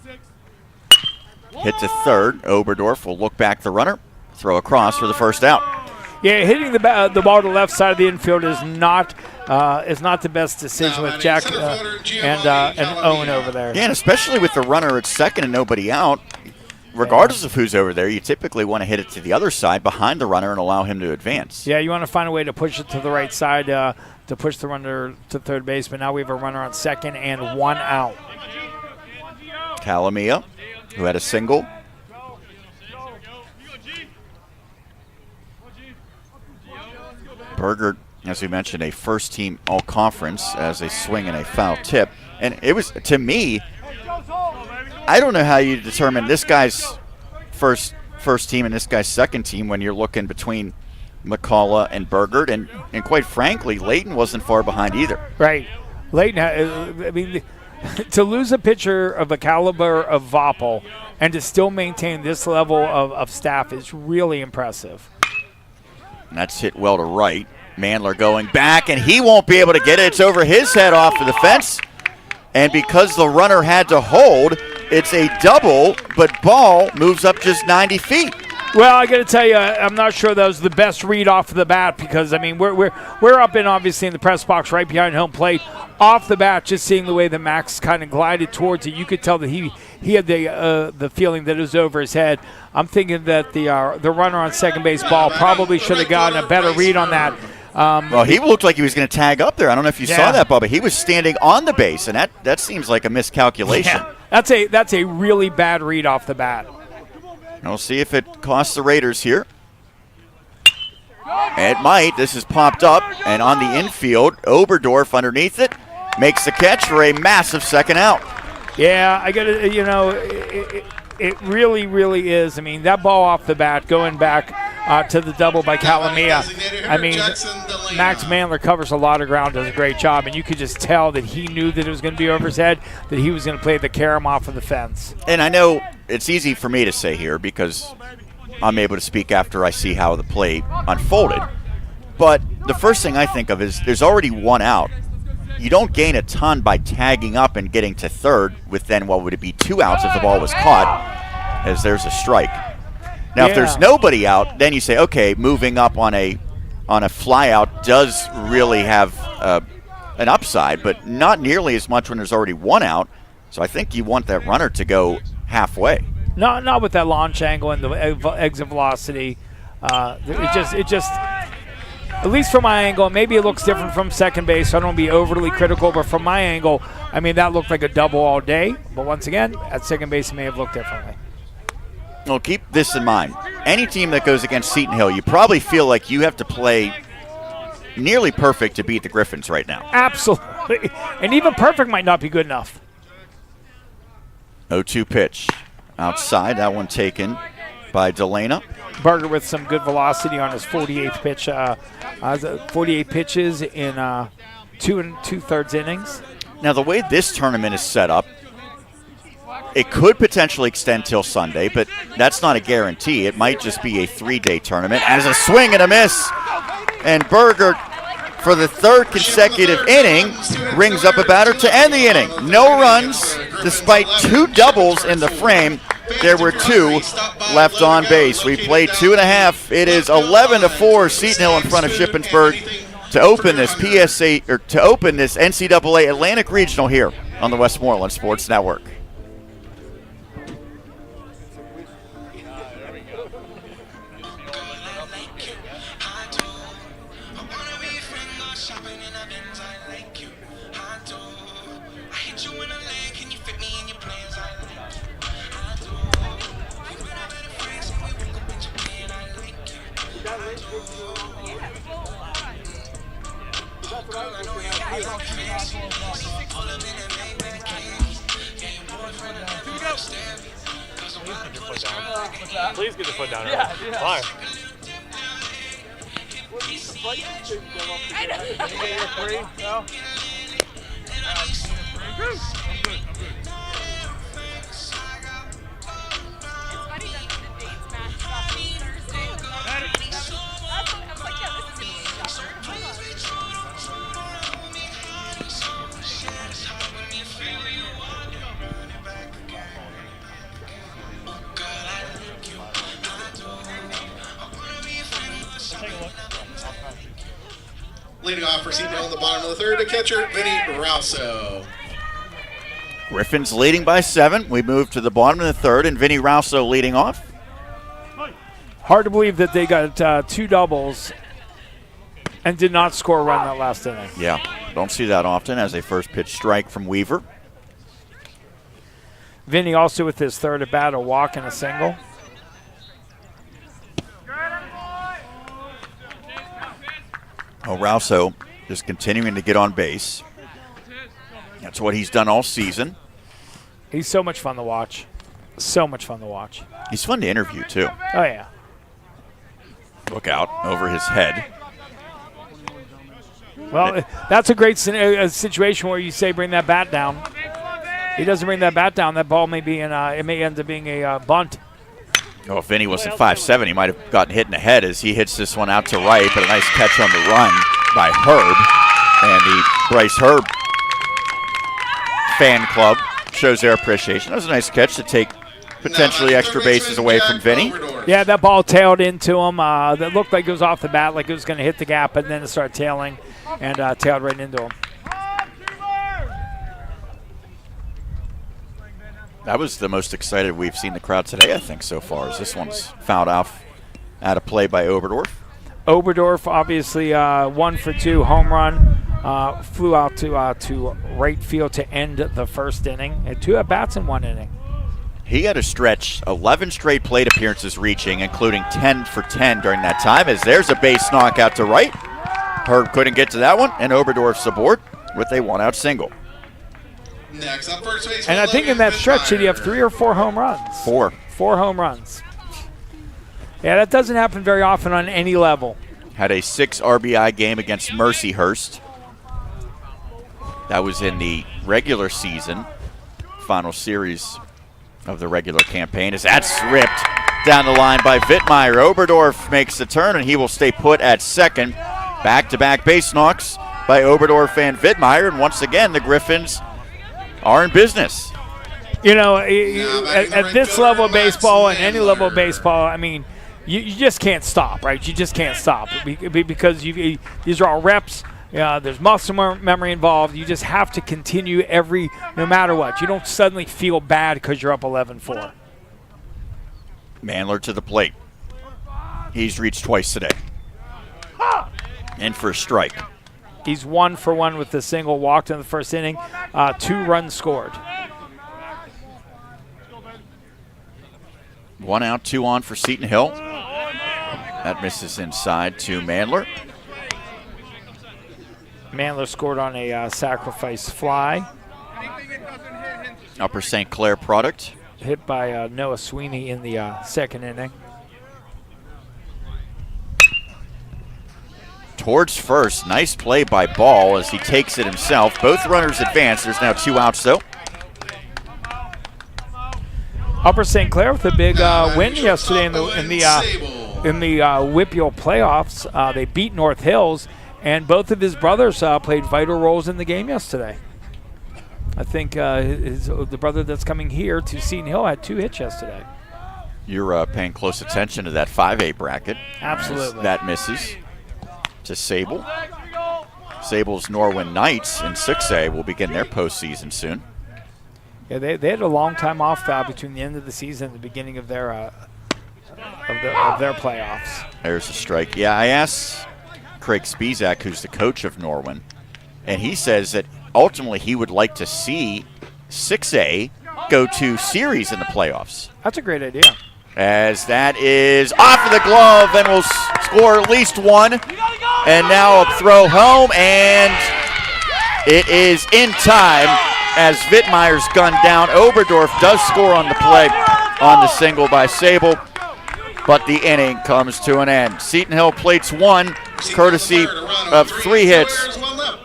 Hit to third. Oberdorf will look back the runner. Throw across for the first out. Yeah, hitting the ball to the left side of the infield is not the best decision with Jack and Owen over there. Yeah, and especially with the runner at second and nobody out, regardless of who's over there, you typically want to hit it to the other side behind the runner and allow him to advance. Yeah, you want to find a way to push it to the right side to push the runner to third base, but now we have a runner on second and 1 out. Calamia, who had a single. Berger, as we mentioned, a first-team all-conference as a swing and a foul tip. And it was, to me, I don't know how you determine this guy's first team and this guy's second team when you're looking between McCullough and Berger. And quite frankly, Layton wasn't far behind either. Right. Layton, to lose a pitcher of the caliber of Voppel and to still maintain this level of staff is really impressive. And that's hit well to right. Mandler going back, and he won't be able to get it. It's over his head off of the fence. And because the runner had to hold, it's a double, but Ball moves up just 90 feet. Well, I got to tell you, I'm not sure that was the best read off of the bat because, we're up in, obviously, in the press box right behind home plate. Off the bat, just seeing the way that Max kind of glided towards it, you could tell that he had the feeling that it was over his head. I'm thinking that the runner on second base, Ball, probably should have gotten a better read on that. Well, he looked like he was going to tag up there. I don't know if you saw that, Bubba. He was standing on the base, and that seems like a miscalculation. Yeah, that's a really bad read off the bat. And we'll see if it costs the Raiders here. It might. This is popped up, and on the infield, Oberdorf underneath it makes the catch for a massive second out. Yeah, I got to, it really, really is. That ball off the bat going back to the double by Calamia. Max Mandler covers a lot of ground, does a great job, and you could just tell that he knew that it was going to be over his head, that he was going to play the carom off of the fence. And I know it's easy for me to say here because I'm able to speak after I see how the play unfolded. But the first thing I think of is there's already 1 out. you don't gain a ton by tagging up and getting to third with then what would it be 2 outs if the ball was caught, as there's a strike. Now, if there's nobody out, then you say, okay, moving up on a fly out does really have an upside, but not nearly as much when there's already 1 out. So I think you want that runner to go halfway. Not with that launch angle and the exit velocity. It just, at least from my angle, maybe it looks different from second base, so I don't want to be overly critical, but from my angle, I mean, that looked like a double all day. But once again, at second base, it may have looked differently. Well, keep this in mind. Any team that goes against Seton Hill, you probably feel like you have to play nearly perfect to beat the Griffins right now. Absolutely. And even perfect might not be good enough. 0-2 pitch. Outside, that one taken by Delana. Berger with some good velocity on his 48th pitch. 48 pitches in 2 2/3 innings. Now, the way this tournament is set up, it could potentially extend till Sunday, but that's not a guarantee. It might just be a 3-day tournament. As a swing and a miss, and Berger, for the 3rd consecutive inning, rings up a batter to end the inning. No runs, despite 2 doubles in the frame. There were 2 left on base. We played 2.5. It is 11-4. Seton Hill in front of Shippensburg to open this NCAA Atlantic Regional here on the Westmoreland Sports Network. Please get the foot down. Fine. Leading off for Seton Hill in the bottom of the 3rd, the catcher, Vinny Rauso. Griffins leading by 7. We move to the bottom of the 3rd, and Vinny Rauso leading off. Hard to believe that they got 2 doubles and did not score a run that last inning. Yeah, don't see that often as a first pitch strike from Weaver. Vinny also with his 3rd at bat, a walk and a single. Oh, Rauso just continuing to get on base. That's what he's done all season. He's so much fun to watch. So much fun to watch. He's fun to interview, too. Oh, yeah. Look out over his head. Well, that's a great situation where you say bring that bat down. He doesn't bring that bat down. That ball may be it may end up being a bunt. Oh, if Vinny wasn't 5'7", he might have gotten hit in the head as he hits this one out to right, but a nice catch on the run by Herb. And the Bryce Herb fan club shows their appreciation. That was a nice catch to take potentially extra bases away from Vinny. Yeah, that ball tailed into him. That looked like it was off the bat, like it was going to hit the gap, and then it started tailing and tailed right into him. That was the most excited we've seen the crowd today, I think, so far, as this one's fouled off out of play by Oberdorf. Oberdorf, obviously 1 for 2 home run, flew out to right field to end the 1st inning. Had 2 at-bats in 1 inning. He had a stretch, 11 straight plate appearances reaching, including 10 for 10 during that time, as there's a base knockout to right. Herb couldn't get to that one, and Oberdorf's aboard with a 1-out single. Next up, first base. And I think in that stretch, did he have 3 or 4 home runs? 4. 4 home runs. Yeah, that doesn't happen very often on any level. Had a 6 RBI game against Mercyhurst. That was in the regular season, final series of the regular campaign. As that's ripped down the line by Vittmeyer. Oberdorf makes the turn, and he will stay put at second. Back-to-back base knocks by Oberdorf and Wittmeyer, and once again, the Griffins are in business. You know, at this level of baseball and any level of baseball, I mean, you just can't stop, right? You just can't stop because these are all reps. There's muscle memory involved. You just have to continue no matter what. You don't suddenly feel bad because you're up 11-4. Mandler to the plate. He's reached twice today. In for a strike. He's 1 for 1 with the single, walked in the first inning, 2 runs scored. 1 out, 2 on for Seton Hill. That misses inside to Mandler. Mandler scored on a sacrifice fly. Upper St. Clair product. Hit by Noah Sweeney in the second inning. Towards first. Nice play by Ball as he takes it himself. Both runners advance. There's now 2 outs, though. Upper St. Clair with a big win yesterday in the WIPIAL playoffs. They beat North Hills, and both of his brothers played vital roles in the game yesterday. I think the brother that's coming here to Seton Hill had 2 hits yesterday. You're paying close attention to that 5A bracket. Absolutely. That misses to Sable. Sable's Norwin Knights in 6A will begin their postseason soon. Yeah, they had a long time off between the end of the season and the beginning of their playoffs. There's a strike. Yeah, I asked Craig Spizak, who's the coach of Norwin, and he says that ultimately he would like to see 6A go to series in the playoffs. That's a great idea. As that is off of the glove and will score at least 1. And now a throw home, and it is in time as Wittmeyer's gunned down. Oberdorf does score on the play on the single by Sable, but the inning comes to an end. Seton Hill plates 1, courtesy of 3 hits,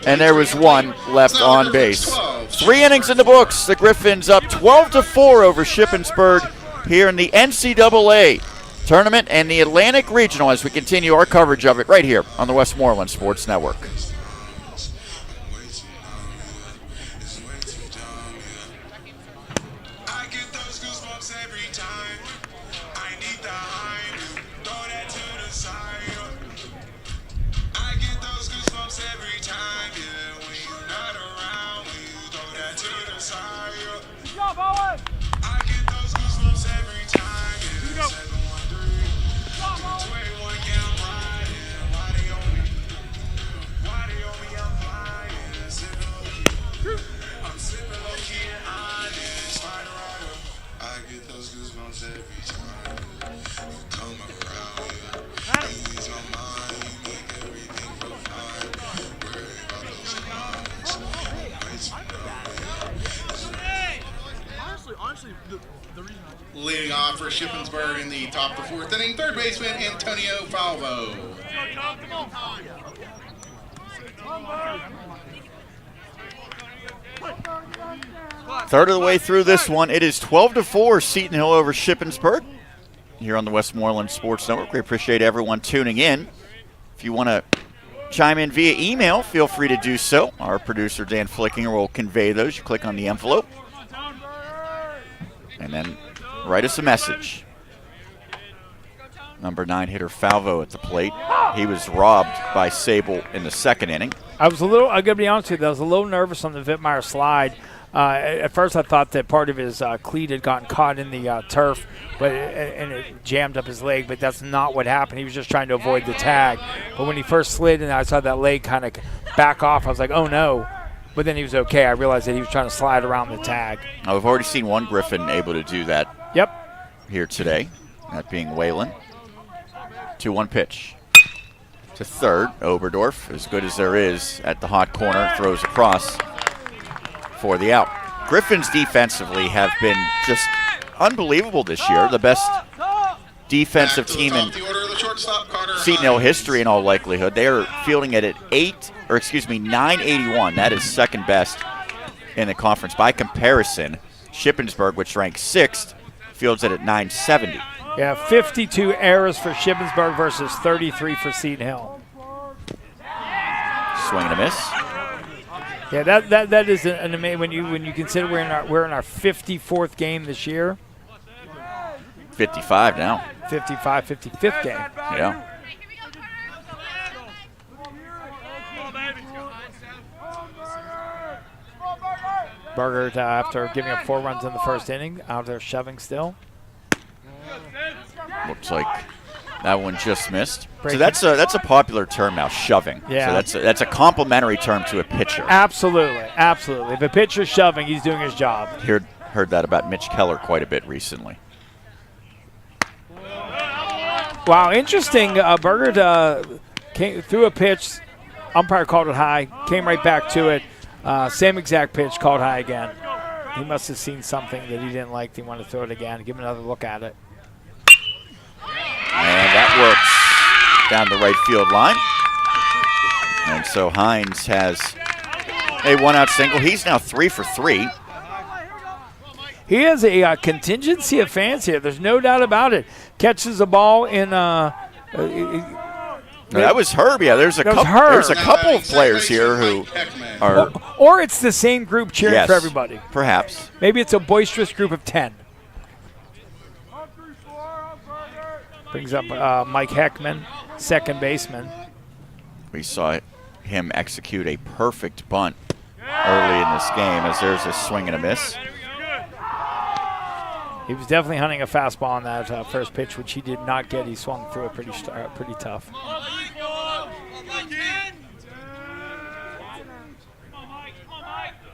and there was 1 left on base. 3 innings in the books. The Griffins up 12-4 over Shippensburg here in the NCAA tournament and the Atlantic Regional as we continue our coverage of it right here on the Westmoreland Sports Network. Leading off for Shippensburg in the top of the 4th inning, third baseman Antonio Falvo. Third of the way through this one. It is 12-4 Seton Hill over Shippensburg here on the Westmoreland Sports Network. We appreciate everyone tuning in. If you want to chime in via email, feel free to do so. Our producer, Dan Flickinger, will convey those. You click on the envelope and then write us a message. Number 9 hitter Falvo at the plate. He was robbed by Sable in the second inning. I got to be honest with you, I was a little nervous on the Wittmeyer slide. At first I thought that part of his cleat had gotten caught in the turf, and it jammed up his leg, but that's not what happened. He was just trying to avoid the tag. But when he first slid and I saw that leg kind of back off, I was like, oh no. But then he was okay. I realized that he was trying to slide around the tag. Now, we've already seen one Griffin able to do that. Yep. Here today, that being Whalen. 2-1 pitch to third. Oberdorf, as good as there is at the hot corner, throws across for the out. Griffins defensively have been just unbelievable this year. The best defensive team in Seton Hill history in all likelihood. They are fielding it at 981. That is second best in the conference. By comparison, Shippensburg, which ranks 6th, fields it at 970. Yeah, 52 errors for Shippensburg versus 33 for Seton Hill. swing and a miss. Yeah, that is an amazing when you consider we're in our 54th game this year. 55 now. 55th game. Yeah. Berger, after giving up 4 runs in the first inning, out there shoving still. Looks like that one just missed. So that's a popular term now, shoving. Yeah. So that's a complimentary term to a pitcher. Absolutely. If a pitcher's shoving, he's doing his job. Heard that about Mitch Keller quite a bit recently. Wow, interesting. Berger threw a pitch. Umpire called it high. Came right back to it. Same exact pitch, called high again. He must have seen something that he didn't like. He wanted to throw it again. Give him another look at it. And that works down the right field line. And so Hines has a 1-out single. He's now 3 for 3. He has a contingency of fans here. There's no doubt about it. Catches the ball in. That was Herb. Yeah, there's a couple of players here who are. Or it's the same group cheering for everybody. Perhaps. Maybe it's a boisterous group of 10. Brings up Mike Heckman, second baseman. We saw him execute a perfect bunt early in this game as there's a swing and a miss. He was definitely hunting a fastball on that first pitch, which he did not get. He swung through it pretty tough.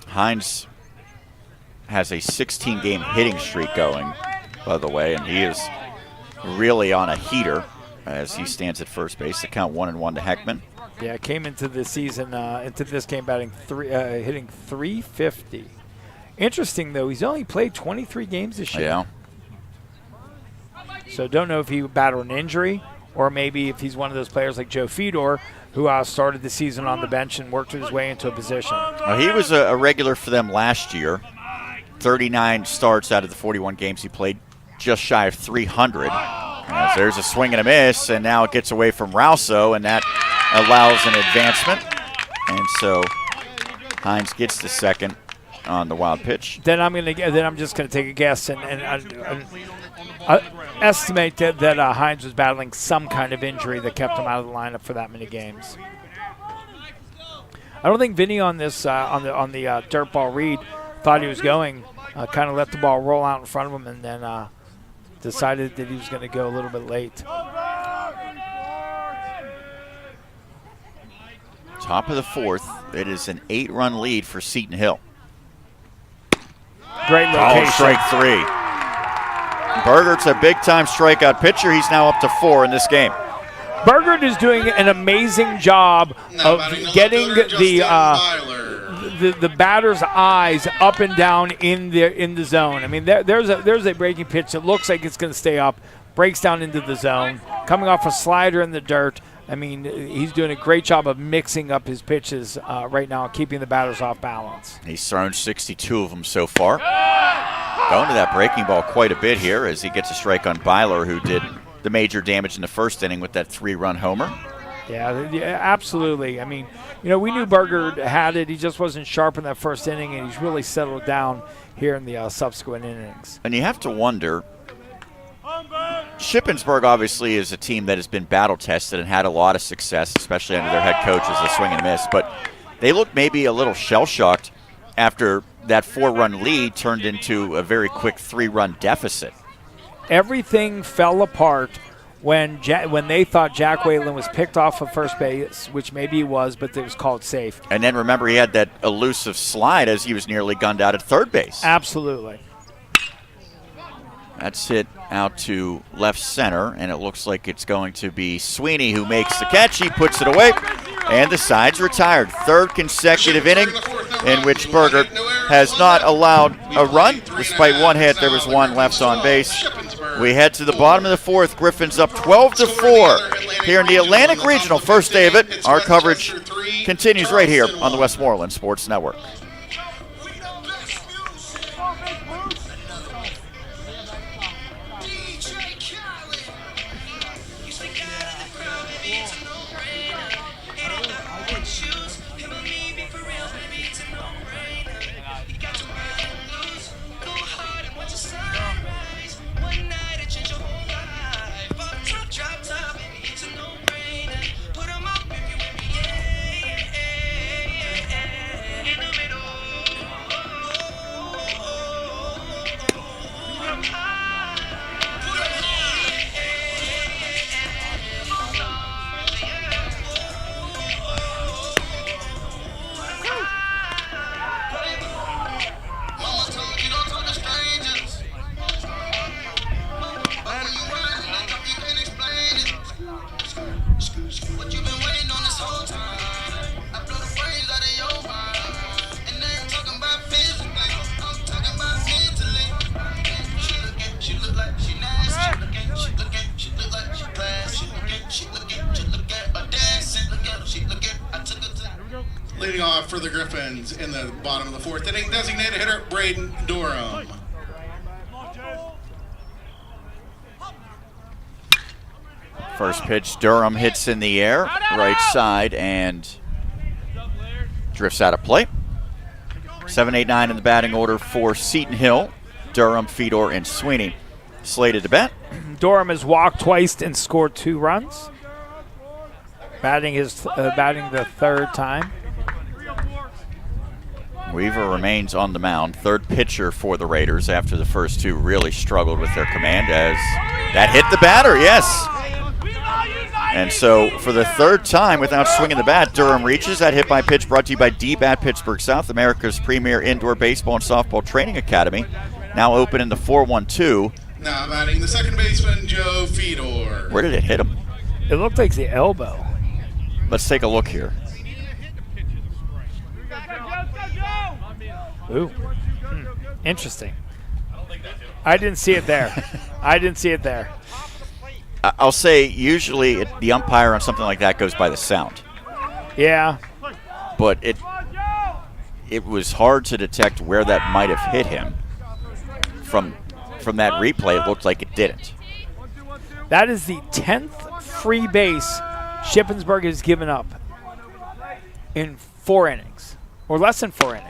Hines has a 16-game hitting streak going, by the way, and he is really on a heater as he stands at first base. The count 1-1 to Heckman. Yeah, came into the season, into this game hitting .350. Interesting, though, he's only played 23 games this year. Yeah. So don't know if he battled an injury or maybe if he's one of those players like Joe Fedor who started the season on the bench and worked his way into a position. Well, he was a regular for them last year. 39 starts out of the 41 games he played, just shy of 300. As there's a swing and a miss, and now it gets away from Rousso, and that allows an advancement. And so Hines gets the second on the wild pitch. Then I'm just gonna take a guess and estimate that Hines was battling some kind of injury that kept him out of the lineup for that many games. I don't think Vinny on this on the dirt ball read thought he was going. Kind of let the ball roll out in front of him and then decided that he was going to go a little bit late. Top of the fourth. It is an 8-run lead for Seton Hill. Great location. Oh, strike 3. Bergert's a big-time strikeout pitcher. He's now up to 4 in this game. Bergert is doing an amazing job of getting the batter's eyes up and down in the zone. I mean, there's a breaking pitch that looks like it's going to stay up, breaks down into the zone, coming off a slider in the dirt. I mean, he's doing a great job of mixing up his pitches right now, keeping the batters off balance. He's thrown 62 of them so far. Going to that breaking ball quite a bit here as he gets a strike on Byler, who did the major damage in the first inning with that 3-run homer. Yeah, absolutely. I mean, we knew Berger had it. He just wasn't sharp in that first inning, and he's really settled down here in the subsequent innings. And you have to wonder, Shippensburg obviously is a team that has been battle-tested and had a lot of success, especially under their head coach as a swing and miss. But they look maybe a little shell-shocked after that 4-run lead turned into a very quick 3-run deficit. Everything fell apart when they thought Jack Whalen was picked off of first base, which maybe he was, but it was called safe. And then remember, he had that elusive slide as he was nearly gunned out at third base. Absolutely. That's hit out to left center, and it looks like it's going to be Sweeney who makes the catch. He puts it away, and the side's retired. Third consecutive inning in which Berger has not allowed a run. Despite one hit, there was one left on base. We head to the bottom of the fourth. Griffins up 12-4 here in the Atlantic Regional. First day of it. Our coverage continues right here on the Westmoreland Sports Network. for the Griffins in the bottom of the fourth inning. Designated hitter, Braden Durham. First pitch, Durham hits in the air, right side, and drifts out of play. 7, 8, 9 in the batting order for Seton Hill. Durham, Fedor, and Sweeney slated to bat. Durham has walked twice and scored 2 runs. Batting the third time. Weaver remains on the mound, third pitcher for the Raiders after the first 2 really struggled with their command as that hit the batter, yes. And so for the third time without swinging the bat, Durham reaches. That hit by pitch brought to you by D-Bat Pittsburgh South, America's premier indoor baseball and softball training academy. Now open in the 4-1-2. Now batting the second baseman, Joe Fedor. Where did it hit him? It looked like the elbow. Let's take a look here. Ooh. Interesting. I didn't see it there. I'll say usually the umpire on something like that goes by the sound. Yeah. But it was hard to detect where that might have hit him. From that replay, it looked like it didn't. That is the 10th free base Shippensburg has given up in 4 innings, or less than 4 innings.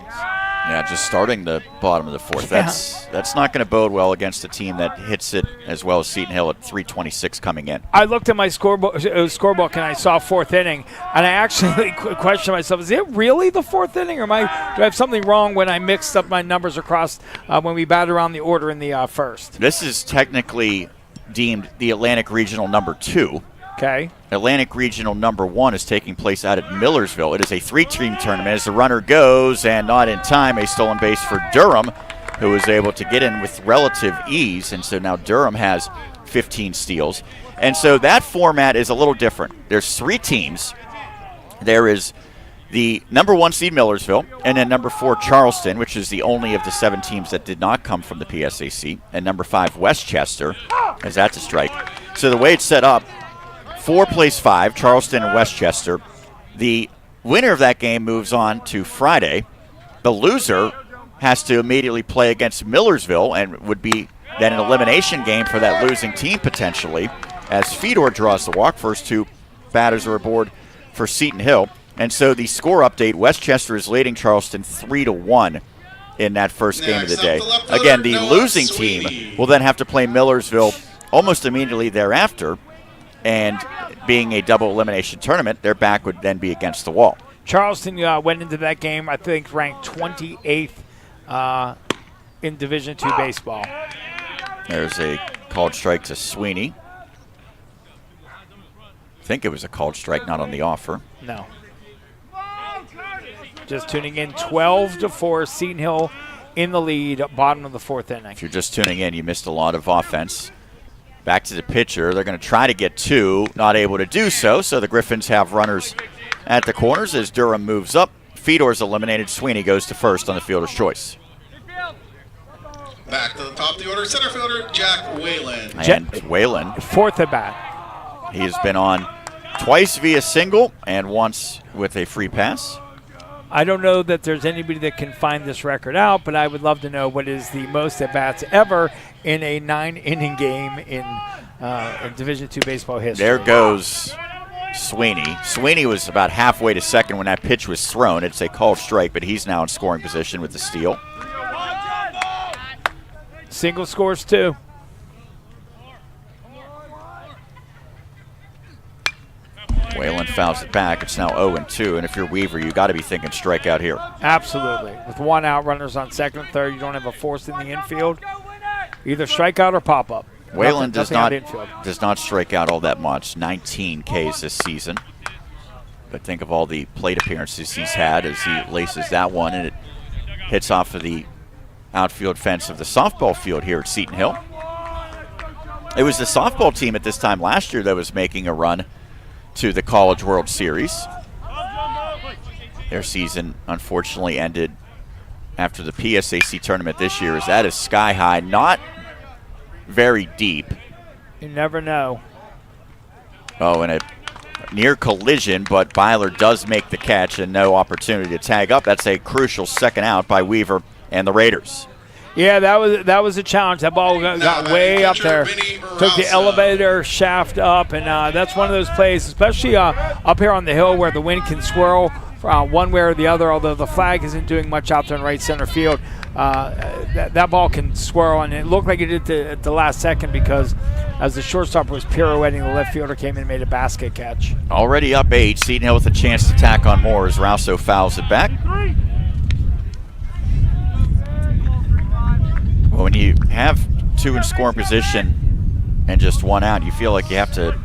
Yeah, just starting the bottom of the fourth. Yeah. That's not going to bode well against a team that hits it as well as Seton Hill at 326 coming in. I looked at my scorebook and I saw 4th inning, and I actually questioned myself, is it really the 4th inning, or do I have something wrong when I mixed up my numbers across when we batted around the order in the first? This is technically deemed the Atlantic Regional number 2. Okay. Atlantic Regional number 1 is taking place out at Millersville. It is a 3-team tournament as the runner goes, and not in time, a stolen base for Durham, who was able to get in with relative ease, and so now Durham has 15 steals. And so that format is a little different. There's 3 teams. There is the number 1 seed Millersville, and then number 4 Charleston, which is the only of the 7 teams that did not come from the PSAC, and number 5 Westchester, as that's a strike. So the way it's set up, 4 plays 5, Charleston and Westchester. The winner of that game moves on to Friday. The loser has to immediately play against Millersville and would be then an elimination game for that losing team potentially, as Fedor draws the walk. First 2 batters are aboard for Seton Hill. And so the score update, Westchester is leading Charleston 3-1 in that first game of the day. Again, the losing team will then have to play Millersville almost immediately thereafter. And being a double elimination tournament, their back would then be against the wall. Charleston went into that game, I think, ranked 28th in Division II baseball. There's a called strike to Sweeney. I think it was a called strike, not on the offer. No. Just tuning in, 12-4, Seton Hill in the lead, bottom of the 4th inning. If you're just tuning in, you missed a lot of offense. Back to the pitcher. They're going to try to get 2, not able to do so. So the Griffins have runners at the corners as Durham moves up. Fedor's eliminated. Sweeney goes to first on the fielder's choice. Back to the top of the order, center fielder Jack Whalen. And Whalen, 4th at bat. he has been on twice via single and once with a free pass. I don't know that there's anybody that can find this record out, but I would love to know what is the most at-bats ever in a 9-inning game in Division II baseball history. There goes Sweeney. Sweeney was about halfway to second when that pitch was thrown. It's a called strike, but he's now in scoring position with the steal. Single scores 2. Whalen fouls it back. It's now 0-2, and if you're Weaver, you got to be thinking strikeout here. Absolutely. With 1 out, runners on second and third, you don't have a force in the infield. Either strikeout or pop-up. Whalen does not strike out all that much. 19 Ks this season. But think of all the plate appearances he's had as he laces that one, and it hits off of the outfield fence of the softball field here at Seton Hill. It was the softball team at this time last year that was making a run to the College World Series. Their season unfortunately ended after the PSAC tournament this year, as that is sky high, not very deep. You never know. Oh, and near collision, but Byler does make the catch and no opportunity to tag up. That's a crucial second out by Weaver and the Raiders. Yeah, that was a challenge. That ball got way up there, took the elevator shaft up, and that's one of those plays, especially up here on the hill where the wind can swirl one way or the other, although the flag isn't doing much out there in right center field. That ball can swirl, and it looked like it did at the last second because as the shortstop was pirouetting, the left fielder came in and made a basket catch. Already up 8, Seton Hill with a chance to tack on more as Rousso fouls it back. Well, when you have 2 in scoring position and just 1 out, you feel like you have to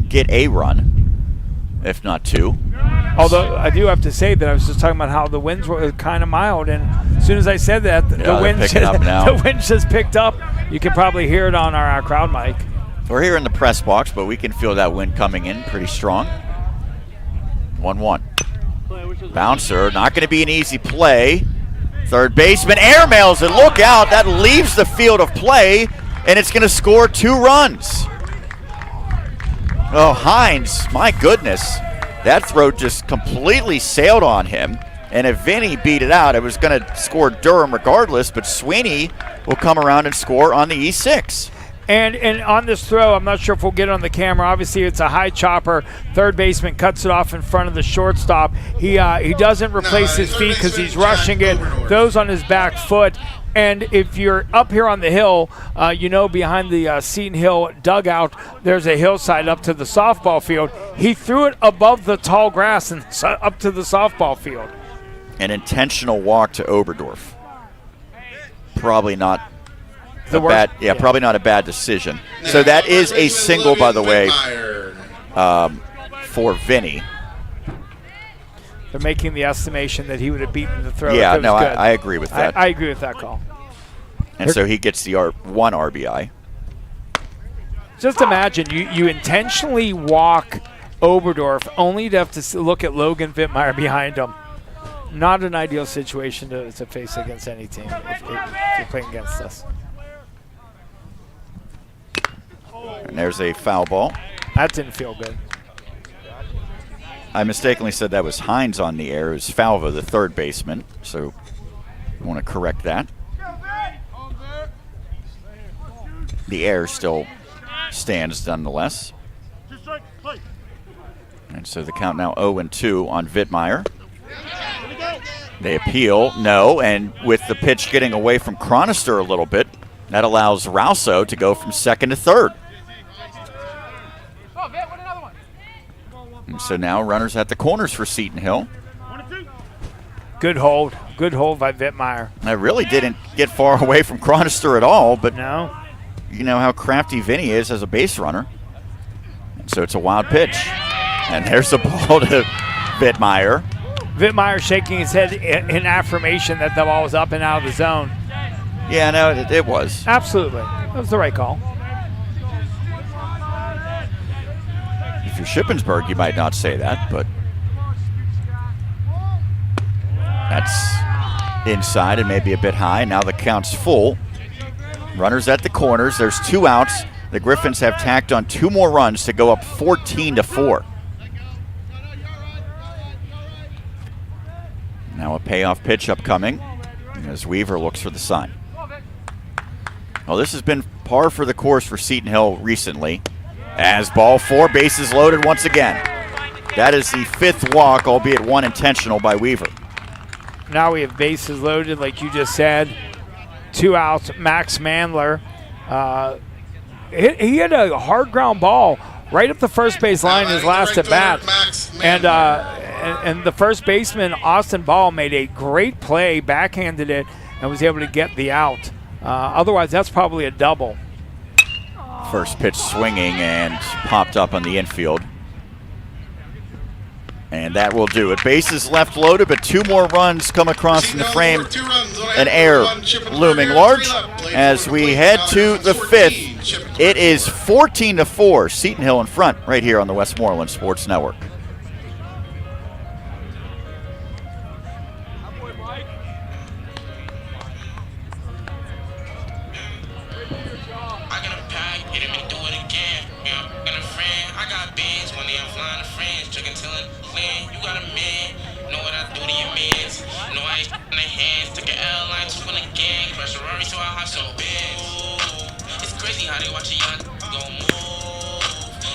get a run, if not 2. Although I do have to say that I was just talking about how the winds were kind of mild, and as soon as I said that, the wind just picked up. You can probably hear it on our crowd mic. We're here in the press box, but we can feel that wind coming in pretty strong. 1-1. Bouncer, not going to be an easy play. Third baseman airmails it. Look out. That leaves the field of play, and it's going to score 2 runs. Oh, Hines, my goodness. That throw just completely sailed on him. And if Vinny beat it out, it was going to score Durham regardless, but Sweeney will come around and score on the E6. And on this throw, I'm not sure if we'll get it on the camera. Obviously, it's a high chopper. Third baseman cuts it off in front of the shortstop. He doesn't replace his feet because he's rushing it. Throws on his back foot. And if you're up here on the hill, behind the Seton Hill dugout, there's a hillside up to the softball field. He threw it above the tall grass and up to the softball field. An intentional walk to Oberdorf. Probably not probably not a bad decision. So that is a single, by the way, for Vinny. They're making the estimation that he would have beaten the throw. Yeah, no, I agree with that. I agree with that call. And so he gets the 1 RBI. Just imagine you intentionally walk Oberdorf only to have to look at Logan Vittmeyer behind him. Not an ideal situation to face against any team if you're playing against us. And there's a foul ball. That didn't feel good. I mistakenly said that was Hines on the air. It was Falva, the third baseman. So I want to correct that. The air still stands nonetheless. And so the count now 0-2 on Vittmeyer. They appeal, no, and with the pitch getting away from Chronister a little bit, that allows Rousso to go from second to third. And so now runners at the corners for Seton Hill. Good hold by Vittmeyer. I really didn't get far away from Chronister at all, but no. You know how crafty Vinny is as a base runner. And so it's a wild pitch. And there's the ball to Vittmeyer. Vittmeyer shaking his head in affirmation that the ball was up and out of the zone. Yeah, no, it was. Absolutely. That was the right call. If you're Shippensburg, you might not say that, but that's inside and maybe a bit high. Now the count's full. Runners at the corners. There's 2 outs. The Griffins have tacked on 2 more runs to go up 14-4. Now a payoff pitch upcoming as Weaver looks for the sign. Well, this has been par for the course for Seton Hill recently. As ball 4, bases loaded once again. That is the 5th walk, albeit 1 intentional by Weaver. Now we have bases loaded, like you just said. 2 outs. Max Mandler. He had a hard ground ball right up the first base line in his last at bat. And the first baseman, Austin Ball, made a great play, backhanded it, and was able to get the out. Otherwise, that's probably a double. First pitch swinging and popped up on the infield. And that will do it. Bases left loaded, but 2 more runs come across in the frame. An error looming large as we head to the 5th. It is 14-4. Seton Hill in front right here on the Westmoreland Sports Network. got bands, money I'm flying to friends, drinking till I'm clean. You got a man, know what I do to your mans. Know I ain't in their hands, took an airline, took on a gang, crash a Rari, so I hop so big. It's crazy how they watch a young go move.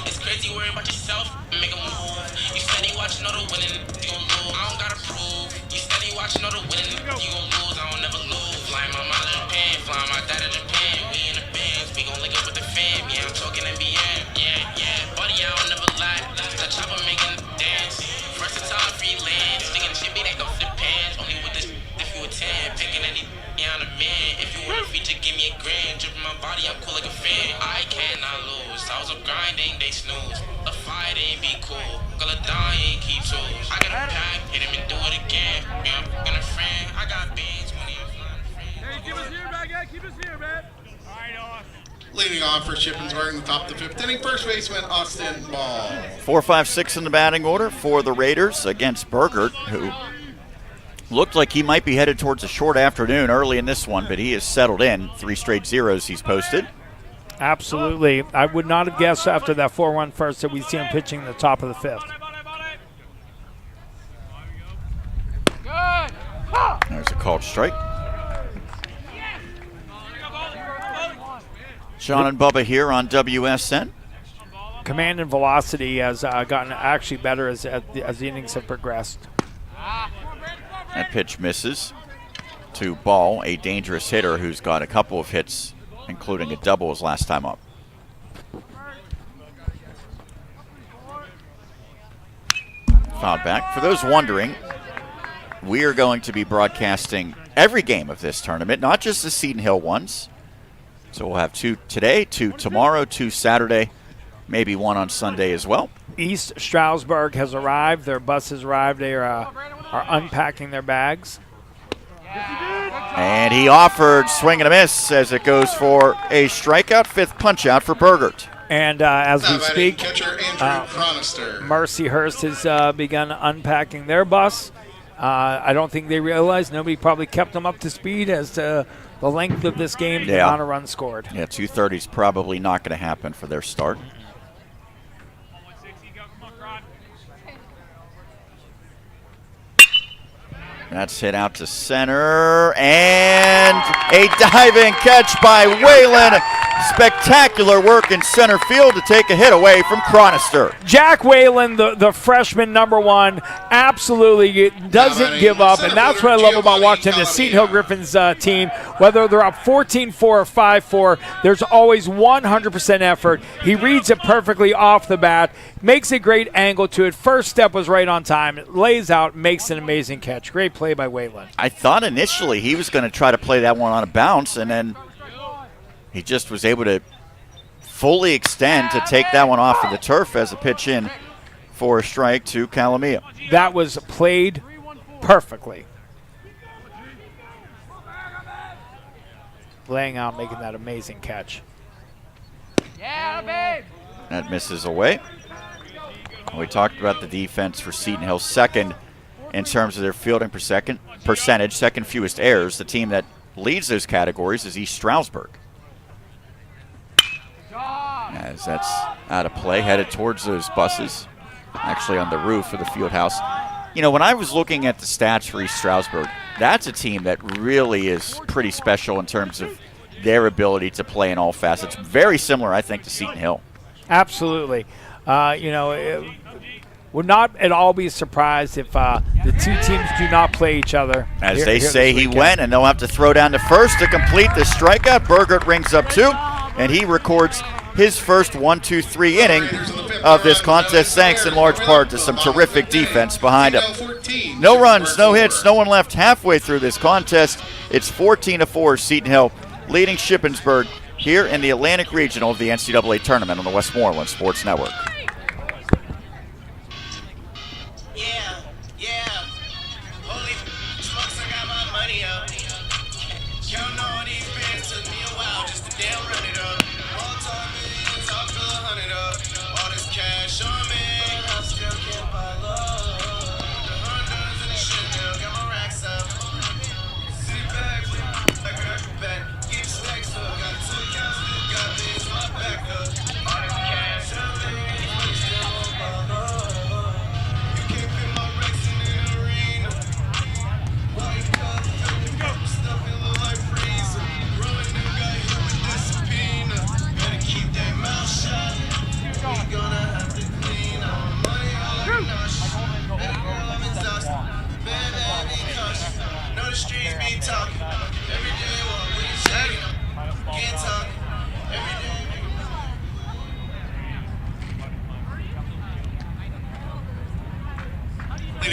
It's crazy worry about yourself, make a move. You steady watching all the winning, you gon' lose. I don't gotta prove. You steady watching all the winning, you gon' lose. I don't never lose. Flying my mom to Japan, flying my dad to Japan. We in the bands, we gon' link up with the fam. Yeah, I'm talking NBA. Yeah, buddy, I don't never lie. The chopper making dance. Versatile freelance, singing shit, be that go flip pants. Only with this if you attend, picking any on a man. If you want a feature, give me a grand. Dripping my body, I'm cool like a fan. I cannot lose. I was up grinding, they snooze. The fight ain't be cool. Gonna die ain't keep tools. I got a pack, hit him and do it again. Yeah, I'm fucking a friend. I got beans, money, I'm flying a friend. Hey, keep us here, man. Keep us here, man. All right, Austin. Leading off for Shippensburg in the top of the 5th inning, first baseman Austin Ball. 4, 5, 6 in the batting order for the Raiders against Burgert, who looked like he might be headed towards a short afternoon early in this one, but he has settled in. 3 straight zeros he's posted. Absolutely. I would not have guessed after that 4-1 first that we'd see him pitching the top of the 5th. There's a called strike. Sean and Bubba here on WSN. Command and velocity has gotten actually better as the innings have progressed. That pitch misses to Ball, a dangerous hitter who's got a couple of hits, including a double his last time up. Fouled back. For those wondering, we are going to be broadcasting every game of this tournament, not just the Seton Hill ones. So we'll have 2 today, 2 tomorrow, 2 Saturday, maybe 1 on Sunday as well. East Stroudsburg has arrived. Their bus has arrived. They are unpacking their bags. And he offered swing and a miss as it goes for a strikeout, 5th punch out for Burgert. And as we speak, Catcher Andrew Cronister. Mercyhurst has begun unpacking their bus. I don't think they realized, nobody probably kept them up to speed as to the length of this game, the amount of runs scored. Yeah, 2:30 is probably not going to happen for their start. That's hit out to center, and a diving catch by Whalen. Spectacular work in center field to take a hit away from Cronister. Jack Whalen, the freshman #1, absolutely doesn't give up, and that's what I love about watching the Seton Hill Griffins team. Whether they're up 14-4 or 5-4, there's always 100% effort. He reads it perfectly off the bat, makes a great angle to it. First step was right on time. It lays out, makes an amazing catch. Great play by Whalen. I thought initially he was going to try to play that one on a bounce, and then he just was able to fully extend to take that one off of the turf as a pitch in for a strike to Calamia. That was played perfectly. Laying out, making that amazing catch. That misses away. We talked about the defense for Seton Hill, second in terms of their fielding percentage, second fewest errors. The team that leads those categories is East Stroudsburg. As that's out of play, headed towards those buses, actually on the roof of the field house. You know, when I was looking at the stats for East Stroudsburg, that's a team that really is pretty special in terms of their ability to play in all facets. Very similar, I think, to Seton Hill. Absolutely. Would not at all be surprised if the two teams do not play each other. As they say, he went, and they'll have to throw down to first to complete the strikeout. Burgert rings up 2, and he records his first 1-2-3 inning of this contest, thanks in large part to some terrific defense behind him. No runs, no hits, no one left halfway through this contest. It's 14-4 Seton Hill leading Shippensburg here in the Atlantic Regional of the NCAA Tournament on the Westmoreland Sports Network.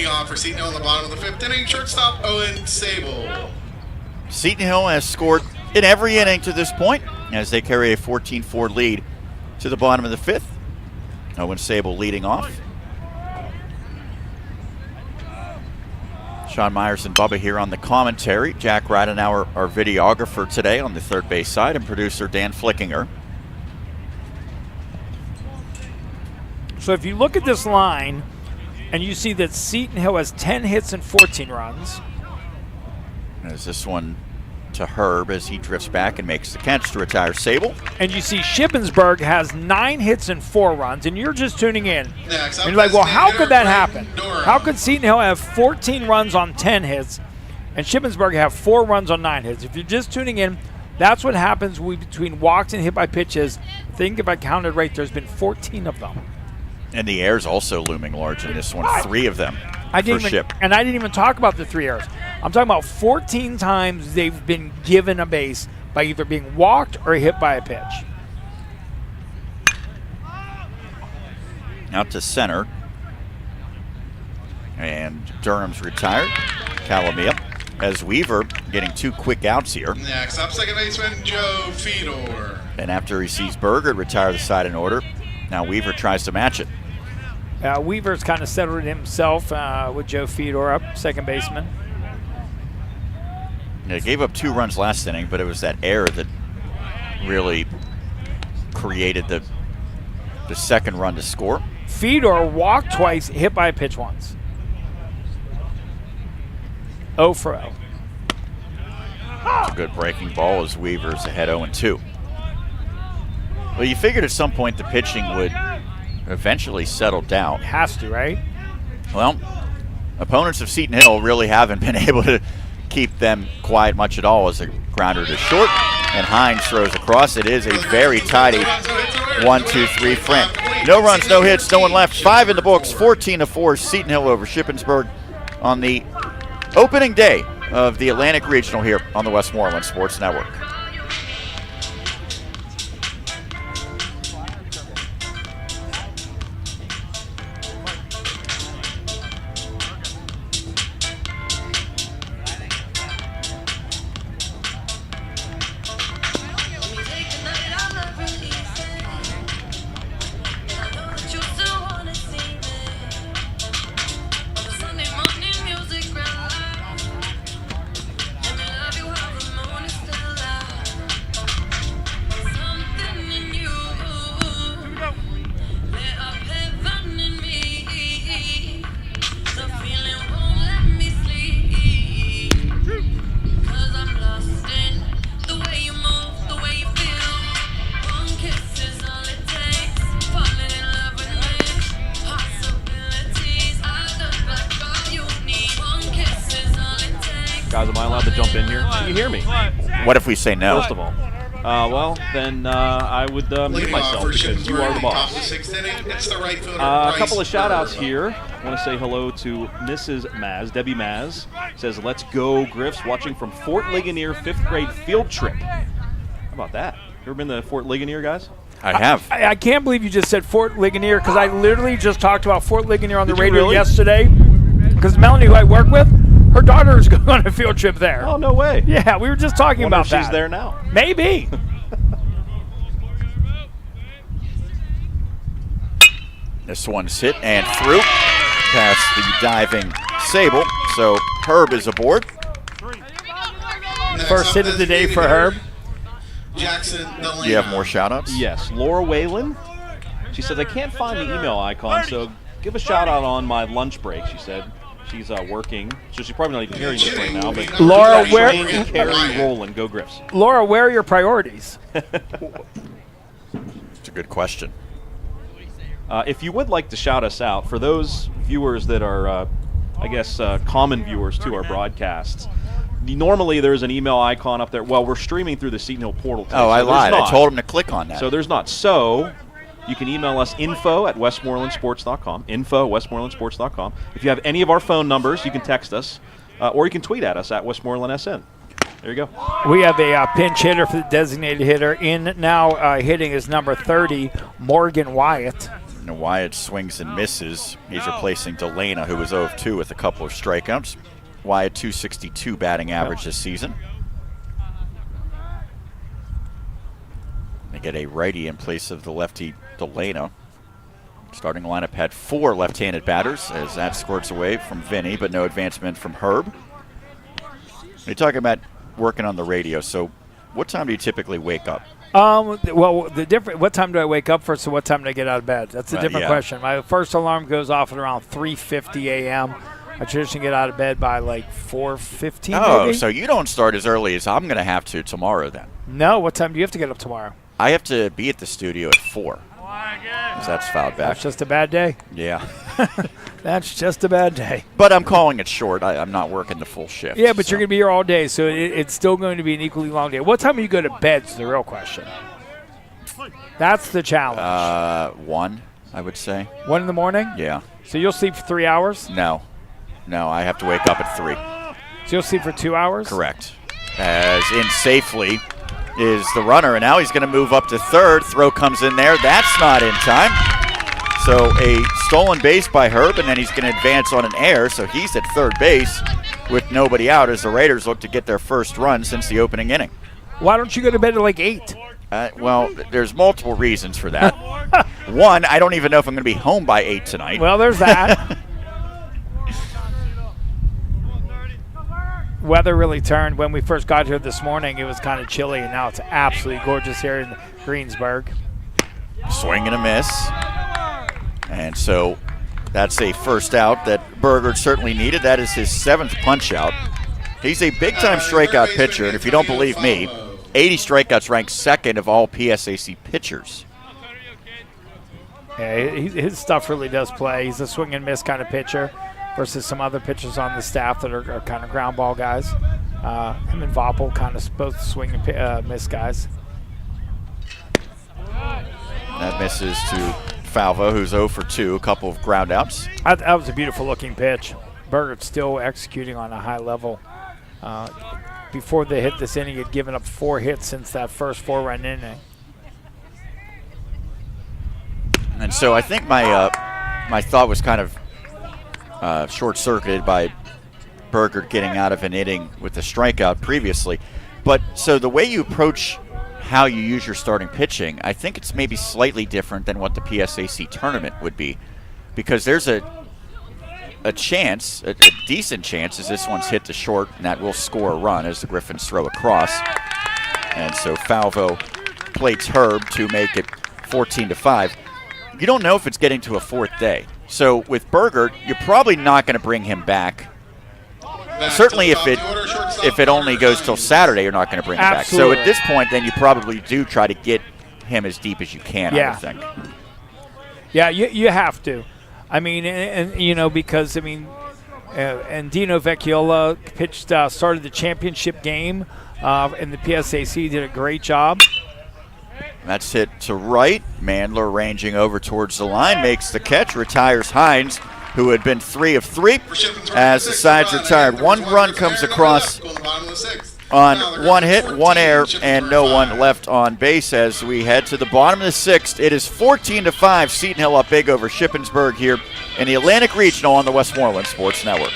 Leading off for Seton Hill in the bottom of the 5th inning, shortstop Owen Sable. Seton Hill has scored in every inning to this point as they carry a 14-4 lead to the bottom of the 5th. Owen Sable leading off. Sean Myers and Bubba here on the commentary. Jack Ridenauer, our videographer today on the third base side, and producer Dan Flickinger. So if you look at this line and you see that Seton Hill has 10 hits and 14 runs. There's this one to Herb as he drifts back and makes the catch to retire Sable. And you see Shippensburg has 9 hits and 4 runs, and you're just tuning in. Next up And you're like, well, how could that happen? Durham. How could Seton Hill have 14 runs on 10 hits and Shippensburg have 4 runs on 9 hits? If you're just tuning in, that's what happens between walks and hit by pitches. I think if I counted right, there's been 14 of them. And the air's also looming large in this one. 3 of them for Ship. And I didn't even talk about the 3 errors. I'm talking about 14 times they've been given a base by either being walked or hit by a pitch. Out to center. And Durham's retired. Calamia. As Weaver getting 2 quick outs here. Next up, second baseman Joe Fedor. And after he sees Berger retire the side in order, now Weaver tries to match it. Weaver's kind of settled himself with Joe Fedor up, second baseman. They gave up 2 runs last inning, but it was that error that really created the second run to score. Fedor walked twice, hit by a pitch once. 0 for 0. It's a good breaking ball as Weaver's ahead 0-2. Well, you figured at some point the pitching would eventually settle down. Has to, right? Well, opponents of Seton Hill really haven't been able to keep them quiet much at all as a grounder to short, and Hines throws across. It is a very tidy 1-2-3 frame. No runs, no hits, no one left. 5 in the books, 14-4, Seton Hill over Shippensburg on the opening day of the Atlantic Regional here on the Westmoreland Sports Network. Guys, am I allowed to jump in here? Can you hear me? What if we say no? First of all. Well, then I would mute myself because you are the boss. A couple of shout-outs here. I want to say hello to Mrs. Maz, Debbie Maz. Says, let's go, Griffs, watching from Fort Ligonier 5th grade field trip. How about that? You ever been to Fort Ligonier, guys? I have. I can't believe you just said Fort Ligonier because I literally just talked about Fort Ligonier on the Did you radio really? yesterday. Because Melanie, who I work with, her daughter is going on a field trip there. Oh, no way. Yeah, we were just talking Wonder about if that. she's there now. Maybe. This one's hit and through past the diving Sable. So Herb is aboard. First hit of the day for Herb. Jackson, Do you have more shout-outs? Yes, Laura Whalen. She says, I can't find the email icon, so give a shout-out on my lunch break, she said. She's working, so she's probably not even hearing this right now. But Laura, where? Carrie Rowland, go Griffs. Laura, where are your priorities? It's a good question. If you would like to shout us out, for those viewers that are, common viewers to our broadcasts, normally there's an email icon up there. Well, we're streaming through the Seton Hill portal today. Oh, I lied. Not. I told him to click on that. So there's not. So you can email us info@westmorelandsports.com, info@westmorelandsports.com. If you have any of our phone numbers, you can text us, or you can tweet at us at WestmorelandSN. There you go. We have a pinch hitter for the designated hitter. In now hitting is number 30, Morgan Wyatt. And Wyatt swings and misses. He's replacing Delana, who was 0 of 2 with a couple of strikeouts. Wyatt, 262 batting average this season. They get a righty in place of the lefty Delana. Starting lineup had 4 left-handed batters as that squirts away from Vinny, but no advancement from Herb. You're talking about working on the radio, so what time do you typically wake up? Well, what time do I wake up first and what time do I get out of bed? That's a different question. My first alarm goes off at around 3:50 a.m. I traditionally get out of bed by like 4:15 maybe. So you don't start as early as I'm going to have to tomorrow then. No, what time do you have to get up tomorrow? I have to be at the studio at 4. That's fouled back. That's just a bad day? Yeah. That's just a bad day. But I'm calling it short. I'm not working the full shift. Yeah, but you're going to be here all day, so it's still going to be an equally long day. What time do you go to bed is the real question. That's the challenge. 1, I would say. 1 in the morning? Yeah. So you'll sleep for 3 hours? No, I have to wake up at 3. So you'll sleep for 2 hours? Correct. As in safely is the runner, and now he's going to move up to third. Throw comes in there. That's not in time. So a stolen base by Herb, and then he's going to advance on an error, so he's at third base with nobody out as the Raiders look to get their first run since the opening inning. Why don't you go to bed at like 8? Well, there's multiple reasons for that. One, I don't even know if I'm going to be home by 8 tonight. Well, there's that. Weather really turned. When we first got here this morning, it was kind of chilly, and now it's absolutely gorgeous here in Greensburg. Swing and a miss. And so that's a first out that Burgard certainly needed. That is his 7th punch out. He's a big-time strikeout pitcher, and if you don't believe me, 80 strikeouts ranked 2nd of all PSAC pitchers. Yeah, his stuff really does play. He's a swing and miss kind of pitcher versus some other pitchers on the staff that are kind of ground ball guys. Him and Voppel kind of both swing and miss guys. That misses to Falvo, who's 0 for 2, a couple of ground outs. That was a beautiful looking pitch. Burgard's still executing on a high level. Before they hit this inning, he had given up 4 hits since that first 4-run inning. And so I think my thought was kind of short-circuited by Burgard getting out of an inning with a strikeout previously. But so the way you approach how you use your starting pitching, I think it's maybe slightly different than what the PSAC tournament would be, because there's a chance, a decent chance, as this one's hit to short, and that will score a run as the Griffins throw across. And so Falvo plates Herb to make it 14-5. You don't know if it's getting to a 4th day. So with Burgard, you're probably not going to bring him back. Certainly if it only goes till Saturday, you're not going to bring him back. So at this point, then you probably do try to get him as deep as you can, I would think. Yeah, you have to. I mean, and you know, because, I mean, and Dino Vecchiola pitched, started the championship game in the PSAC, did a great job. That's hit to right. Mandler ranging over towards the line, makes the catch, retires Hines, who had been 3 of 3 as the side's retired. 1 run comes across on 1 hit, 1 error, and no one left on base as we head to the bottom of the 6th. It is 14-5. Seton Hill up big over Shippensburg here in the Atlantic Regional on the Westmoreland Sports Network.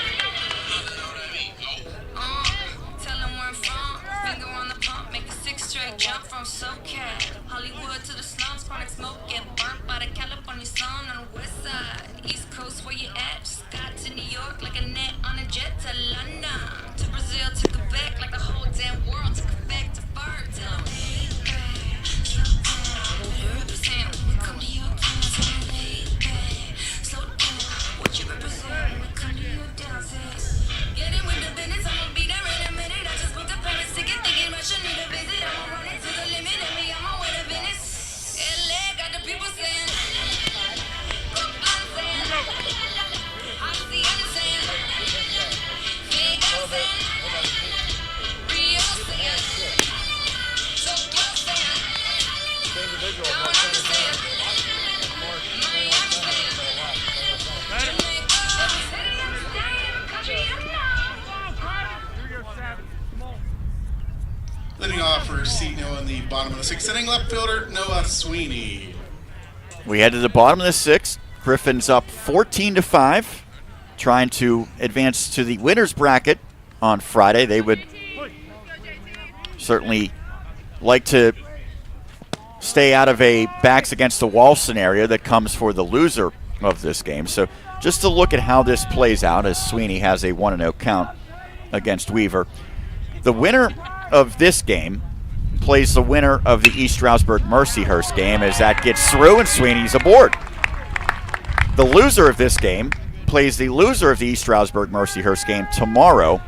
Leading off for Seton Hill in the bottom of the 6th inning, left fielder Noah Sweeney. We head to the bottom of the 6th. Griffins up 14-5, trying to advance to the winner's bracket on Friday. They would certainly like to stay out of a backs against the wall scenario that comes for the loser of this game. So just to look at how this plays out, as Sweeney has a 1-0 count against Weaver. The winner of this game plays the winner of the East Stroudsburg-Mercyhurst game as that gets through and Sweeney's aboard. The loser of this game plays the loser of the East Stroudsburg-Mercyhurst game tomorrow.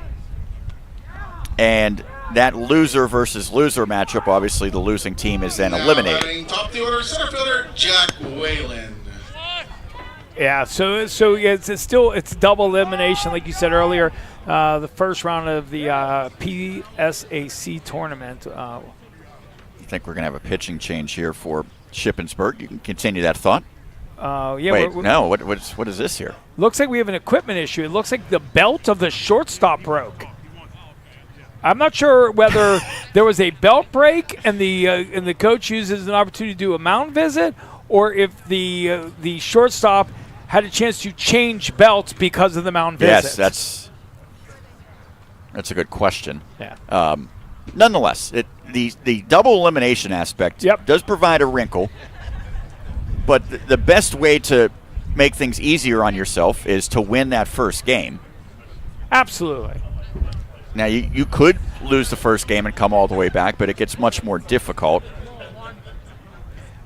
And that loser versus loser matchup, obviously the losing team is then eliminated. Top of the order, center fielder Jack Whalen. Yeah, so it's double elimination, like you said earlier. The first round of the PSAC tournament. I think we're going to have a pitching change here for Shippensburg. You can continue that thought. Yeah. Wait, no. What is this here? Looks like we have an equipment issue. It looks like the belt of the shortstop broke. I'm not sure whether there was a belt break and the coach uses an opportunity to do a mound visit, or if the shortstop had a chance to change belts because of the mound visit. Yes, that's a good question. Yeah. Nonetheless, the double elimination aspect does provide a wrinkle, but the best way to make things easier on yourself is to win that first game. Absolutely. Now, you could lose the first game and come all the way back, but it gets much more difficult.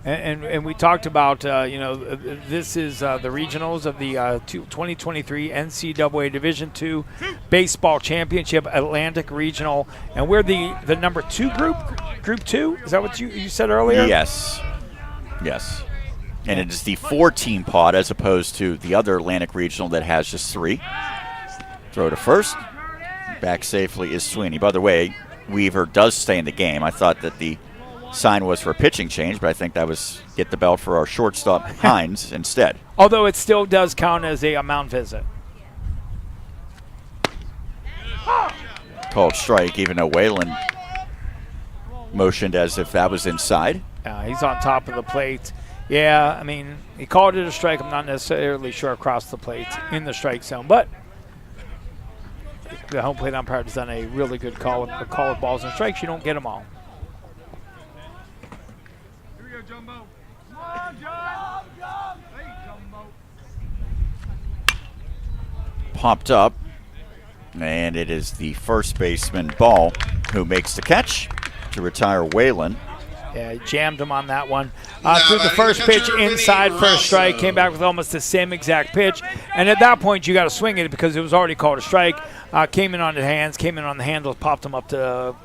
And we talked about, this is the regionals of the 2023 NCAA Division II Baseball Championship Atlantic Regional. And we're the number 2 group 2? Is that what you said earlier? Yes. And it is the 4-team pod as opposed to the other Atlantic Regional that has just 3. Throw to first. Back safely is Sweeney. By the way, Weaver does stay in the game. I thought that the sign was for a pitching change, but I think that was get the belt for our shortstop Hines instead. Although it still does count as a mound visit. Called strike, even though Whalen motioned as if that was inside. He's on top of the plate. Yeah, I mean, he called it a strike. I'm not necessarily sure across the plate in the strike zone, but the home plate umpire has done a really good call with balls and strikes. You don't get them all. Here we go, Jumbo. Come on, Jumbo. Hey, Jumbo. Popped up, and it is the first baseman, Ball, who makes the catch to retire Whalen. Yeah, he jammed him on that one. Threw the first pitch inside for a strike, came back with almost the same exact pitch. And at that point, you got to swing it because it was already called a strike. Came in on the hands, came in on the handle, popped him up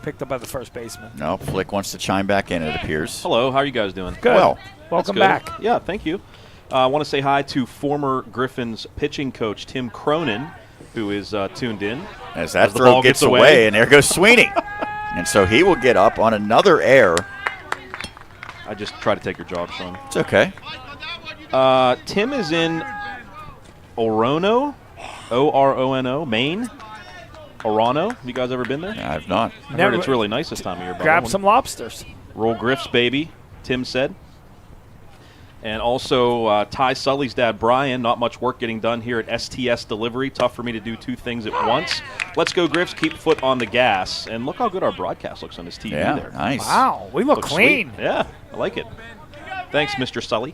picked up by the first baseman. No, Flick wants to chime back in, it appears. Hello, how are you guys doing? Good. Well, welcome back. Yeah, thank you. I want to say hi to former Griffins pitching coach Tim Cronin, who is tuned in. As that throw gets away, and there goes Sweeney. And so he will get up on another error. I just try to take your job, Sean. It's okay. Tim is in Orono, O-R-O-N-O, Maine. Orono. Have you guys ever been there? I have not. I heard it's really nice this time of year. Grab some lobsters. Roll Griffs, baby, Tim said. And also Ty Sully's dad, Brian. Not much work getting done here at STS Delivery. Tough for me to do 2 things at once. Let's go, Griffs. Keep foot on the gas. And look how good our broadcast looks on this TV there. Nice. Wow, we look clean. Sweet. Yeah, I like it. Thanks, Mr. Sully.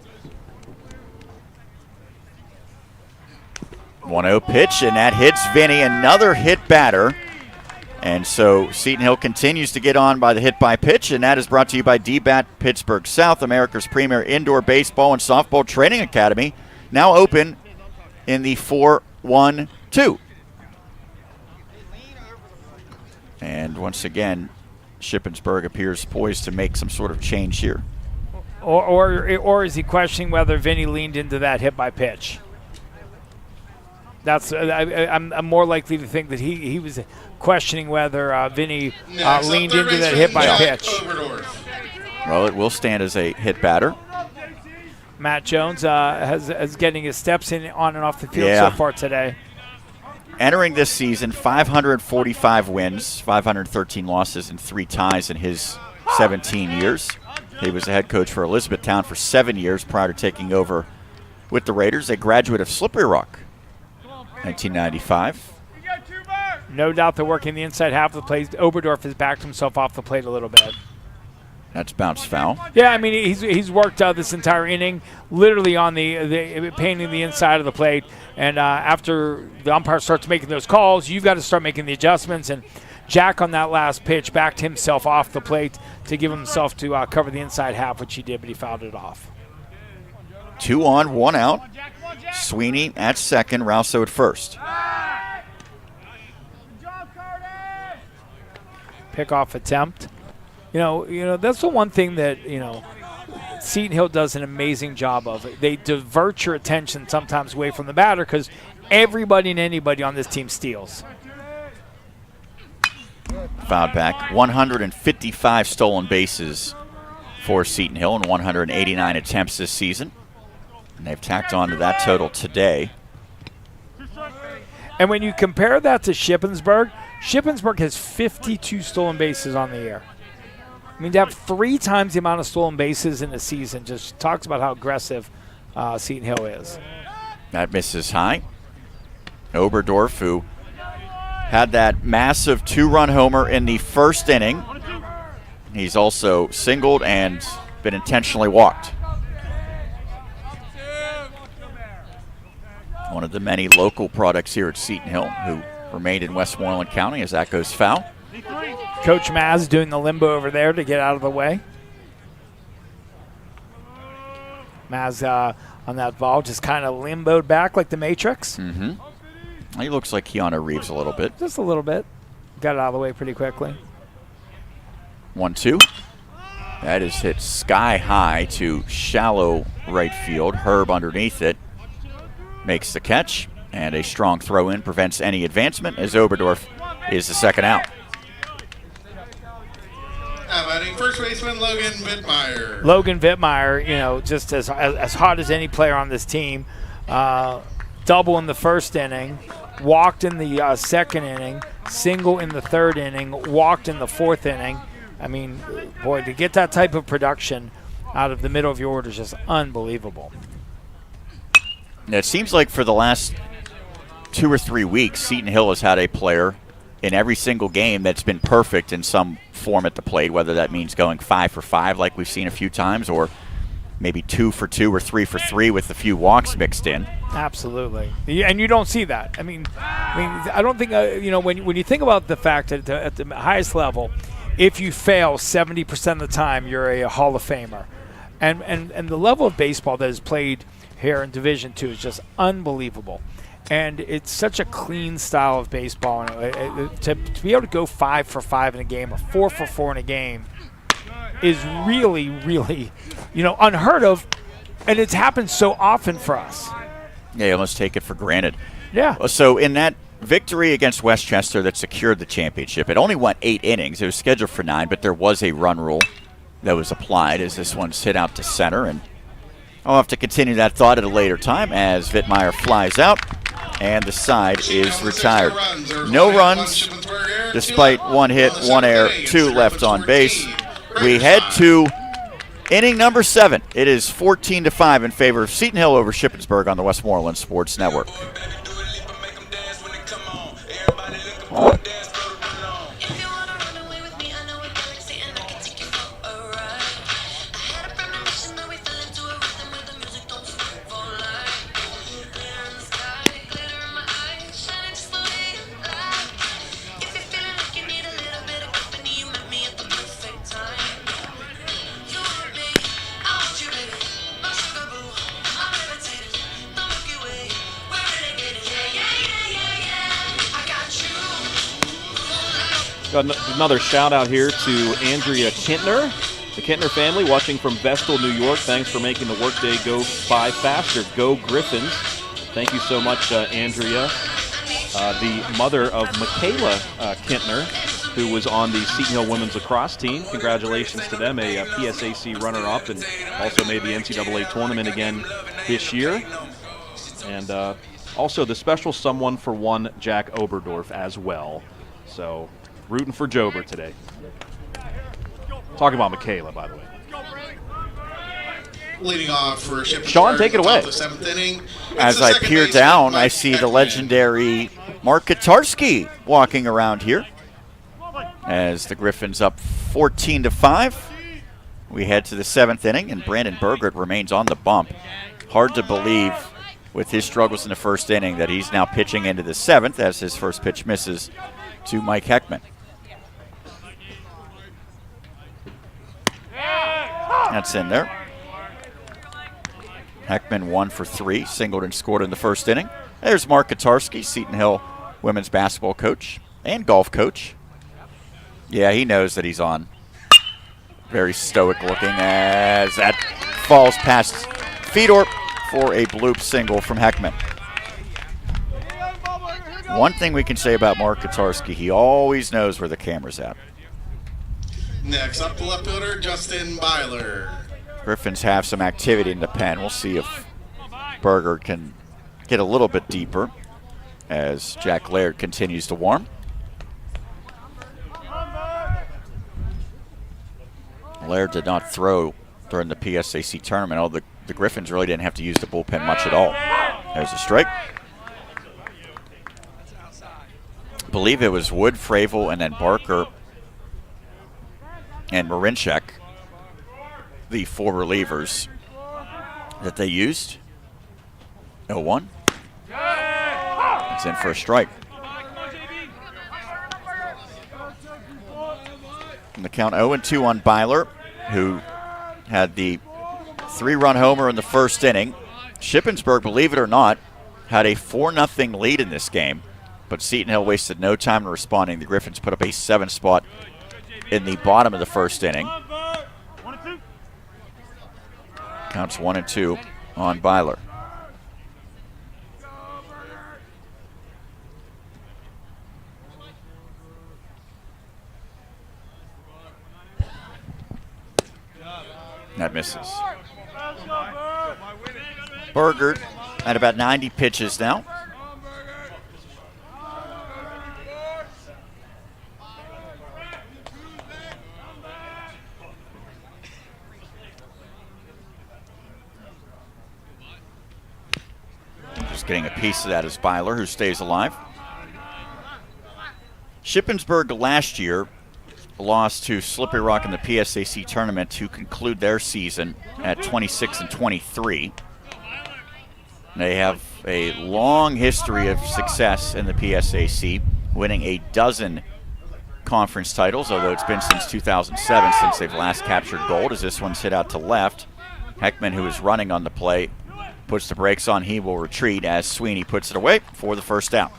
1-0 pitch, and that hits Vinny. Another hit batter. And so Seton Hill continues to get on by the hit by pitch, and that is brought to you by DBAT Pittsburgh South, America's premier indoor baseball and softball training academy, now open in the 4-1-2. And once again, Shippensburg appears poised to make some sort of change here. Or is he questioning whether Vinny leaned into that hit by pitch? That's I'm more likely to think that he was questioning whether Vinny leaned into that hit by pitch. Well, it will stand as a hit batter. Matt Jones has getting his steps in on and off the field so far today. Entering this season, 545 wins, 513 losses, and 3 ties in his 17 years. He was the head coach for Elizabethtown for 7 years prior to taking over with the Raiders, a graduate of Slippery Rock, 1995. No doubt they're working the inside half of the plate. Oberdorf has backed himself off the plate a little bit. That's bounce foul. Yeah, I mean, he's worked this entire inning literally on the painting the inside of the plate. And after the umpire starts making those calls, you've got to start making the adjustments. And Jack on that last pitch backed himself off the plate to give himself to cover the inside half, which he did, but he fouled it off. 2 on, 1 out. Sweeney at second, Rousso at first. Pickoff attempt. You know that's the one thing that Seton Hill does an amazing job of. They divert your attention sometimes away from the batter because everybody and anybody on this team steals. Fouled back. 155 stolen bases for Seton Hill in 189 attempts this season. And they've tacked on to that total today. And when you compare that to Shippensburg, Shippensburg has 52 stolen bases on the year. I mean, to have 3 times the amount of stolen bases in a season just talks about how aggressive Seton Hill is. That misses high. Oberdorf, who had that massive 2-run homer in the first inning. He's also singled and been intentionally walked. One of the many local products here at Seton Hill who remained in Westmoreland County as that goes foul. Coach Maz doing the limbo over there to get out of the way. Maz on that ball just kind of limboed back like the Matrix. Mm-hmm. He looks like Keanu Reeves a little bit. Just a little bit. Got it out of the way pretty quickly. 1-2. That is hit sky high to shallow right field. Herb underneath it makes the catch, and a strong throw in prevents any advancement as Oberdorf is the second out. Batting first baseman Logan Vittmeyer. Logan Vittmeyer, just as hot as any player on this team. Double in the first inning, walked in the second inning, single in the third inning, walked in the fourth inning. I mean, boy, to get that type of production out of the middle of your order is just unbelievable. It seems like for the last 2 or 3 weeks, Seton Hill has had a player in every single game that's been perfect in some form at the plate, whether that means going 5 for 5 like we've seen a few times, or maybe 2 for 2 or 3 for 3 with a few walks mixed in. Absolutely. And you don't see that. I mean, I don't think, when you think about the fact that at the highest level, if you fail 70% of the time, you're a Hall of Famer. And the level of baseball that is played here in Division II is just unbelievable. And it's such a clean style of baseball. To be able to go 5 for 5 in a game or 4 for 4 in a game is really, really, unheard of. And it's happened so often for us. Yeah, you almost take it for granted. Yeah. So in that victory against Westchester that secured the championship, it only went 8 innings. It was scheduled for 9, but there was a run rule that was applied as this one's hit out to center. And I'll have to continue that thought at a later time as Vittmeyer flies out, and the side is retired. No runs, despite 1 hit, 1 error, 2 left on base. We head to inning number 7. It is 14-5 in favor of Seton Hill over Shippensburg on the Westmoreland Sports Network. Got another shout out here to Andrea Kintner, the Kintner family watching from Vestal, New York. Thanks for making the workday go by faster. Go Griffins. Thank you so much, Andrea. The mother of Michaela Kintner, who was on the Seton Hill women's lacrosse team. Congratulations to them, a PSAC runner-up, and also made the NCAA tournament again this year. And also the special someone for one, Jack Oberdorf, as well. So rooting for Jober today. Talking about Michaela, by the way. Leading off for Shippensburg. Sean, take it away. The 7th inning. As I peer down, I see the legendary Mark Katarski walking around here. As the Griffins up 14-5. We head to the 7th inning, and Brandon Burgert remains on the bump. Hard to believe with his struggles in the first inning that he's now pitching into the 7th as his first pitch misses to Mike Heckman. That's in there. Heckman 1 for 3, singled and scored in the first inning. There's Mark Katarski, Seton Hill women's basketball coach and golf coach. Yeah, he knows that he's on. Very stoic looking as that falls past Fedor for a bloop single from Heckman. One thing we can say about Mark Katarski, he always knows where the camera's at. Next up, the left fielder, Justin Byler. Griffins have some activity in the pen. We'll see if Berger can get a little bit deeper as Jack Laird continues to warm. Laird did not throw during the PSAC tournament. The Griffins really didn't have to use the bullpen much at all. There's a strike. I believe it was Wood, Fravel, and then Barker and Marinchek, the 4 relievers that they used. 0-1. It's in for a strike. And the count 0-2 on Byler, who had the 3-run homer in the first inning. Shippensburg, believe it or not, had a 4-0 lead in this game, but Seton Hill wasted no time in responding. The Griffins put up a 7 spot in the bottom of the first inning. Counts 1-2 on Byler. That misses. Burgert at about 90 pitches now. Just getting a piece of that is Byler, who stays alive. Shippensburg last year lost to Slippery Rock in the PSAC tournament to conclude their season at 26-23. They have a long history of success in the PSAC, winning a dozen conference titles, although it's been since 2007 since they've last captured gold, as this one's hit out to left. Heckman, who is running on the play, puts the brakes on. He will retreat as Sweeney puts it away for the first out.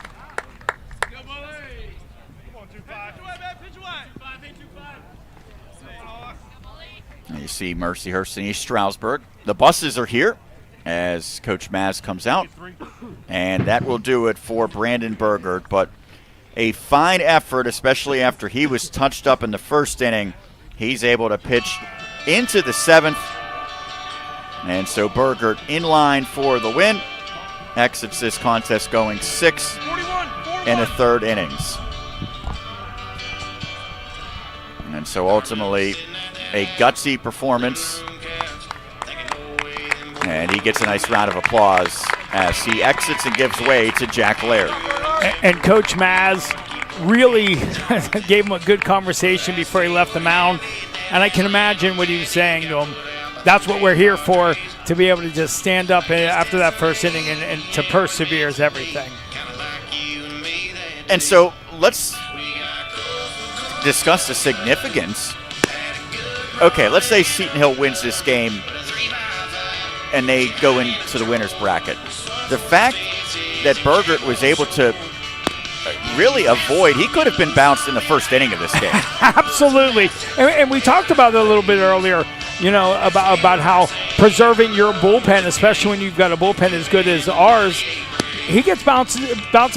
You see Mercyhurst and East Stroudsburg. The buses are here as Coach Maz comes out. And that will do it for Brandon Burgert. But a fine effort, especially after he was touched up in the first inning. He's able to pitch into the 7th. And so Burgert in line for the win. Exits this contest going 6 1/3 innings. And so ultimately a gutsy performance, and he gets a nice round of applause as he exits and gives way to Jack Laird. And Coach Maz really gave him a good conversation before he left the mound, and I can imagine what he was saying to him. That's what we're here for, to be able to just stand up after that first inning and to persevere is everything. And so let's discuss the significance. Okay, let's say Seton Hill wins this game and they go into the winner's bracket. The fact that Burgert was able to really avoid, he could have been bounced in the first inning of this game. Absolutely. And we talked about it a little bit earlier, you know, about how preserving your bullpen, especially when you've got a bullpen as good as ours, he gets bounced in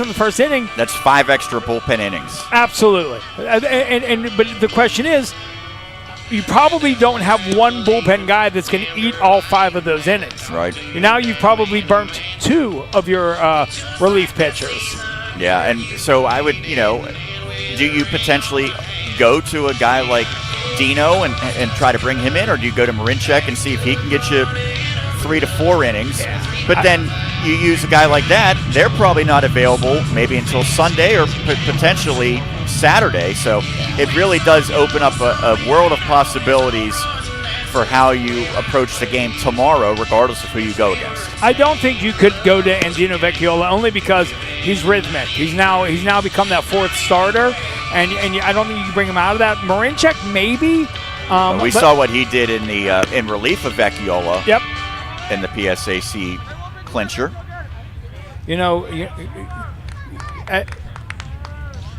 the first inning. That's 5 extra bullpen innings. Absolutely. But the question is, you probably don't have one bullpen guy that's going to eat all 5 of those innings. Right. Now you've probably burnt 2 of your relief pitchers. Yeah, and so I would, do you potentially go to a guy like Dino and try to bring him in, or do you go to Marinchek and see if he can get you 3 to 4 innings. But then you use a guy like that, they're probably not available maybe until Sunday or potentially Saturday. So it really does open up a world of possibilities for how you approach the game tomorrow, regardless of who you go against. I don't think you could go to Andino Vecchiola only because he's rhythmic. He's now become that fourth starter, and I don't think you can bring him out of that. Marinchak maybe. We saw what he did in the in relief of Vecchiola. Yep. In the PSAC clincher.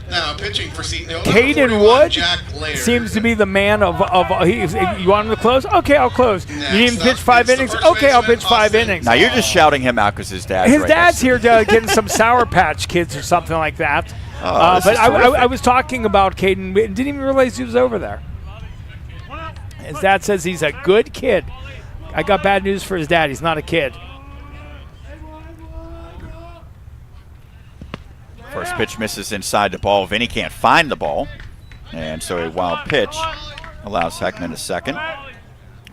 Now pitching for Seton Hill. Caden Wood seems to be the man of you want him to close? Okay, I'll close. You need him to pitch 5 innings? Okay, I'll pitch 5 innings. Now you're just shouting him out because his dad's here getting some Sour Patch Kids or something like that. But I was talking about Caden. Didn't even realize he was over there. His dad says he's a good kid. I got bad news for his dad. He's not a kid. First pitch misses inside the ball. Vinny can't find the ball. And so a wild pitch allows Heckman a second.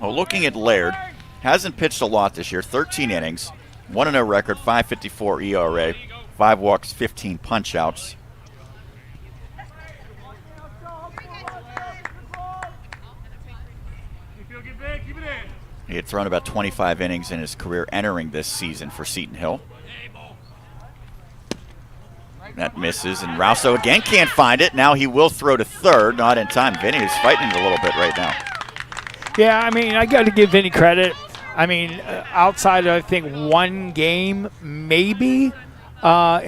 Well, looking at Laird, hasn't pitched a lot this year. 13 innings, 1-0 record, 5.54 ERA, 5 walks, 15 punch-outs. He had thrown about 25 innings in his career entering this season for Seton Hill. That misses, and Rousso again can't find it. Now he will throw to third, not in time. Vinny is fighting it a little bit right now. Yeah, I mean, I got to give Vinny credit. I mean, outside of, I think, one game, maybe, in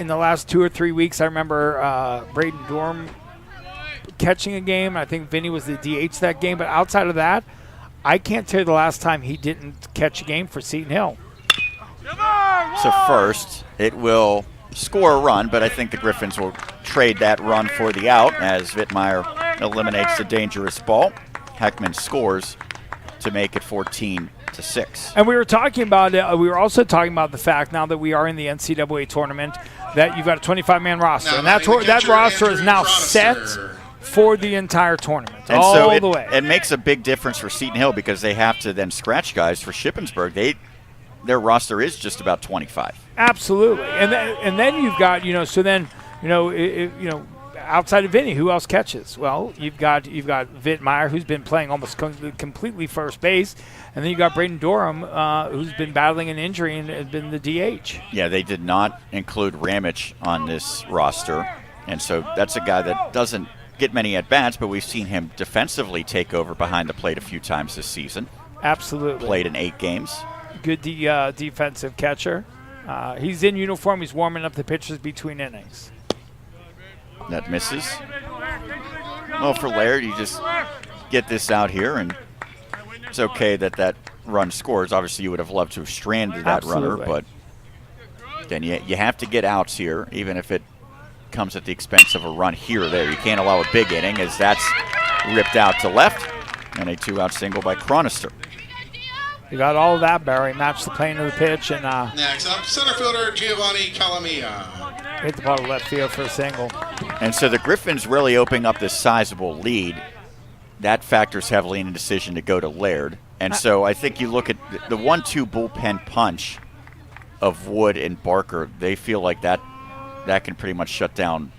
the last 2 or 3 weeks, I remember Braden Dorm catching a game. I think Vinny was the DH that game. But outside of that, I can't tell you the last time he didn't catch a game for Seton Hill. So first, it will score a run, but I think the Griffins will trade that run for the out as Wittmeyer eliminates the dangerous ball. Heckman scores to make it 14-6. And we were talking about we were also talking about the fact, now that we are in the NCAA tournament, that you've got a 25-man roster, and that roster is now set for the entire tournament, and all so the way. It makes a big difference for Seton Hill because they have to then scratch guys for Shippensburg. Their roster is just about 25. Absolutely, and then you've got outside of Vinny, who else catches? Well, you've got Wittmeyer, who's been playing almost completely first base, and then you got Braden Dorham, who's been battling an injury and has been the DH. Yeah, they did not include Ramich on this roster, and so that's a guy that doesn't get many at bats, but we've seen him defensively take over behind the plate a few times this season. Absolutely, played in 8 games. Good defensive catcher. He's in uniform. He's warming up the pitchers between innings. That misses. Well, for Laird, you just get this out here, and it's okay that run scores. Obviously, you would have loved to have stranded that runner, but then you have to get outs here, even if it comes at the expense of a run here or there. You can't allow a big inning as that's ripped out to left, and a 2-out single by Chronister. You got all of that, Barry. Match the plane of the pitch. And next up, center fielder Giovanni Calamia. Hit the ball to left field for a single. And so the Griffins really opening up this sizable lead. That factors heavily in the decision to go to Laird. And so I think you look at the 1-2 bullpen punch of Wood and Barker. They feel like that can pretty much shut down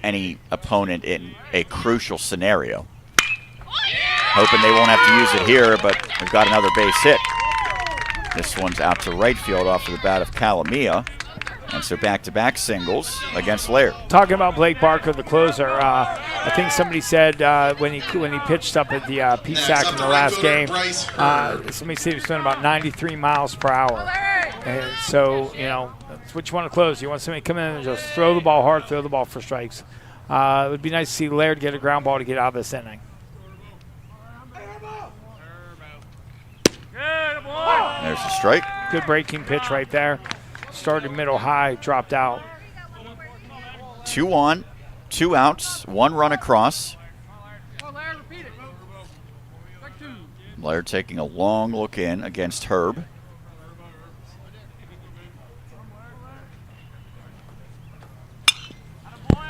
any opponent in a crucial scenario. Hoping they won't have to use it here, but they've got another base hit. This one's out to right field off of the bat of Calamia. And so back-to-back singles against Laird. Talking about Blake Barker, the closer, I think somebody said when he pitched up at the PSAC in the last game, somebody said he was throwing about 93 miles per hour. And so, that's what you want to close. You want somebody to come in and just throw the ball hard, throw the ball for strikes. It would be nice to see Laird get a ground ball to get out of this inning. There's a strike. Good breaking pitch right there. Started middle high, dropped out. 2 on, 2 outs, 1 run across. Laird taking a long look in against Herb.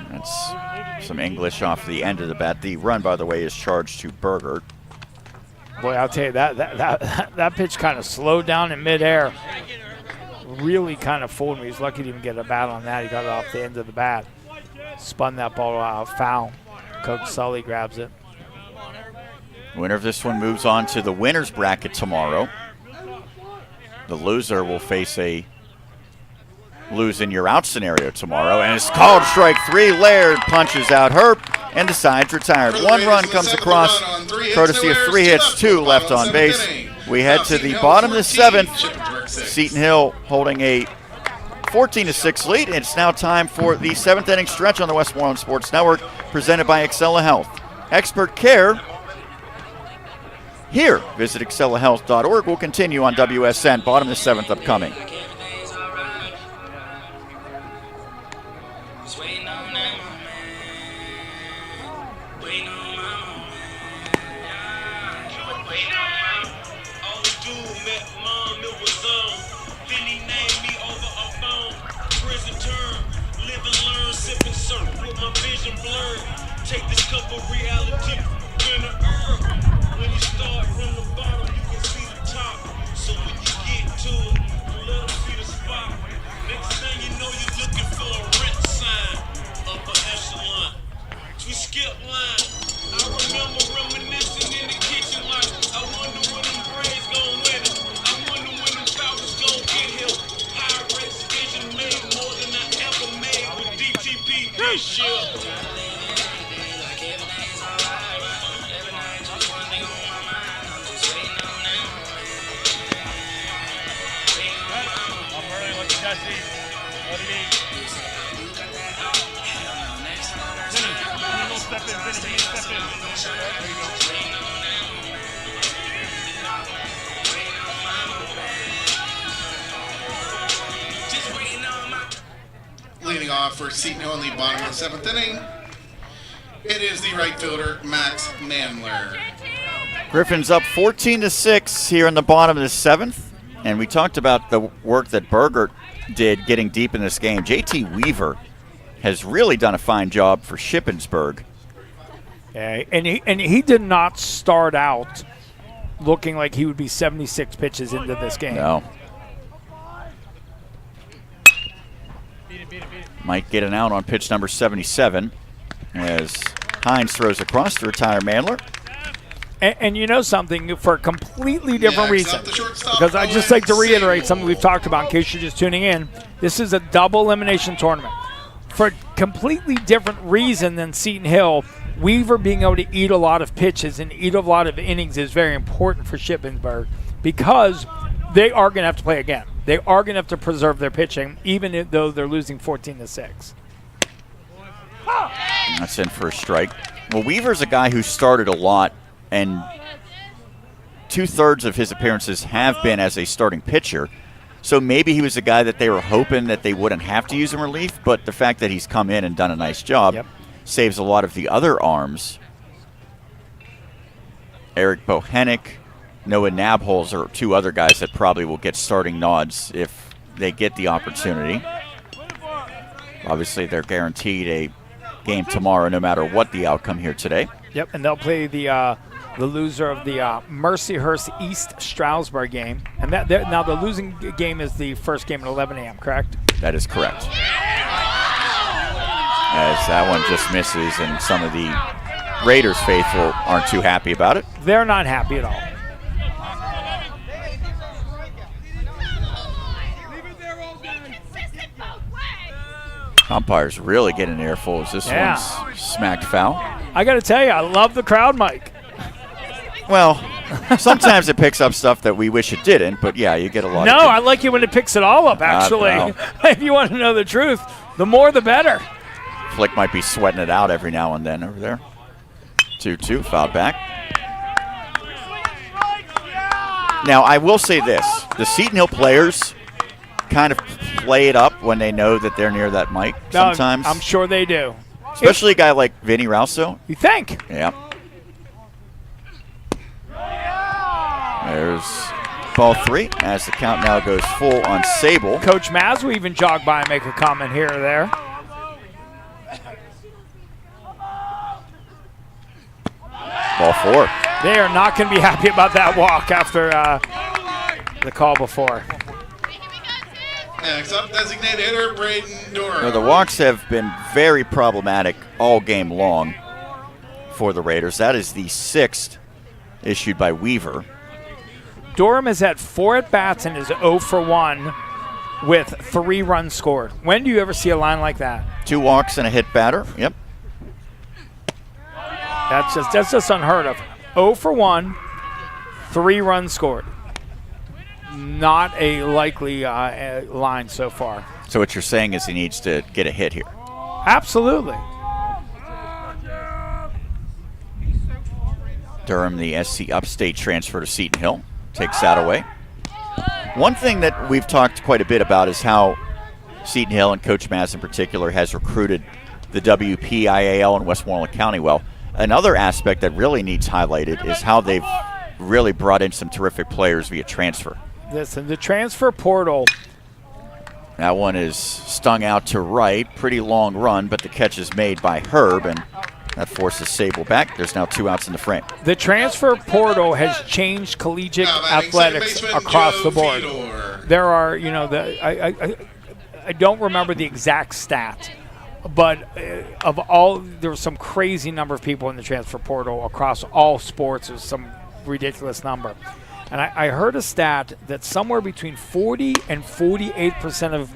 That's some English off the end of the bat. The run, by the way, is charged to Berger. Boy, I'll tell you, that pitch kind of slowed down in midair. Really kind of fooled me. He's lucky to even get a bat on that. He got it off the end of the bat. Spun that ball out, foul. Coach Sully grabs it. Winner of this one moves on to the winner's bracket tomorrow. The loser will face a lose in your out scenario tomorrow, and it's called strike 3. Laird punches out Herb and decides retired. 1 run comes across, courtesy of 3 hits, 2 left on base. We head to the bottom of the 7th. Seton Hill holding a 14-6 lead. It's now time for the 7th inning stretch on the Westmoreland Sports Network, presented by Excella Health. Expert care here. Visit excellahealth.org. We'll continue on WSN. Bottom of the 7th upcoming. Take this cup of reality, when the earth. When you start from the bottom, you can see the top. So when you get to it, let them see the spot. Next thing you know, you're looking for a rent sign. Upper echelon. We skip line. I remember reminiscing in the kitchen like, I wonder when them Braves gon' win it. I wonder when them Falcons gon' get here. High rates vision made more than I ever made with DTP this year. Leading off for Seton Hill in the bottom of the 7th inning, it is the right fielder, Max Mandler. Griffins up 14-6 here in the bottom of the 7th. And we talked about the work that Bergert did getting deep in this game. JT Weaver has really done a fine job for Shippensburg. Yeah, and he did not start out looking like he would be 76 pitches into this game. No. Might get an out on pitch number 77 as Hines throws across to retire Mandler. And you know something, for a completely different reason, because I just like to reiterate something we've talked about in case you're just tuning in. This is a double elimination tournament. For a completely different reason than Seton Hill, Weaver being able to eat a lot of pitches and eat a lot of innings is very important for Shippensburg, because they are going to have to play again. They are going to have to preserve their pitching, even though they're losing 14-6. That's in for a strike. Well, Weaver's a guy who started a lot, and 2/3 of his appearances have been as a starting pitcher. So maybe he was a guy that they were hoping that they wouldn't have to use in relief, but the fact that he's come in and done a nice job saves a lot of the other arms. Eric Bohenik, Noah Nabholz are 2 other guys that probably will get starting nods if they get the opportunity. Obviously, they're guaranteed a game tomorrow no matter what the outcome here today. Yep, and they'll play the loser of the Mercyhurst East Stroudsburg game. And now the losing game is the first game at 11 a.m., correct? That is correct. As that one just misses, and some of the Raiders faithful aren't too happy about it. They're not happy at all. Umpires really getting an earful as this one's smacked foul. I got to tell you, I love the crowd, Mike. Well, sometimes it picks up stuff that we wish it didn't, but yeah, you get a lot No, of I like it when it picks it all up, actually. If you want to know the truth, the more the better. Flick might be sweating it out every now and then over there. 2-2, fouled back. Now, I will say this. The Seton Hill players kind of play it up when they know that they're near that mic sometimes. I'm sure they do. Especially a guy like Vinny Rauso. You think? Yeah. There's ball 3 as the count now goes full on Sable. Coach Maz will even jog by and make a comment here or there. Ball 4. They are not going to be happy about that walk after the call before. Next up, designated hitter Braden Durham. Well, the walks have been very problematic all game long for the Raiders. That is the 6th issued by Weaver. Durham has had 4 at-bats and is 0 for 1 with 3 runs scored. When do you ever see a line like that? 2 walks and a hit batter. Yep. That's just unheard of. 0 for 1, 3 runs scored. Not a likely line so far. So what you're saying is he needs to get a hit here. Absolutely. Durham, the SC Upstate transfer to Seton Hill, takes that away. One thing that we've talked quite a bit about is how Seton Hill and Coach Maz in particular has recruited the WPIAL in Westmoreland County well. Another aspect that really needs highlighted is how they've really brought in some terrific players via transfer. Listen, the transfer portal. That one is stung out to right. Pretty long run, but the catch is made by Herb, and that forces Sable back. There's now 2 outs in the frame. The transfer portal has changed collegiate athletics across the board. There are, I don't remember the exact stat, but there was some crazy number of people in the transfer portal across all sports. It was some ridiculous number. And I heard a stat that somewhere between 40 and 48% of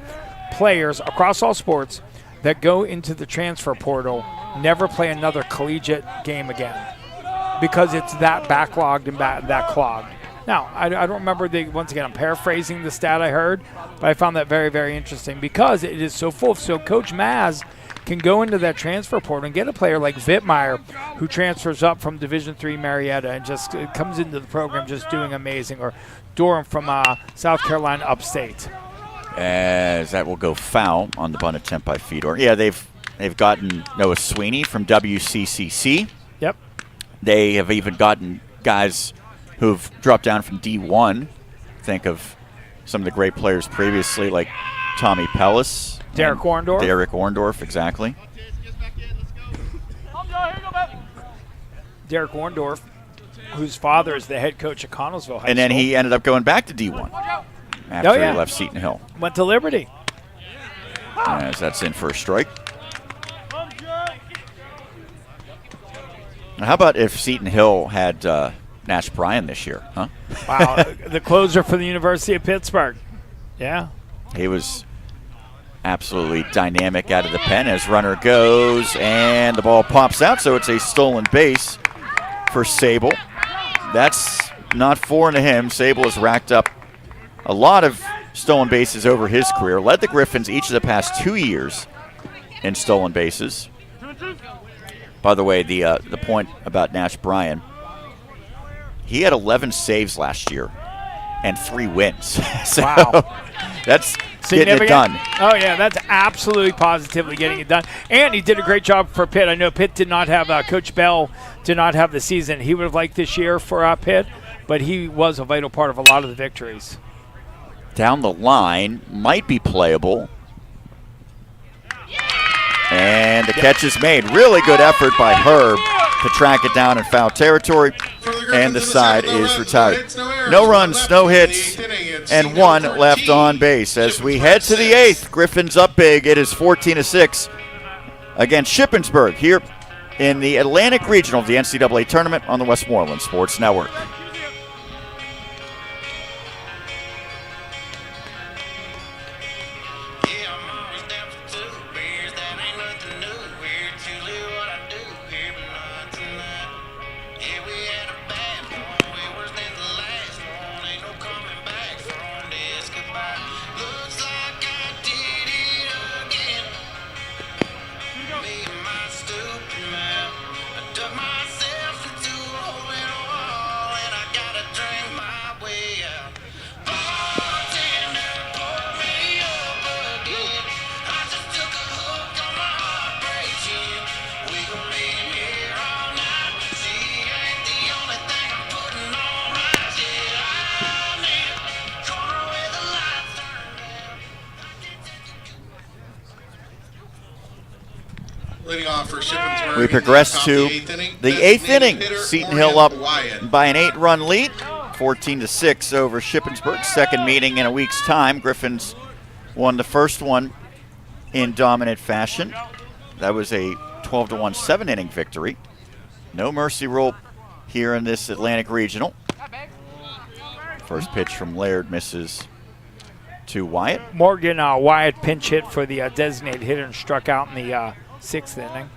players across all sports that go into the transfer portal never play another collegiate game again because it's that backlogged and that clogged. Now, I don't remember once again, I'm paraphrasing the stat I heard, but I found that very, very interesting because it is so full. So Coach Maz can go into that transfer portal and get a player like Vittmeyer, who transfers up from Division III Marietta and just comes into the program just doing amazing, or Durham from South Carolina Upstate. As that will go foul on the bunt attempt by Fedor. Yeah, they've gotten Noah Sweeney from WCCC. Yep. They have even gotten guys who've dropped down from D1. Think of some of the great players previously, like Tommy Pellis. Derek Orndorff, exactly. Derek Orndorff, whose father is the head coach at Connellsville High School. And then he ended up going back to D1 after he left Seton Hill. Went to Liberty. As that's in for a strike. Now, how about if Seton Hill had Nash Bryan this year, huh? Wow, the closer for the University of Pittsburgh. Yeah. He was absolutely dynamic out of the pen as runner goes, and the ball pops out, so it's a stolen base for Sable. That's not foreign to him. Sable has racked up a lot of stolen bases over his career, led the Griffins each of the past 2 years in stolen bases. By the way, the point about Nash Bryan, he had 11 saves last year and 3 wins. So wow. That's getting it done. Oh, yeah, that's absolutely positively getting it done. And he did a great job for Pitt. I know Pitt did not have, Coach Bell did not have the season he would have liked this year for Pitt, but he was a vital part of a lot of the victories. Down the line, might be playable. And the catch is made. Really good effort by Herb to track it down in foul territory. And the side is retired. No runs, no hits, and 1 left on base. As we head to the 8th, Griffins up big. It is 14-6 against Shippensburg here in the Atlantic Regional of the NCAA Tournament on the Westmoreland Sports Network. Leading off for Shippensburg. We progress to the eighth inning. Hitter, Seton Hill up Wyatt. by an 8-run lead, 14-6 over Shippensburg. Second meeting in a week's time. Griffins won the first one in dominant fashion. That was a 12-1 7-inning victory. No mercy rule here in this Atlantic Regional. First pitch from Laird misses to Wyatt. Morgan Wyatt pinch hit for the designated hitter and struck out in the 6th inning.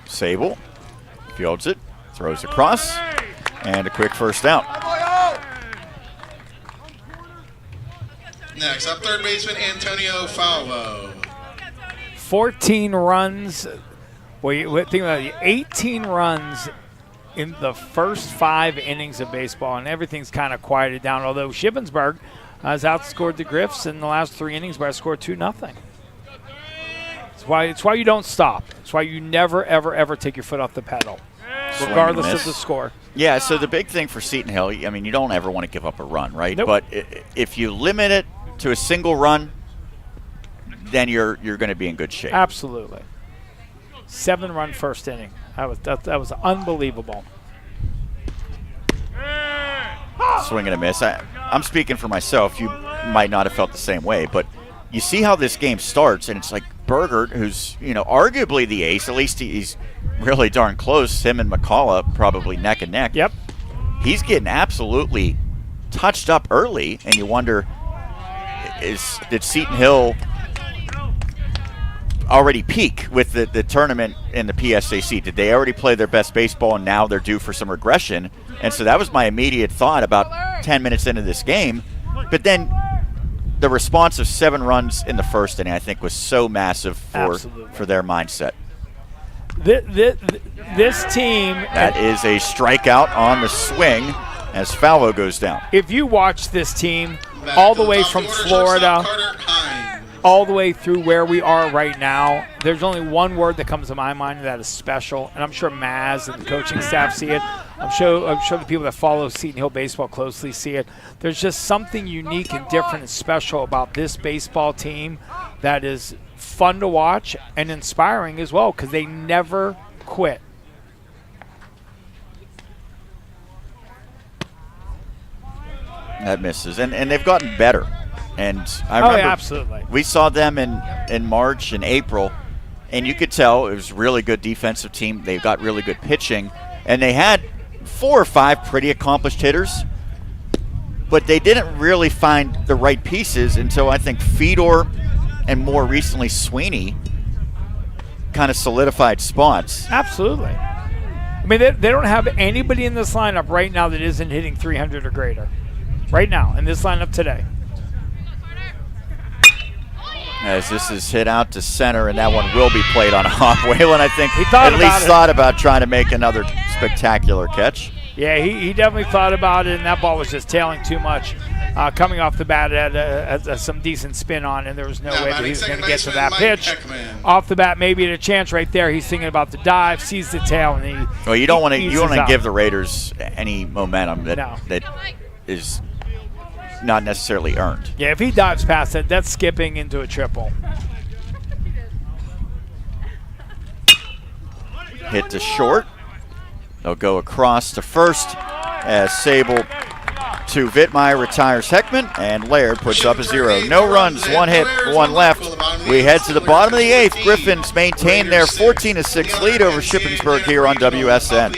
Sable fields it, throws across, and a quick first out. Next up, third baseman Antonio Falvo. 14 runs. Well, think about it, 18 runs in the first 5 innings of baseball, and everything's kind of quieted down, although Shippensburg has outscored the Griffs in the last 3 innings by a score of 2-0. It's why you don't stop. It's why you never, ever, ever take your foot off the pedal, regardless of the score. Yeah, so the big thing for Seton Hill, I mean, you don't ever want to give up a run, right? Nope. But if you limit it to a single run, then you're going to be in good shape. Absolutely. 7-run first inning. That was unbelievable. Swing and a miss. I'm speaking for myself. You might not have felt the same way, but you see how this game starts, and it's like Bergert, who's arguably the ace. At least he's really darn close. Him and McCullough probably neck and neck. Yep. He's getting absolutely touched up early, and you wonder, did Seton Hill already peak with the tournament in the PSAC? Did they already play their best baseball and now they're due for some regression? And so that was my immediate thought about 10 minutes into this game. But then the response of 7 runs in the first inning, I think, was so massive for their mindset. This team... That is a strikeout on the swing as Falvo goes down. If you watch this team all the way from Florida, all the way through where we are right now, there's only one word that comes to my mind, and that is special. And I'm sure Maz and the coaching staff see it. I'm sure the people that follow Seton Hill baseball closely see it. There's just something unique and different and special about this baseball team that is fun to watch and inspiring as well, because they never quit. That misses. And they've gotten better. And I remember absolutely. We saw them in March and April, and you could tell it was a really good defensive team. They've got really good pitching, and they had 4 or 5 pretty accomplished hitters, but they didn't really find the right pieces until I think Fedor and more recently Sweeney kind of solidified spots. Absolutely. I mean, they don't have anybody in this lineup right now that isn't hitting 300 or greater. Right now, in this lineup today. As this is hit out to center, and that one will be played on a hop. Waylon, I think, thought about trying to make another spectacular catch. Yeah, he definitely thought about it, and that ball was just tailing too much. Coming off the bat, it had some decent spin on, and there was no way that he was going to get to that pitch. Off the bat, maybe at a chance right there. He's thinking about the dive, sees the tail, and he. Well, you don't want to give the Raiders any momentum that is not necessarily earned. Yeah, if he dives past that, that's skipping into a triple. Hit to short. They'll go across to first as Sable to Vittmeyer retires Heckman, and Laird puts up a 0. No runs, 1 hit, 1 left. We head to the bottom of the 8th. Griffins maintain their 14-6 lead over Shippensburg here on WSN.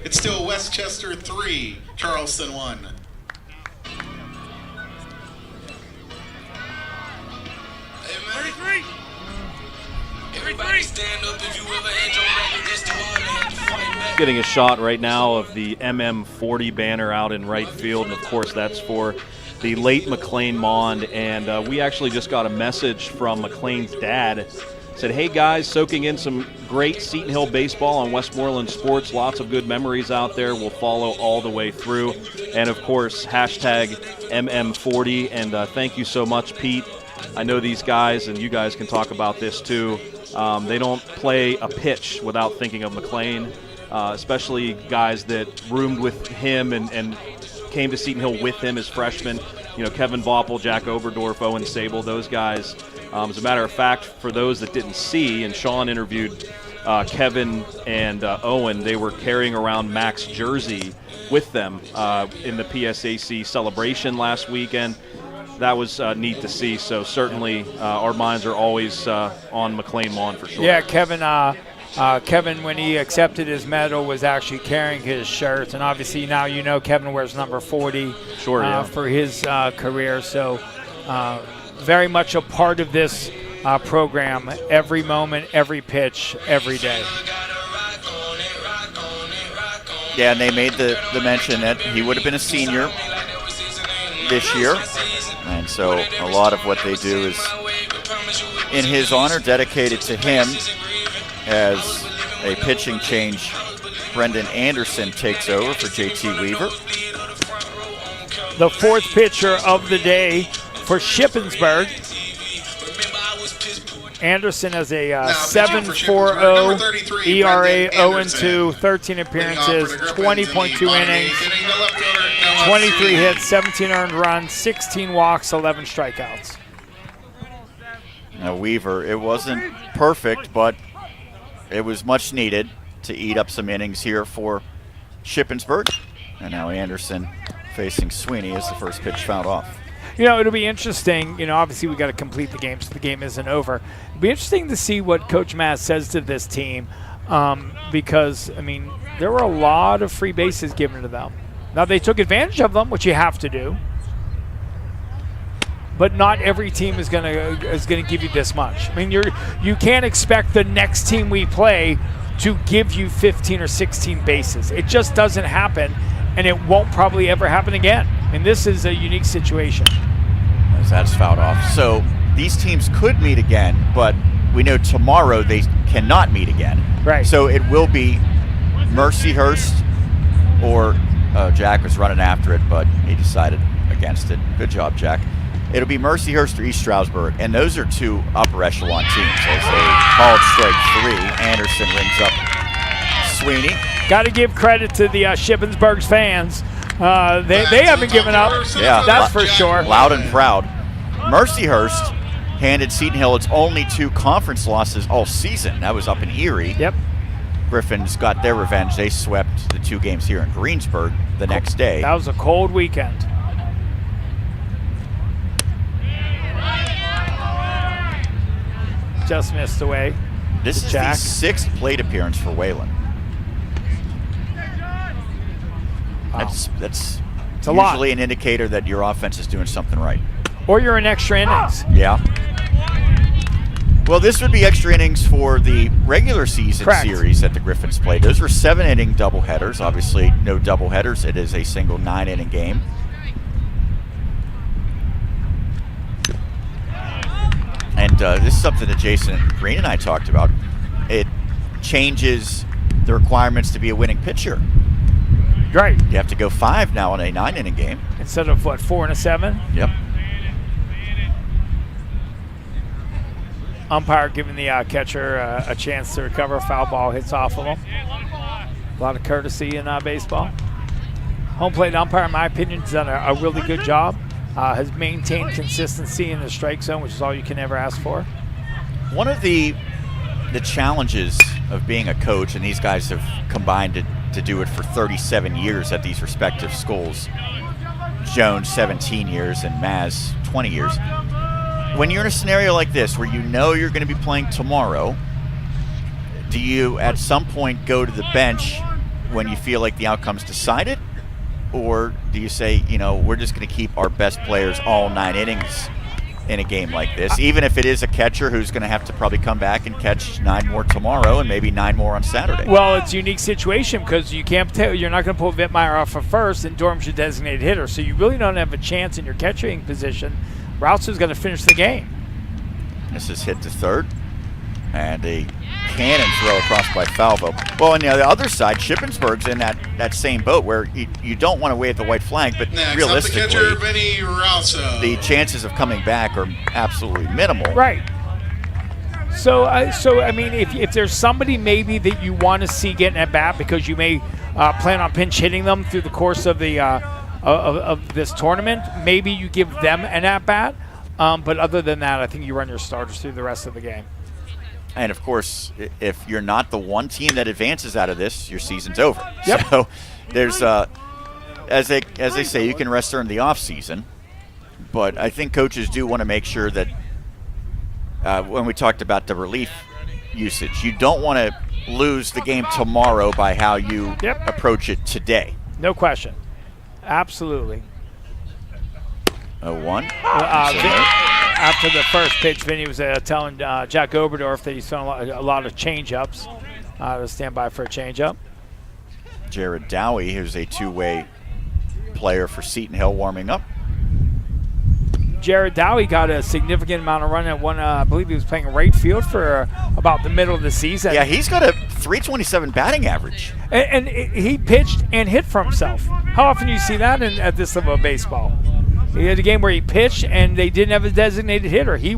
It's still Westchester 3, Charleston 1. Everybody stand up if you ever had your back against the wall and had to fight back. Getting a shot right now of the MM40 banner out in right field, and of course that's for the late McLean Mond. And we actually just got a message from McLean's dad. Said, hey guys, soaking in some great Seton Hill baseball on Westmoreland Sports. Lots of good memories out there. We'll follow all the way through. And of course, hashtag MM40. And thank you so much, Pete. I know these guys, and you guys can talk about this too. They don't play a pitch without thinking of McLean, especially guys that roomed with him and came to Seton Hill with him as freshmen. Kevin Voppel, Jack Oberdorf, Owen Sable, those guys. As a matter of fact, for those that didn't see, and Sean interviewed Kevin and Owen, they were carrying around Mac's jersey with them in the PSAC celebration last weekend. That was neat to see. So certainly our minds are always on McLean Mon for sure. Yeah, Kevin, when he accepted his medal, was actually carrying his shirt, and obviously now Kevin wears number 40 for his career. So very much a part of this program, every moment, every pitch, every day. Yeah, and they made the mention that he would have been a senior this year, and so a lot of what they do is in his honor, dedicated to him. As a pitching change, Brendan Anderson takes over for JT Weaver. The fourth pitcher of the day for Shippensburg. Anderson has a 7.40 ERA, 0-2, 13 appearances, 20.2 innings, 23 hits, 17 earned runs, 16 walks, 11 strikeouts. Now Weaver, it wasn't perfect, but it was much needed to eat up some innings here for Shippensburg. And now Anderson facing Sweeney as the first pitch fouled off. It'll be interesting. Obviously we got to complete the game, so the game isn't over. It'll be interesting to see what Coach Maz says to this team because, there were a lot of free bases given to them. Now, they took advantage of them, which you have to do. But not every team is gonna give you this much. You can't expect the next team we play to give you 15 or 16 bases. It just doesn't happen, and it won't probably ever happen again. This is a unique situation. As that's fouled off. So these teams could meet again, but we know tomorrow they cannot meet again. Right. So it will be Mercyhurst, or Jack was running after it, but he decided against it. Good job, Jack. It'll be Mercyhurst or East Stroudsburg, and those are two upper echelon teams. As they called strike 3, Anderson rings up Sweeney. Got to give credit to the Shippensburg's fans. They haven't given up. Yeah, that's for sure. Loud and proud. Mercyhurst handed Seton Hill its only 2 conference losses all season. That was up in Erie. Yep. Griffins got their revenge. They swept the 2 games here in Greensburg the next day. That was a cold weekend. Just missed away. This is Jack. the 6th plate appearance for Whalen. That's usually an indicator that your offense is doing something right. Or you're in extra innings. Yeah. Well, this would be extra innings for the regular season series that the Griffins played. Those were 7-inning doubleheaders. Obviously, no doubleheaders. It is a single 9-inning game. And this is something that Jason Green and I talked about. It changes the requirements to be a winning pitcher. Right. You have to go 5 now in a 9-inning game. Instead of, 4 and a 7? Yep. Umpire giving the catcher a chance to recover. Foul ball hits off of him. A lot of courtesy in baseball. Home plate umpire, in my opinion, has done a really good job. Has maintained consistency in the strike zone, which is all you can ever ask for. One of the challenges of being a coach, and these guys have combined to do it for 37 years at these respective schools. Jones 17 years and Maz 20 years. When you're in a scenario like this where you're going to be playing tomorrow, do you at some point go to the bench when you feel like the outcome's decided? Or do you say, we're just going to keep our best players all 9 innings in a game like this, even if it is a catcher who's going to have to probably come back and catch 9 more tomorrow and maybe 9 more on Saturday? Well, it's a unique situation because you can't tell. You're not going to pull Wittmeyer off of first, and Dorm's your designated hitter, so you really don't have a chance in your catching position. Rouse is going to finish the game. This is hit to third, and a cannon throw across by Falvo. Well, on the other side, Shippensburg's in that same boat where you don't want to wave the white flag, but Next realistically, up the catcher, Vinny Rouso. the chances of coming back are absolutely minimal. Right. So if there's somebody maybe that you want to see getting at bat because you may plan on pinch hitting them through the course of the of this tournament, maybe you give them an at-bat. But other than that, I think you run your starters through the rest of the game. And, of course, if you're not the one team that advances out of this, your season's over. Yep. So there's, as they say, you can rest during the off season. But I think coaches do want to make sure that when we talked about the relief usage, you don't want to lose the game tomorrow by how you approach it today. No question. Absolutely. 0-1. After the first pitch, Vinny was telling Jack Oberdorf that he's throwing a lot of change-ups. To stand by for a change-up. Jared Dowie, who's a two-way player for Seton Hill, warming up. Jared Dowie got a significant amount of run at one. I believe he was playing right field for about the middle of the season. Yeah, he's got a .327 batting average. And he pitched and hit for himself. How often do you see that at this level of baseball? He had a game where he pitched and they didn't have a designated hitter. He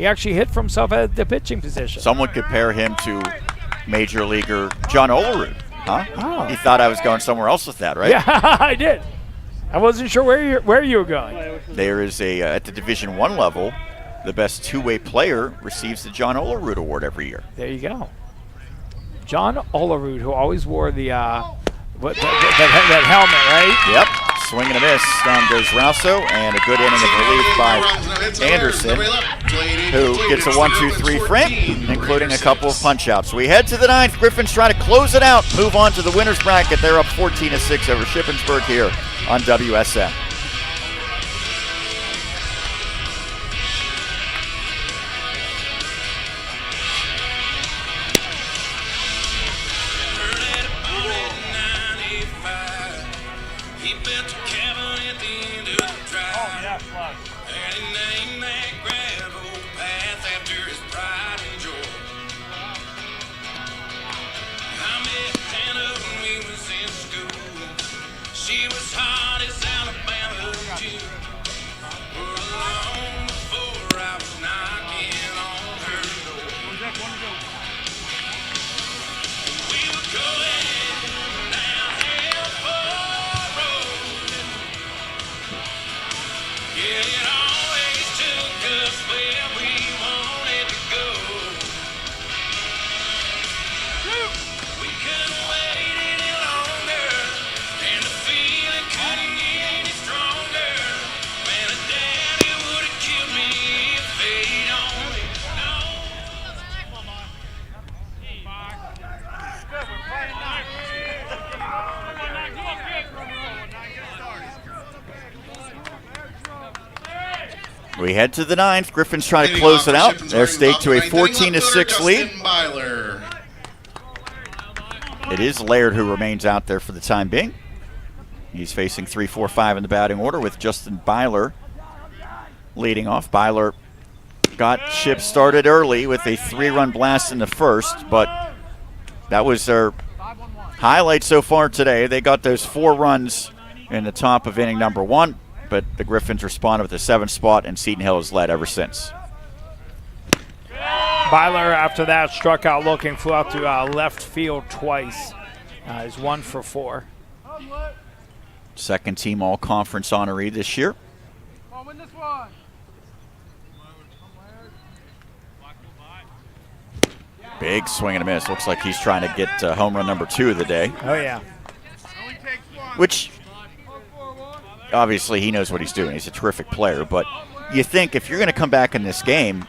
actually hit for himself at the pitching position. Someone compare him to Major Leaguer John Olerud, huh? Oh. He thought I was going somewhere else with that, right? Yeah, I did. I wasn't sure where you were going. There is at the Division I level, the best two-way player receives the John Olerud Award every year. There you go. John Olerud, who always wore the that helmet, right? Yep. Swing and a miss. Down goes Rousso, and a good inning of relief by Anderson, who gets a 1-2-3 frame, including a couple of punch-outs. We head to the ninth. Griffins try to close it out, move on to the winner's bracket. They're up 14-6 over Shippensburg here on WSN. We head to the ninth. Griffins try to close it out. They're staked to a 14-6 lead. It is Laird who remains out there for the time being. He's facing 3-4-5 in the batting order with Justin Byler leading off. Byler got Ship started early with a 3-run blast in the first, but that was their highlight so far today. They got those 4 runs in the top of inning number 1. But the Griffins responded with a 7th spot, and Seton Hill has led ever since. Byler, after that, struck out looking, flew out to left field twice. He's 1 for 4. Second team all-conference honoree this year. Come on, win this one. Big swing and a miss. Looks like he's trying to get home run number 2 of the day. Oh, yeah. Which, obviously, he knows what he's doing. He's a terrific player. But you think if you're going to come back in this game,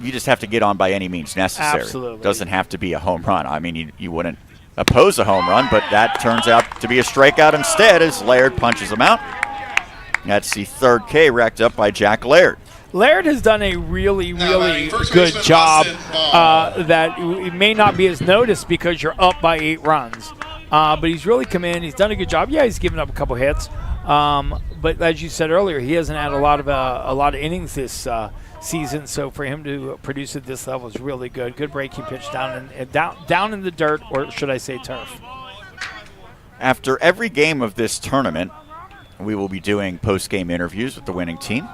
you just have to get on by any means necessary. Absolutely. Doesn't have to be a home run. I mean, you wouldn't oppose a home run, but that turns out to be a strikeout instead as Laird punches him out. That's the 3rd K racked up by Jack Laird. Laird has done a really good job that it may not be as noticed because you're up by 8 runs. But he's really come in. He's done a good job. Yeah, he's given up a couple hits. But as you said earlier, he hasn't had a lot of innings this season. So for him to produce at this level is really good. Good breaking pitch down in the dirt, or should I say turf. After every game of this tournament, we will be doing post-game interviews with the winning team.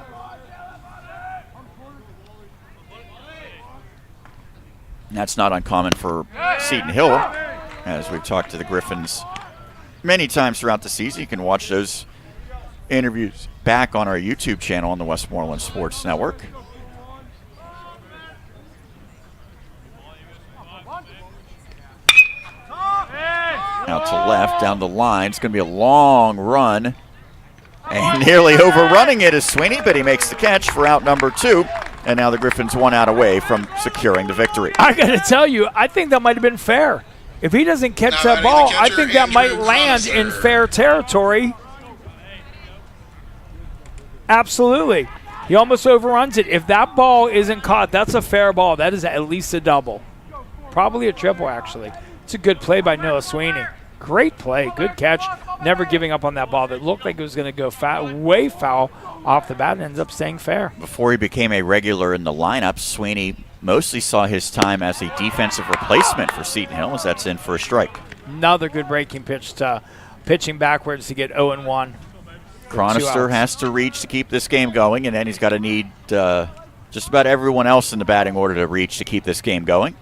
That's not uncommon for Seton Hill, as we've talked to the Griffins many times throughout the season. You can watch those interviews back on our YouTube channel on the Westmoreland Sports Network. Out to left, down the line. It's going to be a long run. And nearly overrunning it is Sweeney, but he makes the catch for out number 2. And now the Griffins 1 out away from securing the victory. I got to tell you, I think that might have been fair. If he doesn't catch that ball, I think that might land in fair territory. Absolutely. He almost overruns it. If that ball isn't caught, that's a fair ball. That is at least a double. Probably a triple, actually. It's a good play by Noah Sweeney. Great play, good catch. Never giving up on that ball that looked like it was going to go way foul off the bat and ends up staying fair. Before he became a regular in the lineup, Sweeney mostly saw his time as a defensive replacement for Seton Hill, as that's in for a strike. Another good breaking pitch to pitching backwards to get 0-1. Chronister has to reach to keep this game going, and then he's got to need just about everyone else in the batting order to reach to keep this game going.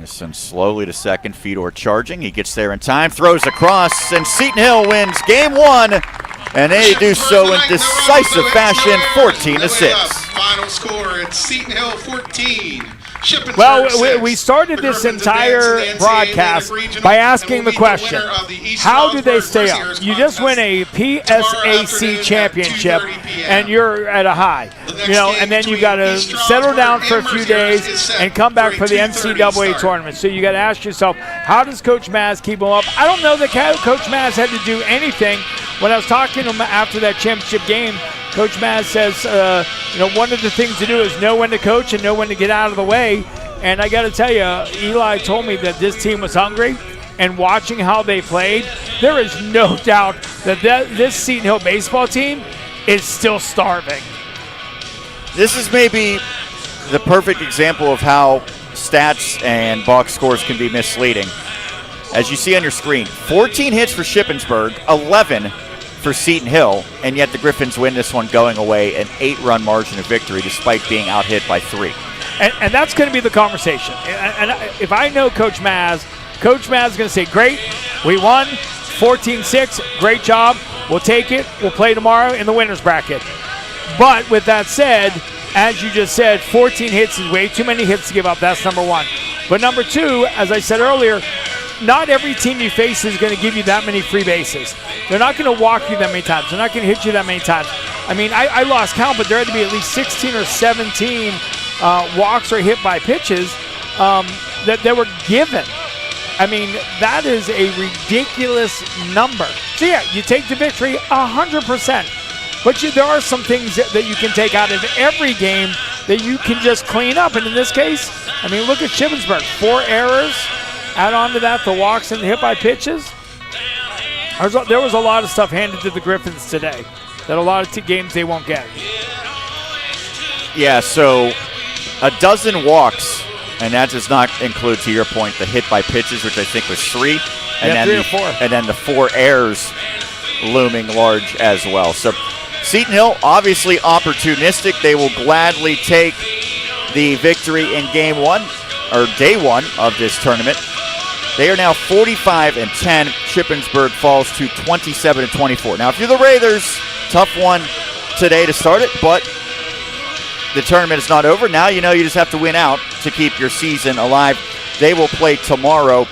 Send slowly to second, Fedor charging. He gets there in time, throws across, and Seton Hill wins game 1, and they do so in decisive fashion, 14-6. Final score, it's Seton Hill 14. Shippensburg Well, we started this entire broadcast by asking the question, how do they stay up? You just win a PSAC championship, and you're at a high. And then you got to settle down for a few days and come back for the NCAA tournament. So you got to ask yourself, how does Coach Maz keep them up? I don't know that Coach Maz had to do anything. When I was talking to him after that championship game, Coach Maz says, one of the things to do is know when to coach and know when to get out of the way. And I got to tell you, Eli told me that this team was hungry. And watching how they played, there is no doubt that this Seton Hill baseball team is still starving. This is maybe the perfect example of how stats and box scores can be misleading. As you see on your screen, 14 hits for Shippensburg, 11 for Seton Hill, and yet the Griffins win this one going away, an 8-run margin of victory despite being out-hit by 3. And that's going to be the conversation. And if I know Coach Maz is going to say, great, we won, 14-6, great job, we'll take it, we'll play tomorrow in the winner's bracket. But with that said, as you just said, 14 hits is way too many hits to give up. That's number 1. But number 2, as I said earlier, not every team you face is going to give you that many free bases. They're not going to walk you that many times. They're not going to hit you that many times. I mean, I lost count, but there had to be at least 16 or 17 walks or hit by pitches that were given. I mean, that is a ridiculous number. So, yeah, you take the victory 100%. But there are some things that you can take out of every game that you can just clean up. And in this case, I mean, look at Shippensburg. 4 errors. Add on to that the walks and the hit by pitches. There was a lot of stuff handed to the Griffins today that a lot of games they won't get. Yeah, so a dozen walks, and that does not include, to your point, the hit by pitches, which I think was 3. And then 3 or 4. And then the 4 errors looming large as well. So Seton Hill, obviously opportunistic. They will gladly take the victory in game 1, or day 1 of this tournament. They are now 45-10. Shippensburg falls to 27-24. Now, if you're the Raiders, tough one today to start it, but the tournament is not over. Now you know you just have to win out to keep your season alive. They will play tomorrow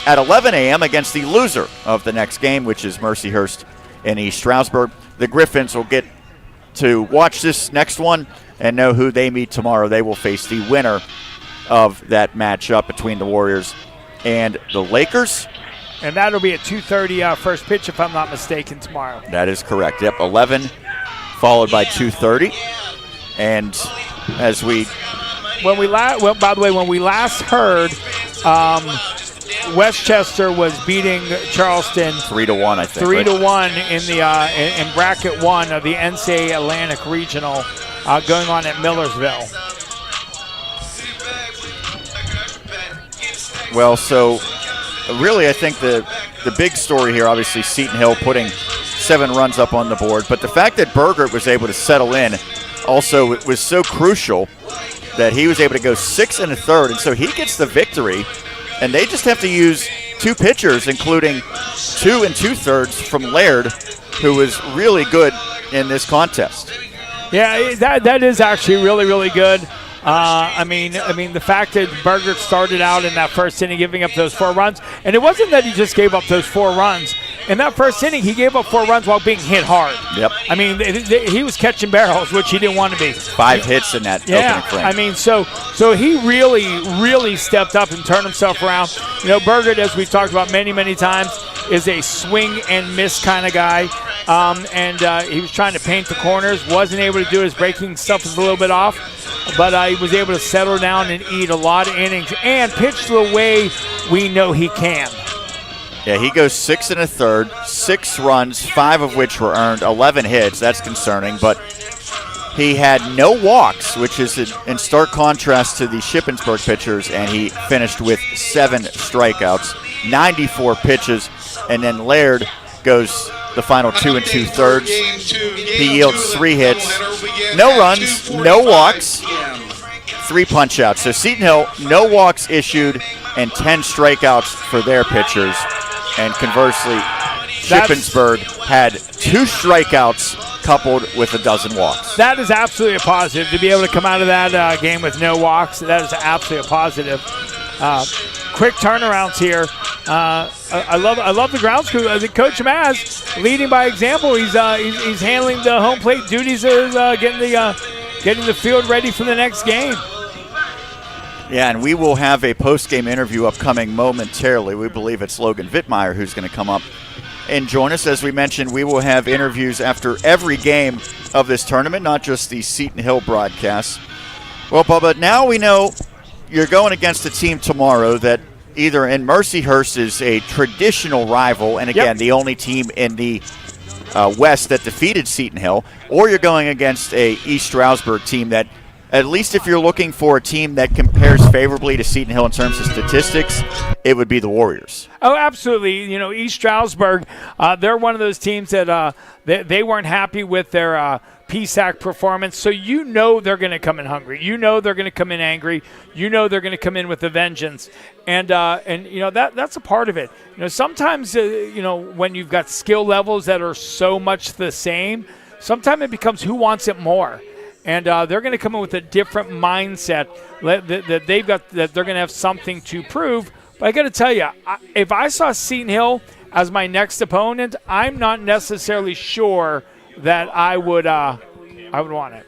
at 11 a.m. against the loser of the next game, which is Mercyhurst in East Stroudsburg. The Griffins will get to watch this next one and know who they meet tomorrow. They will face the winner of that matchup between the Warriors and the Lakers. And that'll be at 2:30 first pitch, if I'm not mistaken, tomorrow. That is correct. Yep, 11 followed by 2:30. And as we... by the way, when we last heard, Westchester was beating Charleston 3-1, I think. 3-1 in the in bracket 1 of the NCAA Atlantic Regional going on at Millersville. Well, so really I think the big story here, obviously Seton Hill putting 7 runs up on the board, but the fact that Bergert was able to settle in also was so crucial that he was able to go 6 1/3, and so he gets the victory, and they just have to use 2 pitchers, including 2 2/3 from Laird, who was really good in this contest. Yeah, that is actually really, really good. I mean, the fact that Berger started out in that first inning giving up those 4 runs, and it wasn't that he just gave up those 4 runs. In that first inning, he gave up 4 runs while being hit hard. Yep. I mean, he was catching barrels, which he didn't want to be. 5 hits in that opening frame. I mean, so he really, really stepped up and turned himself around. You know, Berger, as we've talked about many, many times, is a swing and miss kind of guy. He was trying to paint the corners, wasn't able to do his breaking stuff was a little bit off, but he was able to settle down and eat a lot of innings and pitch the way we know he can. Yeah, he goes 6 1/3, 6 runs, 5 of which were earned, 11 hits. That's concerning, but he had no walks, which is in stark contrast to the Shippensburg pitchers, and he finished with 7 strikeouts, 94 pitches, and then Laird goes the final 2 2/3. He yields 3 hits, no runs, no walks, 3 punch-outs. So Seton Hill, no walks issued and 10 strikeouts for their pitchers. And conversely, Shippensburg had 2 strikeouts coupled with a dozen walks. That is absolutely a positive. To be able to come out of that game with no walks, that is absolutely a positive. Quick turnarounds here. I love the grounds crew. Coach Maz leading by example. He's handling the home plate duties, getting the field ready for the next game. Yeah, and we will have a post-game interview upcoming momentarily. We believe it's Logan Vittmeyer who's going to come up and join us. As we mentioned, we will have interviews after every game of this tournament, not just the Seton Hill broadcasts. Well, Bubba, now we know you're going against a team tomorrow that either in Mercyhurst is a traditional rival, and again, the only team in the West that defeated Seton Hill, or you're going against a East Stroudsburg team that, at least if you're looking for a team that compares favorably to Seton Hill in terms of statistics, it would be the Warriors. Oh, absolutely. You know, East Stroudsburg, they're one of those teams that they weren't happy with their PSAC performance, so you know they're going to come in hungry. You know they're going to come in angry. You know they're going to come in with a vengeance. And you know, that's a part of it. You know, sometimes, you know, when you've got skill levels that are so much the same, sometimes it becomes who wants it more. And they're going to come in with a different mindset that they've got, that they're going to have something to prove. But I got to tell you, if I saw Seton Hill as my next opponent, I'm not necessarily sure that I would want it.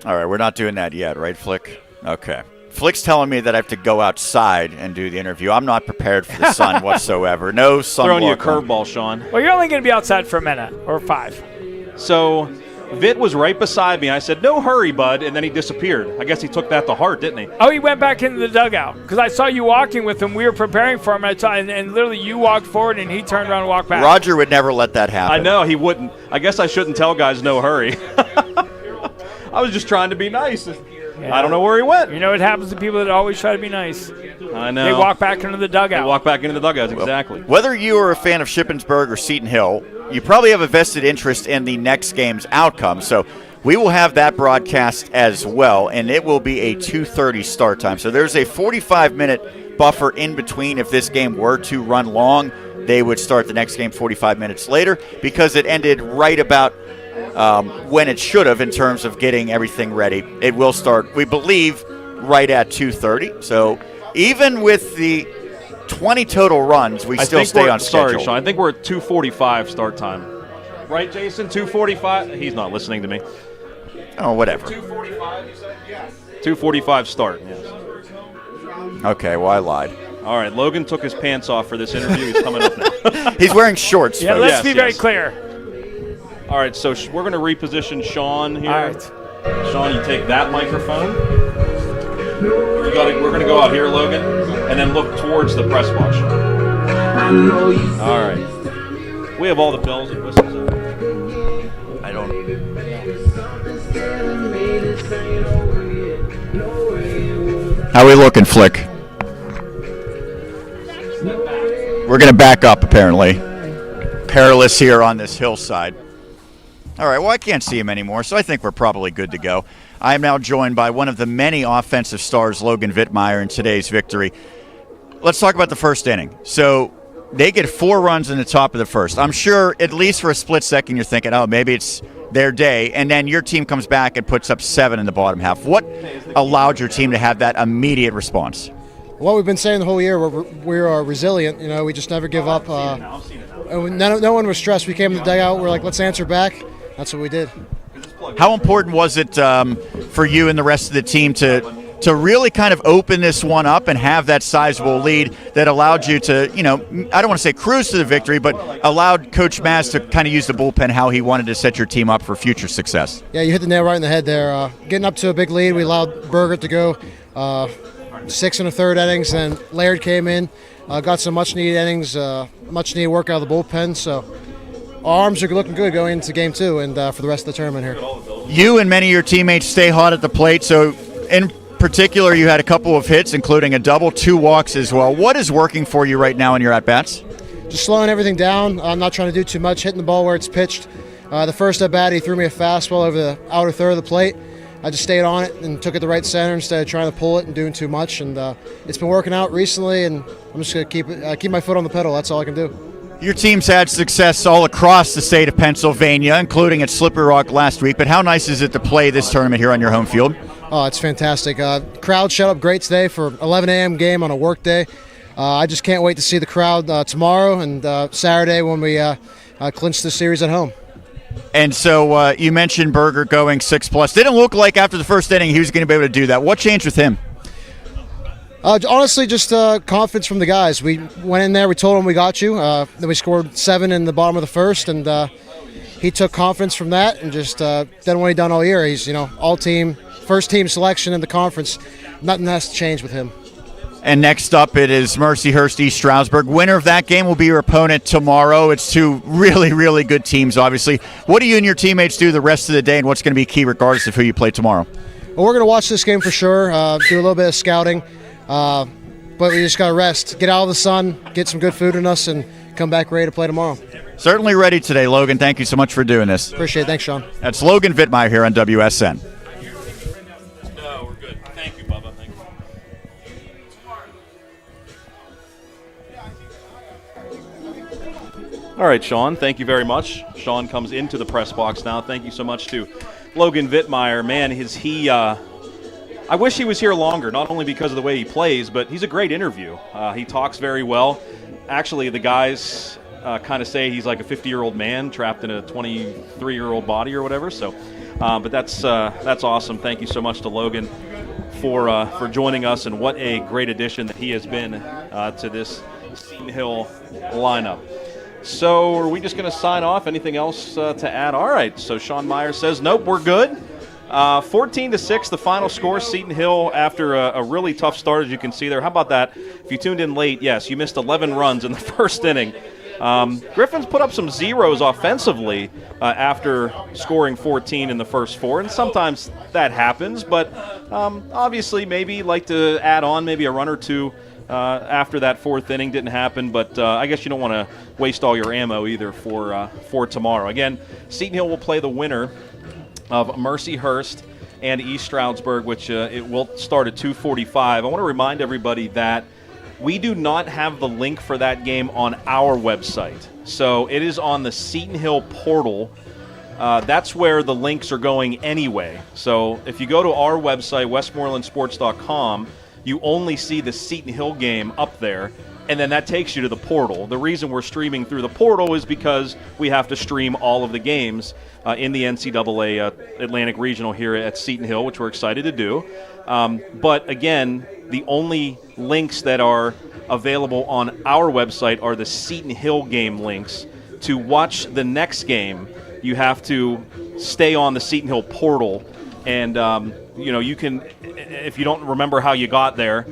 All right, we're not doing that yet, right, Flick? Okay. Flick's telling me that I have to go outside and do the interview. I'm not prepared for the sun whatsoever. No sunblock. Throwing you a curveball, Sean. Well, you're only going to be outside for a minute or 5. So Vitt was right beside me. I said, "No hurry, bud," and then he disappeared. I guess he took that to heart, didn't he? Oh, he went back into the dugout because I saw you walking with him. We were preparing for him, and literally you walked forward and he turned around and walked back. Roger would never let that happen. I know, he wouldn't. I guess I shouldn't tell guys no hurry. I was just trying to be nice. Yeah. I don't know where he went. You know what happens to people that always try to be nice? I know. They walk back into the dugout. They walk back into the dugouts, exactly. Whether you are a fan of Shippensburg or Seton Hill, you probably have a vested interest in the next game's outcome. So we will have that broadcast as well, and it will be a 2:30 start time. So there's a 45-minute buffer in between. If this game were to run long, they would start the next game 45 minutes later because it ended right about when it should have in terms of getting everything ready. It will start, we believe, right at 2:30. So even with the 20 total runs, we still stay on schedule. Sorry, Sean. I think we're at 2:45 start time. Right, Jason? 2:45? He's not listening to me. Oh, whatever. 2:45, you said? Yes. 2:45 start, yes. Okay, well, I lied. All right, Logan took his pants off for this interview. He's coming up now. He's wearing shorts. Yeah, let's be very clear. All right, so we're going to reposition Sean here. All right. Sean, you take that microphone. We're going to go out here, Logan, and then look towards the press box. All right. We have all the bells and whistles. I don't. How we looking, Flick? We're going to back up, apparently. Perilous here on this hillside. All right, well, I can't see him anymore, so I think we're probably good to go. I am now joined by one of the many offensive stars, Logan Vittmeyer, in today's victory. let's talk about the first inning. So they get 4 runs in the top of the first. I'm sure at least for a split second you're thinking, oh, maybe it's their day, and then your team comes back and puts up 7 in the bottom half. What allowed your team to have that immediate response? What we've been saying the whole year, we're resilient. We just never give up. No one was stressed. We came to the dugout. We're like, let's answer back. That's what we did. How important was it for you and the rest of the team to really kind of open this one up and have that sizable lead that allowed you to, I don't want to say cruise to the victory, but allowed Coach Maz to kind of use the bullpen how he wanted to set your team up for future success? Yeah, you hit the nail right in the head there. Getting up to a big lead, we allowed Berger to go 6 1/3 innings, and Laird came in, got some much-needed innings, much-needed work out of the bullpen, so our arms are looking good going into Game 2 and for the rest of the tournament here. You and many of your teammates stay hot at the plate, so in particular you had a couple of hits, including a double, 2 walks as well. What is working for you right now in your at-bats? Just slowing everything down. I'm not trying to do too much, hitting the ball where it's pitched. The first at-bat, he threw me a fastball over the outer third of the plate. I just stayed on it and took it the right center instead of trying to pull it and doing too much. And it's been working out recently, and I'm just going to keep my foot on the pedal. That's all I can do. Your team's had success all across the state of Pennsylvania, including at Slippery Rock last week. But how nice is it to play this tournament here on your home field? Oh, it's fantastic. Crowd shut up great today for 11 a.m. game on a work day. I just can't wait to see the crowd tomorrow and Saturday when we clinch the series at home. And so you mentioned Berger going 6+. Didn't look like after the first inning he was going to be able to do that. What changed with him? Honestly, just confidence from the guys. We went in there, we told him we got you. Then we scored 7 in the bottom of the first, and he took confidence from that and just done what he done all year. He's all team, first team selection in the conference. Nothing has to change with him. And next up, it is Mercyhurst East Stroudsburg. Winner of that game will be your opponent tomorrow. It's 2 really, really good teams, obviously. What do you and your teammates do the rest of the day, and what's going to be key regardless of who you play tomorrow? Well, we're going to watch this game for sure, do a little bit of scouting, but we just got to rest, get out of the sun, get some good food in us, and come back ready to play tomorrow. Certainly ready today, Logan. Thank you so much for doing this. Appreciate it. Thanks, Sean. That's Logan Vittmeyer here on WSN. No, we're good. Thank you, Bubba. Thank you. All right, Sean, thank you very much. Sean comes into the press box now. Thank you so much to Logan Vittmeyer. Man, I wish he was here longer, not only because of the way he plays, but he's a great interview. He talks very well. Actually, the guys kind of say he's like a 50-year-old man trapped in a 23-year-old body or whatever. So, but that's awesome. Thank you so much to Logan for joining us, and what a great addition that he has been to this Seton Hill lineup. So are we just going to sign off? Anything else to add? All right. So Sean Meyer says, nope, we're good. 14-6, the final score. Seton Hill after a really tough start, as you can see there. How about that? If you tuned in late, yes, you missed 11 runs in the first inning. Griffins put up some zeros offensively after scoring 14 in the first 4, and sometimes that happens. But obviously maybe like to add on maybe a run or two after that 4th inning. Didn't happen, but I guess you don't want to waste all your ammo either for tomorrow. Again, Seton Hill will play the winner of Mercyhurst and East Stroudsburg, which it will start at 2:45. I want to remind everybody that we do not have the link for that game on our website. So it is on the Seton Hill portal. That's where the links are going anyway. So if you go to our website, westmorelandsports.com, you only see the Seton Hill game up there, and then that takes you to the portal. The reason we're streaming through the portal is because we have to stream all of the games in the NCAA Atlantic Regional here at Seton Hill, which we're excited to do. But again, the only links that are available on our website are the Seton Hill game links. To watch the next game, you have to stay on the Seton Hill portal, and you can, if you don't remember how you got there,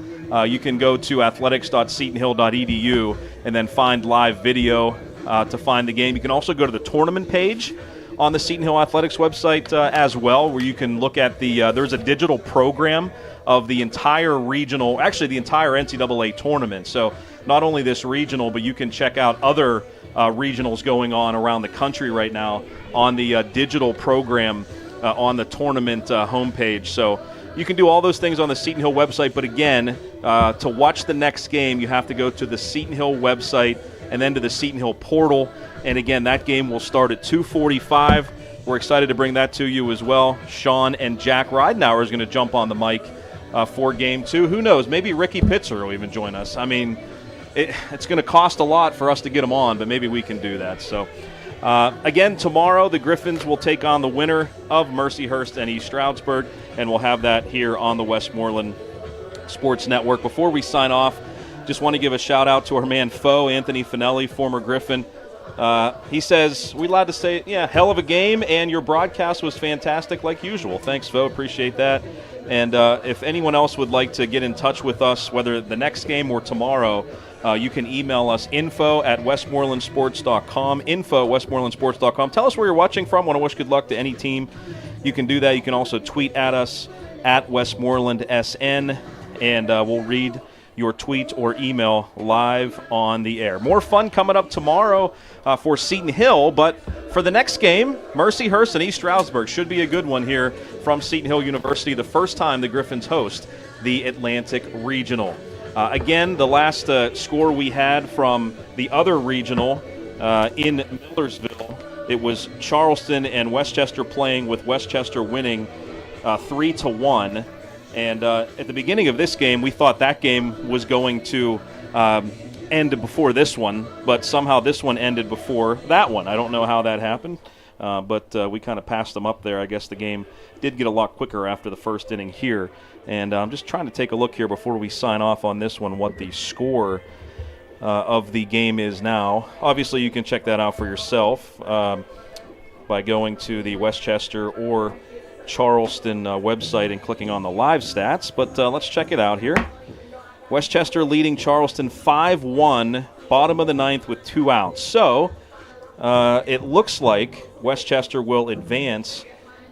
you can go to athletics.setonhill.edu and then find live video to find the game. You can also go to the tournament page on the Seton Hill Athletics website as well, where you can look at there's a digital program of the entire regional, actually the entire NCAA tournament. So not only this regional, but you can check out other regionals going on around the country right now on the digital program on the tournament homepage. So you can do all those things on the Seton Hill website. But again, to watch the next game, you have to go to the Seton Hill website and then to the Seton Hill portal. And again, that game will start at 2:45. We're excited to bring that to you as well. Sean and Jack Ridenauer is going to jump on the mic for Game 2. Who knows? Maybe Ricky Pitzer will even join us. I mean, it's going to cost a lot for us to get him on, but maybe we can do that. So, again, tomorrow the Griffins will take on the winner of Mercyhurst and East Stroudsburg, and we'll have that here on the Westmoreland Sports Network. Before we sign off, just want to give a shout-out to our man Foe, Anthony Finelli, former Griffin. He says, we allowed to say, yeah, hell of a game, and your broadcast was fantastic like usual. Thanks, Foe. Appreciate that. And if anyone else would like to get in touch with us, whether the next game or tomorrow, you can email us info@westmorelandsports.com, info@westmorelandsports.com. Tell us where you're watching from. Want to wish good luck to any team. You can do that. You can also tweet at us at WestmorelandSN, and we'll read your tweet or email live on the air. More fun coming up tomorrow for Seton Hill, but for the next game, Mercyhurst and East Stroudsburg should be a good one here from Seton Hill University, the first time the Griffins host the Atlantic Regional. Again, the last score we had from the other regional in Millersville, it was Charleston and Westchester playing, with Westchester winning 3-1. And at the beginning of this game, we thought that game was going to end before this one, but somehow this one ended before that one. I don't know how that happened, but we kind of passed them up there. I guess the game did get a lot quicker after the first inning here. And I'm just trying to take a look here before we sign off on this one, what the score of the game is now. Obviously, you can check that out for yourself by going to the Westchester or Charleston website and clicking on the live stats, but let's check it out here. Westchester leading Charleston 5-1, bottom of the ninth with 2 outs. So it looks like Westchester will advance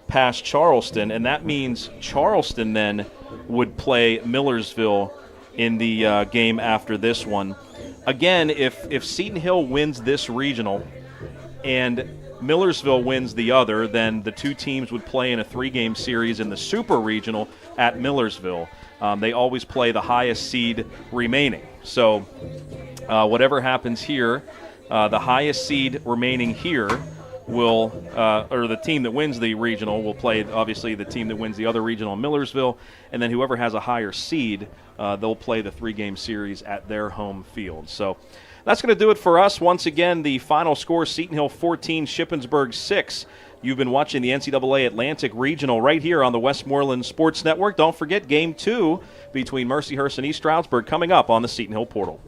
past Charleston, and that means Charleston then would play Millersville in the game after this one. Again, if Seton Hill wins this regional and Millersville wins the other, then the two teams would play in a 3-game series in the Super Regional at Millersville. They always play the highest seed remaining. So whatever happens here, the highest seed remaining here will, or the team that wins the regional will play, obviously, the team that wins the other regional in Millersville, and then whoever has a higher seed, they'll play the 3-game series at their home field. So that's going to do it for us. Once again, the final score, Seton Hill 14, Shippensburg 6. You've been watching the NCAA Atlantic Regional right here on the Westmoreland Sports Network. Don't forget Game 2 between Mercyhurst and East Stroudsburg coming up on the Seton Hill portal.